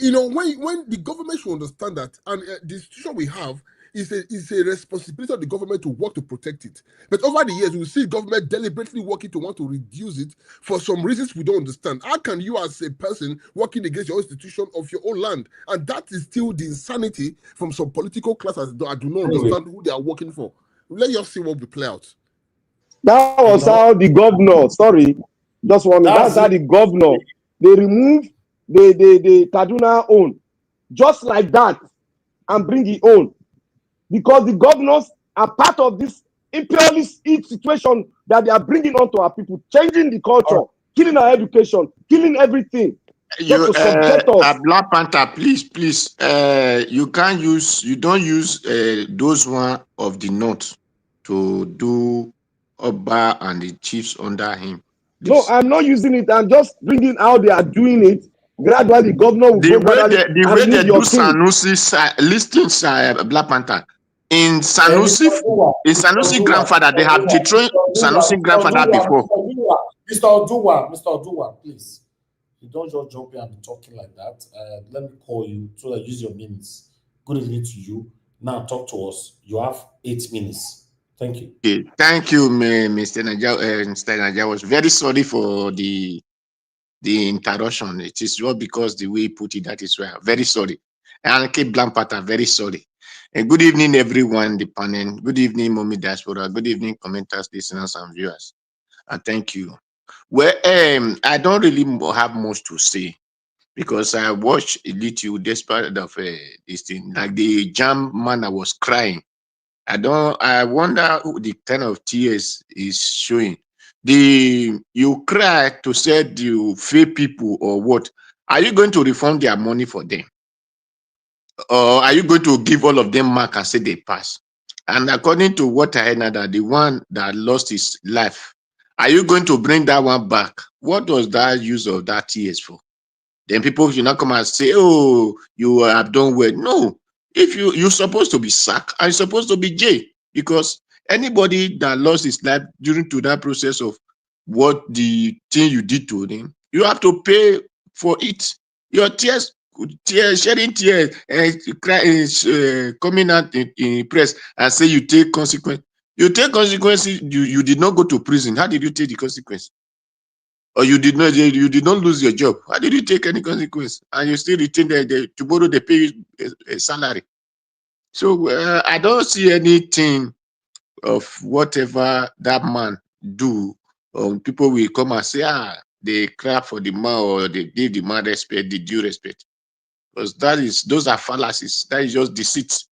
when the government should understand that, and the institution we have is a responsibility of the government to work to protect it. But over the years, we see government deliberately working to want to reduce it for some reasons we don't understand. How can you, as a person, working against your institution of your own land? And that is still the insanity from some political classes that do not understand who they are working for. Let us see what will play out. That was how the governor, sorry, just one minute. That's how the governor, they remove the Kaduna own, just like that, and bring the own. Because the governors are part of this imperialist situation that they are bringing onto our people, changing the culture, killing our education, killing everything. You, Black Panther, please, you don't use those one of the north to do Oba and the chiefs under him. Please. No, I'm not using it. I'm just bringing how they are doing it. Gradually, the governor will the go way they do thing. Sanusi's listings, Black Panther. In Sanusi grandfather, they have dethroned Sanusi grandfather before. Mr. Oduwa, please. You don't just jump in and be talking like that. Let me call you so that use your minutes. Good evening to you. Now talk to us. You have 8 minutes. Thank you. Okay. Thank you, Mr. Naja. I was very sorry for the interruption. It is not because the way he put it, that is why. Very sorry. And keep Blampata, very sorry. And good evening, everyone, the panel. Good evening, Mommy Diaspora. Good evening, commenters, listeners, and viewers. And thank you. Well, I don't really have much to say because I watched a little despite of this thing. Like the jam man, I was crying. I wonder who the kind of tears is showing. You cry to say you fail people or what? Are you going to refund their money for them? Or are you going to give all of them mark and say they pass? And according to what I heard now, that the one that lost his life, are you going to bring that one back? What was that use of that tears for? Then people should not come and say, oh, you have done well. No, if you're supposed to be sacked, and you're supposed to be jailed, because anybody that lost his life during to that process of what the thing you did to them, you have to pay for it. Your tears, shedding tears, coming out in press and say you take consequence. You take consequences. You did not go to prison. How did you take the consequence? Or you did not lose your job. How did you take any consequence? And you still retain tomorrow they pay you a salary. So I don't see anything of whatever that man do. People will come and say, they clap for the man or they give the man respect, the due respect. Because those are fallacies. That is just deceit.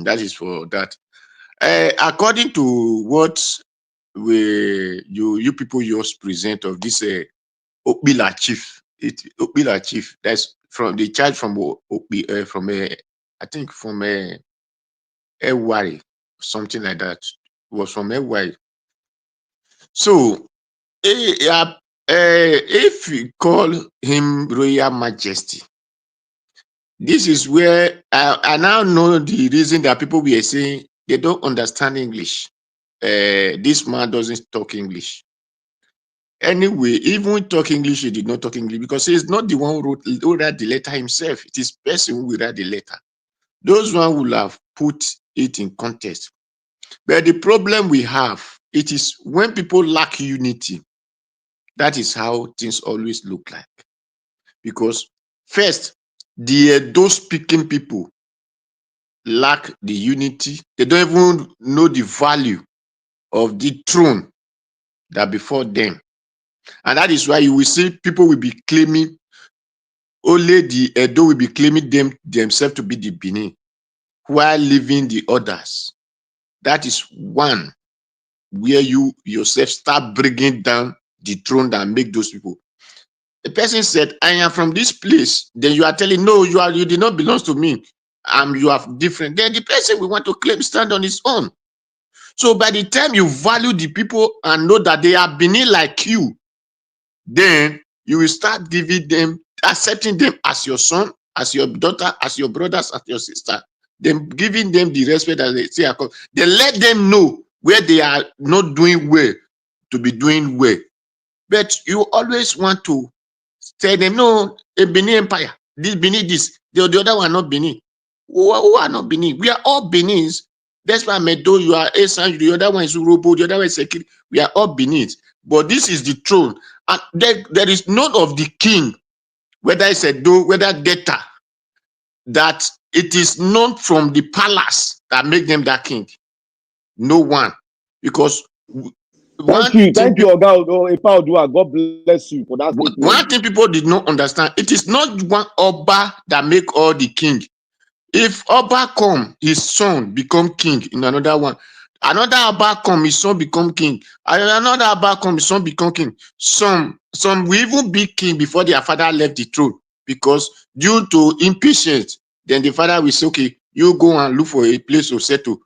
That is for that. According to what you people just present of this Okbila chief, Okbila chief, that's from the charge from I think from Ewari, something like that. It was from Ewari. So if you call him Royal Majesty, this is where I now know the reason that people were saying they don't understand English. This man doesn't talk English. Anyway, even talk English, he did not talk English because he's not the one who wrote the letter himself. It is person who wrote the letter. Those one will have put it in context. But the problem we have, it is when people lack unity. That is how things always look like. Because first, those speaking people lack the unity. They don't even know the value of the throne that before them. And that is why you will see people will be claiming, only the Edo will be claiming themselves to be the Benin, while leaving the others. That is one where you yourself start bringing down dethroned and make those people. The person said, I am from this place. Then you are telling, no, you did not belong to me. You are different. Then the person will want to claim stand on his own. So by the time you value the people and know that they are Benin like you, then you will start giving them, accepting them as your son, as your daughter, as your brothers, as your sister. Then giving them the respect that they say. Then let them know where they are not doing well to be doing well. But you always want to tell them, no, a Benin Empire, this Benin, this, the other one not Benin. Who are not Benin? We are all Benins. That's why Medo, you are Esan, the other one is Urobo, the other one is Sekiri. We are all Benins. But this is the throne. And there is none of the king, whether it's Edo, whether Deta, that it is not from the palace that make them that king. No one. Because Thank you, Oga. God bless you for that. One thing people did not understand, it is not one Oba that make all the king. If Oba come, his son become king in another one. Another Oba come, his son become king. Another Oba come, his son become king. Some will even be king before their father left the throne, because due to impatience, then the father will say, okay, you go and look for a place to settle.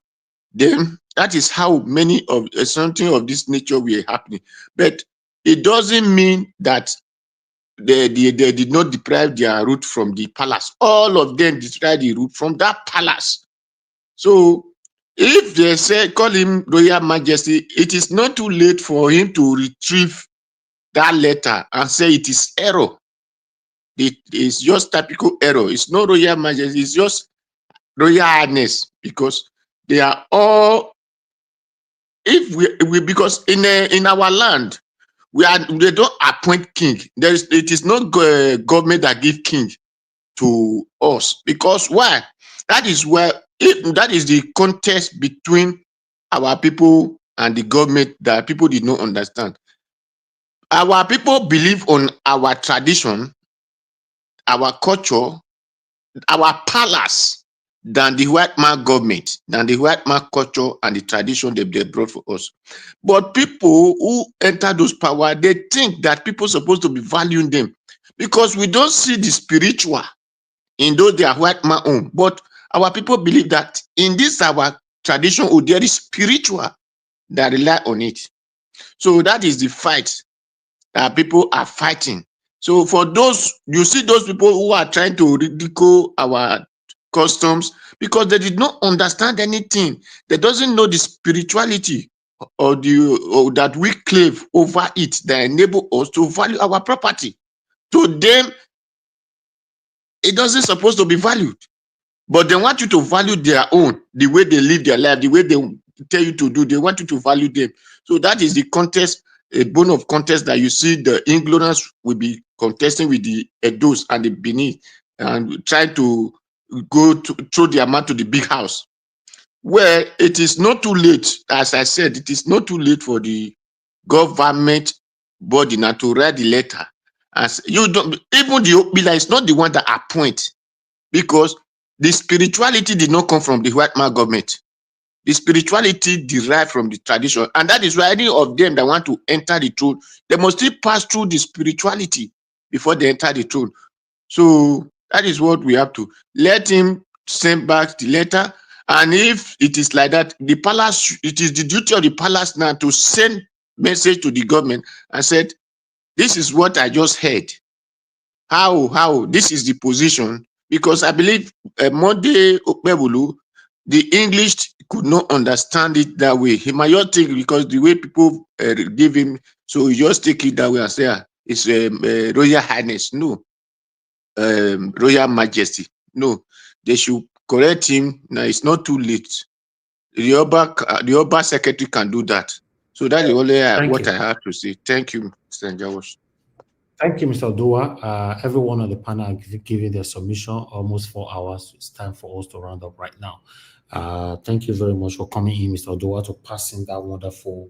Then that is how many of something of this nature will happening. But it doesn't mean that they did not deprive their root from the palace. All of them deprived the root from that palace. So if they say, call him Royal Majesty, it is not too late for him to retrieve that letter and say it is error. It is just typical error. It's not Royal Majesty, it's just Royal Highness, because they are all, if we because in our land, they don't appoint king. It is not government that give king to us. Because why? That is where that is the contest between our people and the government that people did not understand. Our people believe on our tradition, our culture, our palace than the white man government, than the white man culture and the tradition they brought for us. But people who enter those power, they think that people are supposed to be valuing them, because we don't see the spiritual in those they are white man own. But our people believe that in this our tradition, there is spiritual that rely on it. So that is the fight that people are fighting. So for those, you see those people who are trying to ridicule our customs because they did not understand anything. They doesn't know the spirituality or that we claim over it that enable us to value our property. To them, it doesn't supposed to be valued, but they want you to value their own, the way they live their life, the way they tell you to do. They want you to value them. So that is the contest, a bone of contest that you see the ignorance will be contesting with the Edos and the Benin and try to go to throw their man to the big house. Where it is not too late, as I said, it is not too late for the government body now to write the letter. As you don't, even the Obila is not the one that appoint, because the spirituality did not come from the white man government. The spirituality derived from the tradition. And that is why any of them that want to enter the throne, they must still pass through the spirituality before they enter the throne. So that is what we have to let him send back the letter. And if it is like that, the palace, it is the duty of the palace now to send message to the government and said, this is what I just heard. How this is the position, because I believe Monday Okpebulu, the English could not understand it that way. He might not think, because the way people give him, so he just take it that way and say, it's Royal Highness. No. Royal Majesty. No. They should correct him. Now it's not too late. The Oba secretary can do that. So that's the only what I have to say. Thank you, Mr. Njawash. Thank you, Mr. Odua. Everyone on the panel are giving their submission almost 4 hours. It's time for us to round up right now. Thank you very much for coming in, Mr. Odua, to passing that wonderful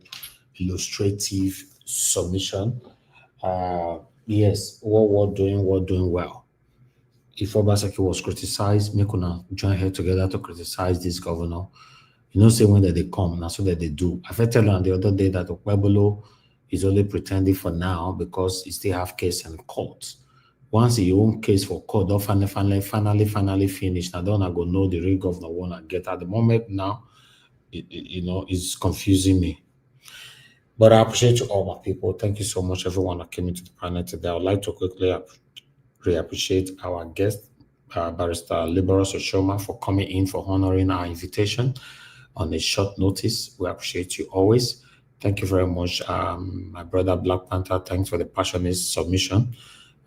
illustrative submission. Yes, what we're doing well. If Obaseki was criticized, make una join head together to criticize this governor. You know, say when they come, that's what they do. I tell you the other day that Okpebolo He's only pretending for now because he still have case in court. Once your own case for court don't finally finish, I don't go know the real governor wanna get at the moment now. It's confusing me. But I appreciate you all, my people. Thank you so much, everyone that came into the panel today. I would like to quickly appreciate our guest, Barrister Liborous Oshoma, for coming in, for honoring our invitation on a short notice. We appreciate you always. Thank you very much. My brother Black Panther, thanks for the passionate submission.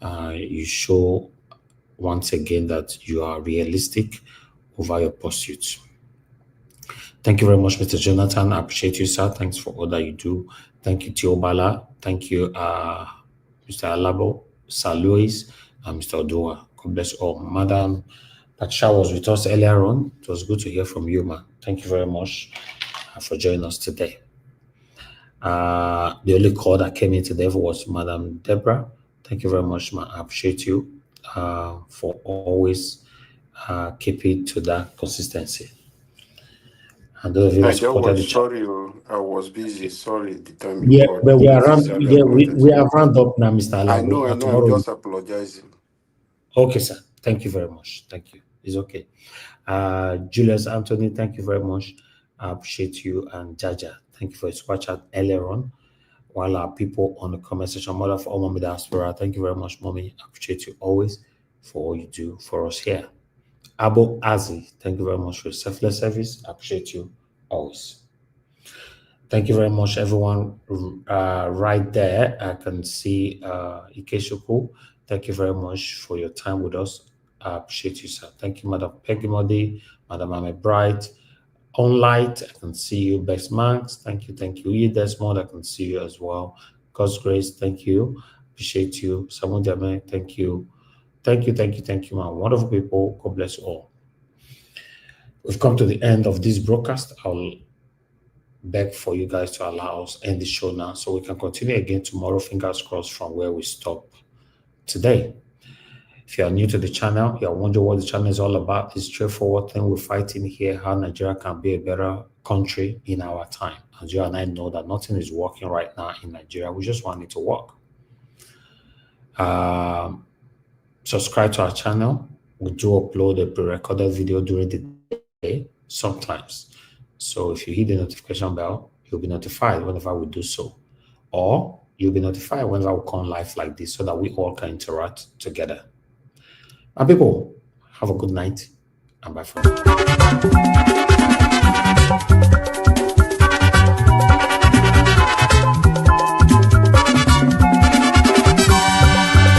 You show once again that you are realistic over your pursuits. Thank you very much, Mr. Jonathan. I appreciate you, sir. Thanks for all that you do. Thank you, Tiobala. Thank you, Mr. Alabo, Sir Louis, and Mr. Odoa. God bless you all. Madam Patricia was with us earlier on. It was good to hear from you, man. Thank you very much for joining us today. The only call that came in today was Madam Deborah. Thank you very much, man. I appreciate you for always keeping to that consistency. And those of you that supported the sorry, I was busy. Sorry, the time. Yeah, but we are we are round up now, Mr. Alabo. I know. I'm just apologizing. Okay, sir. Thank you very much. Thank you. It's okay. Julius Anthony, thank you very much. I appreciate you. And Jaja, thank you for your super chat earlier on. While our people on the comment section, mother for all Mommy Diaspora, thank you very much, Mommy. I appreciate you always for all you do for us here. Abo Azi, thank you very much for your selfless service. I appreciate you always. Thank you very much, everyone. Right there, I can see Ikeshuku. Thank you very much for your time with us. I appreciate you, sir. Thank you, Madam Peggy Modi, Madam Ame Bright. On light, I can see you. Best Max, thank you. E Desmond, I can see you as well. God's grace, thank you. Appreciate you. Samuel Jame, thank you. Thank you, man. Wonderful people. God bless you all. We've come to the end of this broadcast. I'll beg for you guys to allow us end the show now so we can continue again tomorrow, fingers crossed, from where we stop today. If you are new to the channel, you're wondering what the channel is all about, it's straightforward thing we're fighting here, how Nigeria can be a better country in our time. As you and I know that nothing is working right now in Nigeria. We just want it to work. Subscribe to our channel. We do upload a pre-recorded video during the day sometimes. So if you hit the notification bell, you'll be notified whenever we do so. Or you'll be notified whenever we come live like this so that we all can interact together. My people, have a good night and bye for now.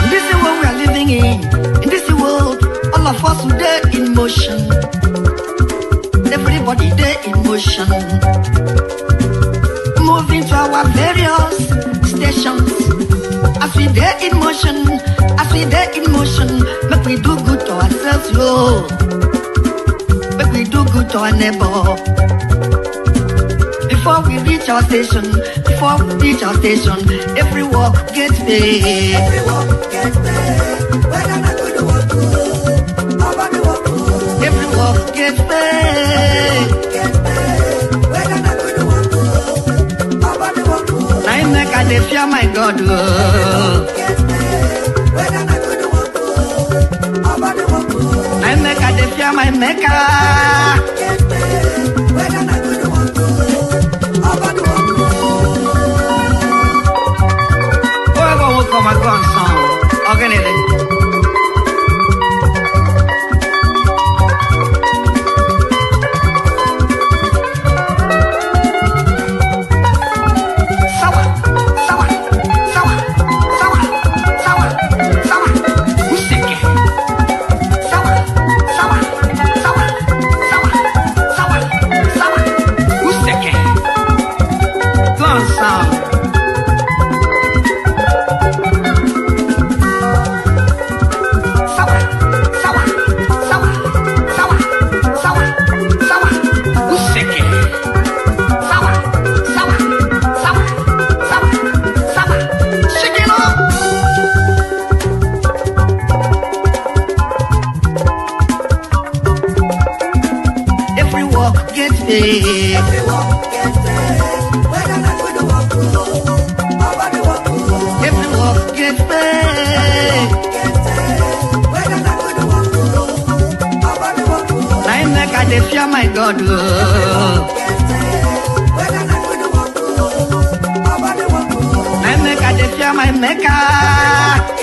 This is what we are living in this world, all of us today in motion. Everybody there in motion. Moving to our various stations. As we there in motion, make we do good to ourselves, yo. Make we do good to our neighbor. Before we reach our station, every walk gets paid. Whether not good or good, nobody walk good. Every walk gets paid. Whether not good or good, nobody walk good. I make a fear my God. Whether not good or good, nobody walk good. I make a fear my maker. Whether not good or good, nobody walk good. Whoever will come and go on song, organize. Everyone gets paid. Whether not good or good, I dey fear my God. I make I dey fear my maker.